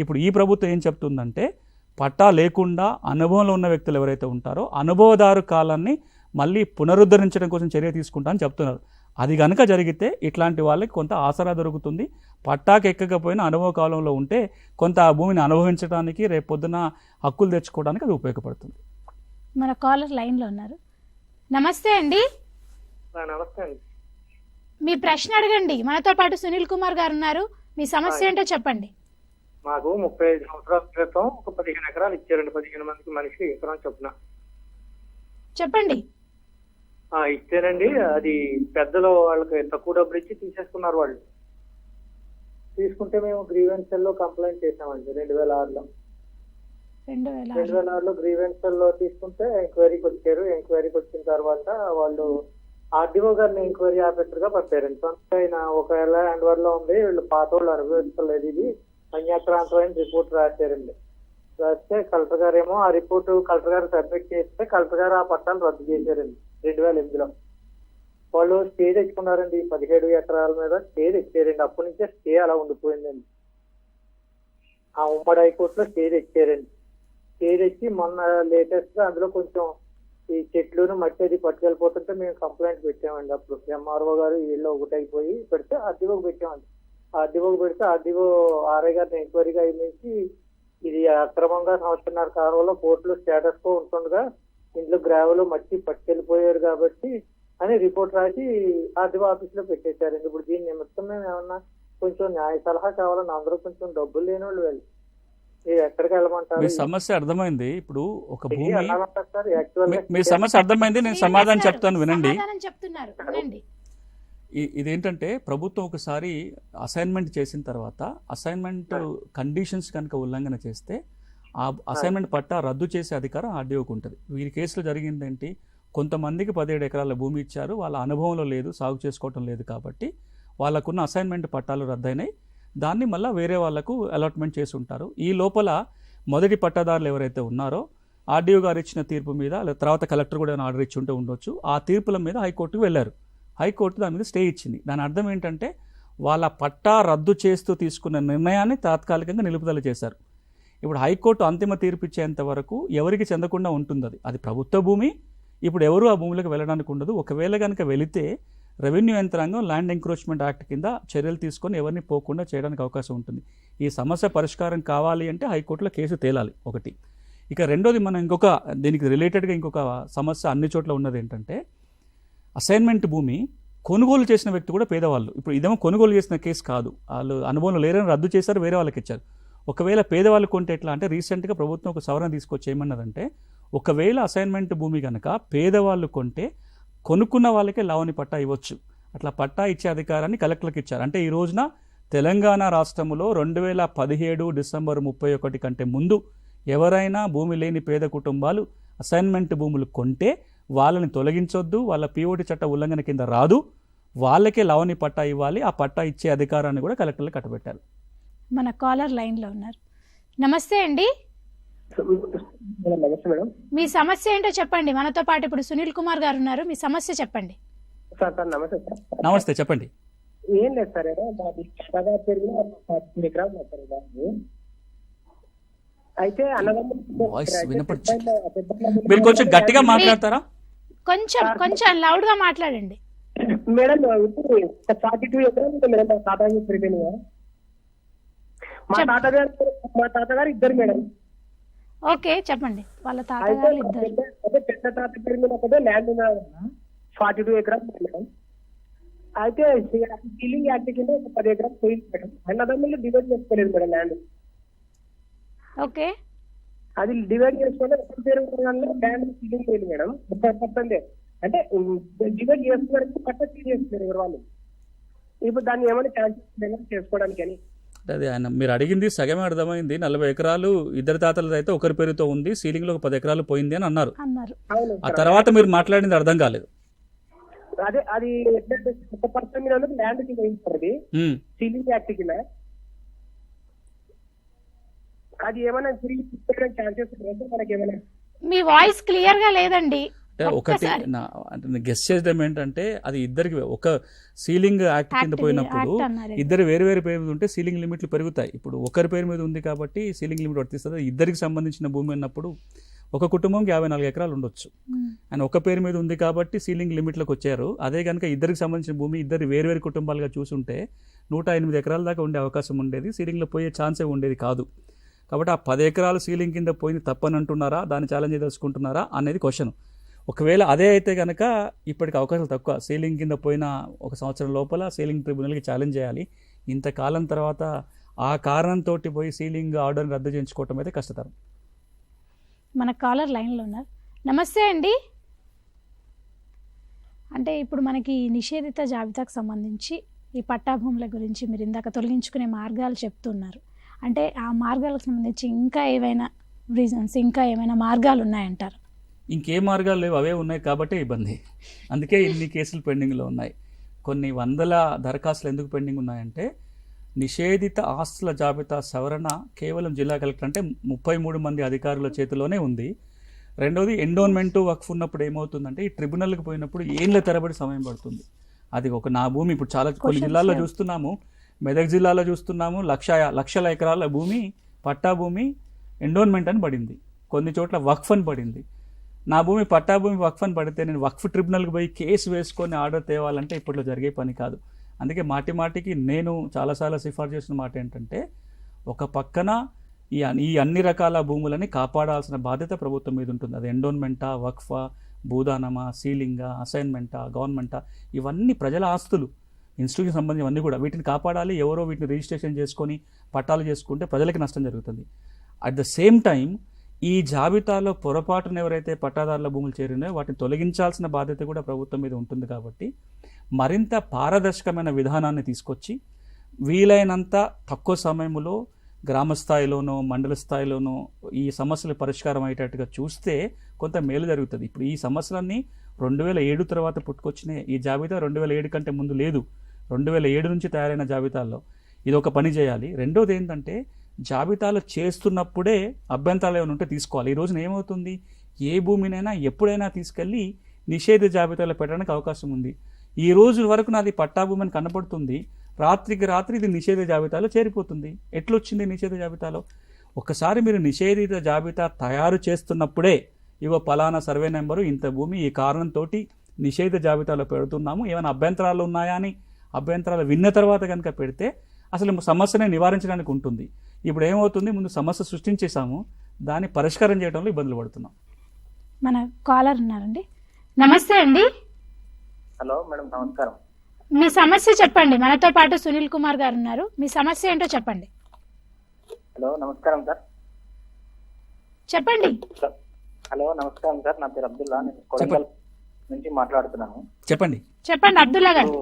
ఇప్పుడు ఈ ప్రభుత్వం ఏం చెప్తుందంటే పట్టా లేకుండా అనుభవంలో ఉన్న వ్యక్తులు ఎవరైతే ఉంటారో అనుభవదారు కాలాన్ని మళ్ళీ పునరుద్ధరించడం కోసం చర్య తీసుకుంటా అని చెప్తున్నారు. అది కనుక జరిగితే ఇట్లాంటి వాళ్ళకి కొంత ఆసరా దొరుకుతుంది. పట్టాకి ఎక్కకపోయినా అనుభవ కాలంలో ఉంటే కొంత ఆ భూమిని అనుభవించడానికి రేపు పొద్దున హక్కులు తెచ్చుకోవడానికి అది ఉపయోగపడుతుంది. మన కాలర్ లైన్లో ఉన్నారు. నమస్తే అండి. నమస్తే అండి. మీ ప్రశ్న అడగండి. మనతో పాటు సునీల్ కుమార్ గారు ఉన్నారు. మీ సమస్య ఏంటో చెప్పండి. మాకు 35 సంవత్సరాల క్రితం ఒక 15 ఎకరాలు ఇచ్చారండి. 15 మందికి మనిషికి ఎకరం చొప్పున. చెప్పండి. ఇచ్చారండి. అది పెద్దలు వాళ్ళకి తక్కువ డబ్బులు ఇచ్చి తీసేసుకున్నారు వాళ్ళు. తీసుకుంటే మేము గ్రీవెన్స్ సెల్లో కంప్లైంట్ చేసామండి 2006లో. 2006లో గ్రీవెన్స్ సెల్లో తీసుకుంటే ఎంక్వైరీకి వచ్చారు. ఎంక్వైరీకి వచ్చిన తర్వాత వాళ్ళు ఆర్డీఓ గారిని ఎంక్వైరీ ఆఫీసర్ గా పంపారండి. సొంత ఆయన ఒకవేళ హ్యాండ్ ఓవర్ లో ఉంది, వీళ్ళు పాత వాళ్ళు అనుభవించలేదు, ఇది అన్యాక్రాంతమైన రిపోర్ట్ రాశారండి. రాస్తే కలెక్టర్ గారు ఏమో ఆ రిపోర్ట్ కలెక్టర్ గారు సబ్మిట్ చేస్తే కలెక్టర్ గారు ఆ పట్టాలు రద్దు చేశారండి 2008లో. వాళ్ళు స్టే తెచ్చుకున్నారండి 17 ఎకరాల మీద స్టే తెచ్చారండి. అప్పటి నుంచే స్టే అలా ఉండిపోయిందండి. ఆ ఉమ్మడి హైకోర్టులో స్టే తెచ్చారండి. స్టే తెచ్చి మొన్న లేటెస్ట్ గా అందులో కొంచెం ఈ చెట్లును మట్టి అది పట్టుకెళ్ళిపోతుంటే మేము కంప్లైంట్ పెట్టామండి. అప్పుడు ఎంఆర్ఓ గారు వీళ్ళు ఒకటైపోయి పెడితే ఆర్డీఓకి పెట్టామండి. ఆర్డీఓకి పెడితే ఆర్డీఓ ఆర్ఐ గారిని ఎంక్వైరీగా అయించి ఇది అక్రమంగా 1.5 సంవత్సరాల కాలంలో కోర్టులో స్టేటస్ కో ఉంటుండగా ఇంట్లో గ్రావెల్ మట్టి పట్టుకెళ్ళిపోయారు కాబట్టి అని రిపోర్ట్ రాసి ఆర్డీఓ ఆఫీస్ లో పెట్టేశారండి. ఇప్పుడు దీని నిమిత్తం మేము ఏమన్నా కొంచెం న్యాయ సలహా కావాలని అందరూ కొంచెం డబ్బులు లేని వాళ్ళు వెళ్ళి ఎక్కడికి వెళ్ళమంటారు? మీ సమస్య అర్థమైంది. ఇప్పుడు ఒక భూమి మీ సమస్య అర్థమైంది, నేను సమాధానం చెప్తాను వినండి. ఇదేంటంటే ప్రభుత్వం ఒకసారి అసైన్మెంట్ చేసిన తర్వాత అసైన్మెంట్ కండిషన్స్ కనుక ఉల్లంఘన చేస్తే ఆ అసైన్మెంట్ పట్టా రద్దు చేసే అధికారం ఆర్డీఓకి ఉంటుంది. వీరి కేసులో జరిగిందేంటి, కొంతమందికి 17 ఎకరాల భూమి ఇచ్చారు, వాళ్ళ అనుభవంలో లేదు, సాగు చేసుకోవటం లేదు కాబట్టి వాళ్ళకున్న అసైన్మెంట్ పట్టాలు రద్దయినాయి. దాన్ని మళ్ళీ వేరే వాళ్ళకు అలాట్మెంట్ చేసి ఉంటారు. ఈ లోపల మొదటి పట్టాదారులు ఎవరైతే ఉన్నారో ఆర్డీఓ గారు ఇచ్చిన తీర్పు మీద తర్వాత కలెక్టర్ కూడా ఆర్డర్ ఇచ్చి ఉంటే ఉండొచ్చు, ఆ తీర్పుల మీద హైకోర్టుకు వెళ్ళారు. హైకోర్టు దాని మీద స్టే ఇచ్చింది. దాని అర్థం ఏంటంటే వాళ్ళ పట్టా రద్దు చేస్తూ తీసుకున్న నిర్ణయాన్ని తాత్కాలికంగా నిలుపుదల చేశారు. ఇప్పుడు హైకోర్టు అంతిమ తీర్పు ఇచ్చేంత వరకు ఎవరికి చెందకుండా ఉంటుంది. అది ప్రభుత్వ భూమి. ఇప్పుడు ఎవరు ఆ భూమిలోకి వెళ్ళడానికి ఉండదు. ఒకవేళ కనుక వెళితే రెవెన్యూ యంత్రాంగం ల్యాండ్ ఎంక్రోచ్మెంట్ యాక్ట్ కింద చర్యలు తీసుకొని ఎవరిని పోకుండా చేయడానికి అవకాశం ఉంటుంది. ఈ సమస్య పరిష్కారం కావాలి అంటే హైకోర్టులో కేసు తేలాలి ఒకటి. ఇక రెండోది మనం దీనికి రిలేటెడ్గా ఇంకొక సమస్య అన్ని చోట్ల ఉన్నది ఏంటంటే అసైన్మెంట్ భూమి కొనుగోలు చేసిన వ్యక్తి కూడా పేదవాళ్ళు. ఇప్పుడు ఇదేమో కొనుగోలు చేసిన కేసు కాదు, వాళ్ళు అనుభవంలో లేరని రద్దు చేశారు, వేరే వాళ్ళకి ఇచ్చారు. ఒకవేళ పేదవాళ్ళు కొంటే ఎట్లా అంటే రీసెంట్గా ప్రభుత్వం ఒక సవరణ తీసుకొచ్చి ఏమన్నదంటే ఒకవేళ అసైన్మెంట్ భూమి కనుక పేదవాళ్ళు కొంటే కొనుక్కున్న వాళ్ళకే లావణి పట్టా ఇవ్వచ్చు. అట్లా పట్టా ఇచ్చే అధికారాన్ని కలెక్టర్లకు ఇచ్చారు. అంటే ఈ రోజున తెలంగాణ రాష్ట్రంలో 2017 డిసెంబర్ 31 కంటే ముందు ఎవరైనా భూమి లేని పేద కుటుంబాలు అసైన్మెంట్ భూములు కొంటే వాళ్ళని తొలగించొద్దు, వాళ్ళ పీఓటీ చట్ట ఉల్లంఘన కింద రాదు, వాళ్ళకే లావణి పట్టా ఇవ్వాలి. ఆ పట్టా ఇచ్చే అధికారాన్ని కూడా కలెక్టర్లు కట్టబెట్టారు. మన కాలర్ లైన్లో ఉన్నారు. నమస్తే అండి. నమస్తే మేడం. మీ సమస్య ఏంటో చెప్పండి. మనతో పాటు ఇప్పుడు సునీల్ కుమార్ గారు ఉన్నారు. మీ సమస్య చెప్పండి. సార్ నమస్తే సార్. నమస్తే, చెప్పండి. ఏం లేదు సార్, మాది అయితే వాయిస్ వినపడుతుంది. మీరు కొంచెం గట్టిగా మాట్లాడతారా? కొంచెం లౌడ్ గా మాట్లాడండి మేడం. ఇప్పుడు 42 ఎకరాలు ఉంది మేడం మా తాతగారు ప్రిపేర్గా. మా తాతగారు ఇద్దరు మేడం. ఓకే చెప్పండి. వాళ్ళ తాతగారు ఇద్దరు. అదే పెద్ద తాత పేరు మీద ఒకటే ల్యాండ్ 42 ఎకరాలు మేడం. అయితే సీలింగ్ యాక్ట్ కింద ఒక 10 ఎకరాలు పోయింది మేడం. అన్నదమ్ములు డివైడ్ చేసుకోలేదు మేడం ల్యాండ్. ఓకే, అది డివైడ్ చేసుకుంటే ఒక పేరు ల్యాండ్ సీలింగ్ పోయింది మేడం. 30% అంటే డివైడ్ చేసుకున్నారు, పట్ట సీల్ చేస్తున్నారు ఎవరు వాళ్ళు. ఇప్పుడు దాన్ని ఏమైనా ఛాన్సెస్ చేసుకోవడానికి అని. అది ఆయన మీరు అడిగింది సగమే అర్థమైంది. 40 ఎకరాలు ఇద్దరు తాతలది అయితే ఒకరి పేరుతో ఉంది, సీలింగ్ లో ఒక 10 ఎకరాలు పోయింది అని అన్నారు. ఆ తర్వాత మీరు మాట్లాడింది అర్థం కాలేదు. అదే అది ఒక పర్సన్ మీద ల్యాండ్ కింద అది సీలింగ్ యాక్ట్ కింద. అది ఏమైనా తిరిగి తీసుకోవడానికి ఛాన్సెస్ మనకి ఏమైనా? మీ వాయిస్ క్లియర్ గా లేదండి. ఒకటి గెస్ చేద్దాం ఏంటంటే, అది ఇద్దరికి ఒక సీలింగ్ యాక్ట్ కింద పోయినప్పుడు ఇద్దరు వేరు వేరు పేరు మీద ఉంటే సీలింగ్ లిమిట్లు పెరుగుతాయి. ఇప్పుడు ఒకరి పేరు మీద ఉంది కాబట్టి సీలింగ్ లిమిట్ వర్తిస్తుంది. ఇద్దరికి సంబంధించిన భూమి ఉన్నప్పుడు ఒక కుటుంబంకి 54 ఎకరాలు ఉండొచ్చు. అండ్ ఒక పేరు మీద ఉంది కాబట్టి సీలింగ్ లిమిట్లకు వచ్చారు. అదే కనుక ఇద్దరికి సంబంధించిన భూమి ఇద్దరు వేరు వేరు కుటుంబాలుగా చూసుంటే 108 ఎకరాల దాకా ఉండే అవకాశం ఉండేది, సీలింగ్లో పోయే ఛాన్సే ఉండేది కాదు. కాబట్టి ఆ 10 ఎకరాలు సీలింగ్ కింద పోయింది తప్పని అంటున్నారా, దాన్ని ఛాలెంజ్ తెలుసుకుంటున్నారా అనేది క్వశ్చన్. ఒకవేళ అదే అయితే కనుక ఇప్పటికి అవకాశాలు తక్కువ. సీలింగ్ కింద పోయిన 1 సంవత్సరం లోపల సీలింగ్ ట్రిబ్యునల్కి ఛాలెంజ్ చేయాలి. ఇంతకాలం తర్వాత ఆ కారణంతో పోయి సీలింగ్ ఆర్డర్ని రద్దు చేయించుకోవటం అయితే కష్టతరం. మన కాలర్ లైన్లో ఉన్నారు. నమస్తే అండి. అంటే ఇప్పుడు మనకి నిషేధిత జాబితాకు సంబంధించి ఈ పట్టా భూముల గురించి మీరు ఇందాక తొలగించుకునే మార్గాలు చెప్తున్నారు. అంటే ఆ మార్గాలకు సంబంధించి ఇంకా ఏవైనా రీజన్స్, ఇంకా ఏమైనా మార్గాలు ఉన్నాయంటారు? ఇంకే మార్గాలు లేవు, అవే ఉన్నాయి కాబట్టి ఇబ్బంది. అందుకే ఇన్ని కేసులు పెండింగ్లో ఉన్నాయి. కొన్ని వందల దరఖాస్తులు ఎందుకు పెండింగ్ ఉన్నాయంటే, నిషేధిత ఆస్తుల జాబితా సవరణ కేవలం జిల్లా కలెక్టర్ అంటే 33 మంది అధికారుల చేతిలోనే ఉంది. రెండోది ఎండోన్మెంట్ వక్ఫ్ ఉన్నప్పుడు ఏమవుతుందంటే, ఈ ట్రిబ్యునల్కి పోయినప్పుడు ఏళ్ళ తరబడి సమయం పడుతుంది. అది ఒక నా భూమి ఇప్పుడు చాలా కొన్ని జిల్లాల్లో చూస్తున్నాము, మెదక్ జిల్లాలో చూస్తున్నాము, లక్షల ఎకరాల భూమి పట్టా భూమి ఎండోన్మెంట్ అని పడింది, కొన్ని చోట్ల వక్ఫ్ అని పడింది. నా భూమి పట్టా భూమి వక్ఫ్ అని పడితే నేను వక్ఫ్ ట్రిబ్యునల్కి పోయి కేసు వేసుకొని ఆర్డర్ తేవాలంటే ఇప్పట్లో జరిగే పని కాదు. అందుకే మాటికి నేను చాలాసార్లు సిఫార్సు చేసిన మాట ఏంటంటే, ఒక పక్కన ఈ అన్ని రకాల భూములని కాపాడాల్సిన బాధ్యత ప్రభుత్వం మీద ఉంటుంది. అది ఎండోన్మెంటా, వక్ఫా, భూదానమా, సీలింగా, అసైన్మెంటా, గవర్నమెంటా, ఇవన్నీ ప్రజల ఆస్తులు, ఇన్స్టిట్యూషన్ సంబంధించి అన్నీ కూడా వీటిని కాపాడాలి. ఎవరో వీటిని రిజిస్ట్రేషన్ చేసుకొని పట్టాలు చేసుకుంటే ప్రజలకి నష్టం జరుగుతుంది. అట్ ద సేమ్ టైం ఈ జాబితాలో పొరపాటున ఎవరైతే పట్టాదారుల భూములు చేరినాయో వాటిని తొలగించాల్సిన బాధ్యత కూడా ప్రభుత్వం మీద ఉంటుంది. కాబట్టి మరింత పారదర్శకమైన విధానాన్ని తీసుకొచ్చి వీలైనంత తక్కువ సమయంలో గ్రామ స్థాయిలోనో మండల స్థాయిలోనో ఈ సమస్యలు పరిష్కారం అయ్యేటట్టుగా చూస్తే కొంత మేలు జరుగుతుంది. ఇప్పుడు ఈ సమస్యలన్నీ 2007 తర్వాత పుట్టుకొచ్చినాయి. ఈ జాబితా 2007 కంటే ముందు లేదు, 2007 నుంచి తయారైన జాబితాల్లో ఇది ఒక పని చేయాలి. రెండోది ఏంటంటే, జాబితాలు చేస్తున్నప్పుడే అభ్యంతరాలు ఏమైనా ఉంటే తీసుకోవాలి. ఈ రోజున ఏమవుతుంది, ఏ భూమినైనా ఎప్పుడైనా తీసుకెళ్ళి నిషేధ జాబితాలో పెట్టడానికి అవకాశం ఉంది. ఈ రోజు వరకు నాది పట్టా భూమి అని కనపడుతుంది, రాత్రికి రాత్రి ఇది నిషేధ జాబితాలో చేరిపోతుంది. ఎట్లొచ్చింది నిషేధ జాబితాలో? ఒకసారి మీరు నిషేధిత జాబితా తయారు చేస్తున్నప్పుడే ఇగో పలానా సర్వే నెంబరు ఇంత భూమి ఈ కారణంతో నిషేధ జాబితాలో పెడుతున్నాము, ఏమైనా అభ్యంతరాలు ఉన్నాయా అని అభ్యంతరాలు విన్న తర్వాత కనుక పెడితే అసలు సమస్యనే నివారించడానికి ఉంటుంది. ఇప్పుడు ఏమవుతుంది, ముందు సమస్య సృష్టించేసాము, దాన్ని పరిష్కారం చేయడంలో ఇబ్బందులు పడుతున్నాం. మన కాలర్ ఉన్నారండి. నమస్తే అండి. హలో మేడం, నమస్కారం. మీ సమస్య చెప్పండి. మనతో పాటు సునీల్ కుమార్ గారు ఉన్నారు. మీ సమస్య ఏంటో చెప్పండి. హలో నమస్కారం సార్. చెప్పండి. హలో నమస్కారం సార్, నా పేరు అబ్దుల్లా, నేను కొడంగల్ నుంచి మాట్లాడుతున్నాను. చెప్పండి. చెప్పండి అబ్దుల్లా గారు.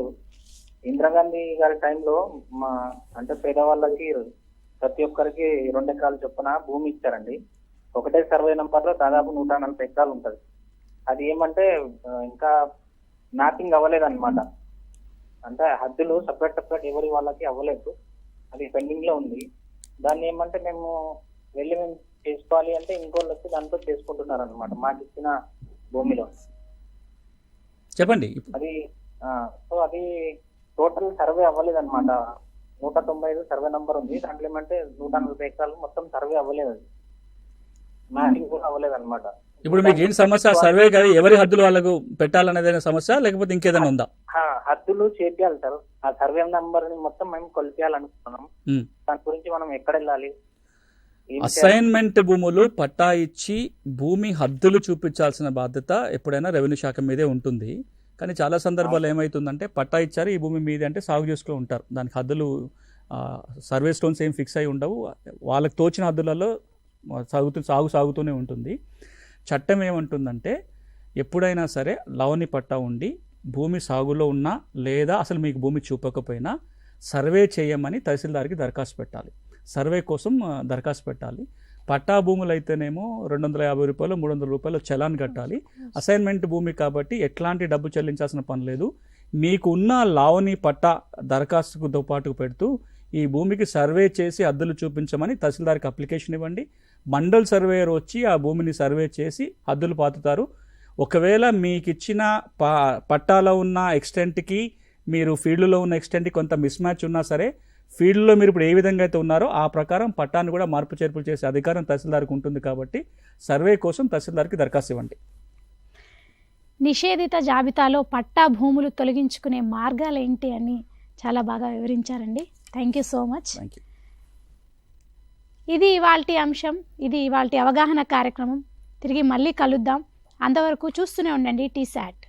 ఇందిరాగాంధీ గారి టైంలో మా అంటే పేదవాళ్ళకి ప్రతి ఒక్కరికి 2 ఎకరాలు చొప్పున భూమి ఇచ్చారండి. ఒకటే సర్వే నంబర్లో దాదాపు 140 ఎకరాలు ఉంటుంది. అది ఏమంటే ఇంకా మ్యాపింగ్ అవ్వలేదు అనమాట. అంటే హద్దులు సపరేట్ ఎవరి వాళ్ళకి అవ్వలేదు, అది పెండింగ్ లో ఉంది. దాన్ని ఏమంటే మేము చేసుకోవాలి అంటే ఇంకోళ్ళు వచ్చి దాంట్లో చేసుకుంటున్నారు అనమాట మాకు ఇచ్చిన భూమిలో. చెప్పండి. అది సో అది టోటల్ సర్వే అవ్వలేదు అనమాట. 195 సర్వే నంబర్ ఉంది, దాంట్లో ఏమంటే 140 ఎకరాలు మొత్తం సర్వే అవ్వలేదు. అది మ్యాపింగ్ కూడా అవ్వలేదు అనమాట. ఇప్పుడు మీకు ఏంటి సమస్య? సర్వే కదా ఎవరి హద్దులు వాళ్ళకు పెట్టాలనేదైనా సమస్య, లేకపోతే ఇంకేదైనా ఉందా? హద్దులు చేపియాలి సార్. ఆ సర్వే నంబర్ ని మొత్తం మేము కొలిపియాలనుకుంటున్నాం. దాని గురించి మనం ఎక్కడ వెళ్ళాలి? అసైన్మెంట్ భూములు పట్టా ఇచ్చి భూమి హద్దులు చూపించాల్సిన బాధ్యత ఎప్పుడైనా రెవెన్యూ శాఖ మీదే ఉంటుంది. కానీ చాలా సందర్భాలు ఏమవుతుందంటే పట్టా ఇచ్చారు ఈ భూమి మీదే అంటే సాగు చేసుకుని ఉంటారు. దానికి హద్దులు సర్వే స్టోన్స్ ఏం ఫిక్స్ అయి ఉండవు. వాళ్ళకి తోచిన హద్దులలో సాగుతూనే ఉంటుంది. చట్టం ఏమంటుందంటే ఎప్పుడైనా సరే లవణి పట్టా ఉండి భూమి సాగులో ఉన్నా లేదా అసలు మీకు భూమి చూపకపోయినా సర్వే చేయమని తహసీల్దార్కి దరఖాస్తు పెట్టాలి. సర్వే కోసం దరఖాస్తు పెట్టాలి. పట్టా భూములు అయితేనేమో 250 రూపాయలు 300 రూపాయలు చలాన్ కట్టాలి. అసైన్మెంట్ భూమి కాబట్టి ఎట్లాంటి డబ్బు చెల్లించాల్సిన పని లేదు. మీకు ఉన్న లావణి పట్టా దరఖాస్తుతో పాటు పెడుతూ ఈ భూమికి సర్వే చేసి హద్దులు చూపించమని తహసీల్దార్కి అప్లికేషన్ ఇవ్వండి. మండల్ సర్వేయర్ వచ్చి ఆ భూమిని సర్వే చేసి హద్దులు పాతుతారు. ఒకవేళ మీకు ఇచ్చిన పట్టాలో ఉన్న ఎక్స్టెంట్కి మీరు ఫీల్డ్లో ఉన్న ఎక్స్టెంట్కి కొంత మిస్ మ్యాచ్ ఉన్నా సరే ఫీల్డ్లో మీరు ఇప్పుడు ఏ విధంగా అయితే ఉన్నారో ఆ ప్రకారం పట్టాన్ని కూడా మార్పు చేర్పులు చేసే అధికారం తహసీల్దార్కి ఉంటుంది. కాబట్టి సర్వే కోసం తహసీల్దార్కి దరఖాస్తు ఇవ్వండి. నిషేధిత జాబితాలో పట్టా భూములు తొలగించుకునే మార్గాలు ఏంటి అని చాలా బాగా వివరించారండి. Thank you so much. Thank you. ఇది ఇవాల్టి అంశం, ఇది ఇవాల్టి అవగాహన కార్యక్రమం. తిరిగి మళ్ళీ కలుద్దాం. అంతవరకు చూస్తూనే ఉండండి TSAT.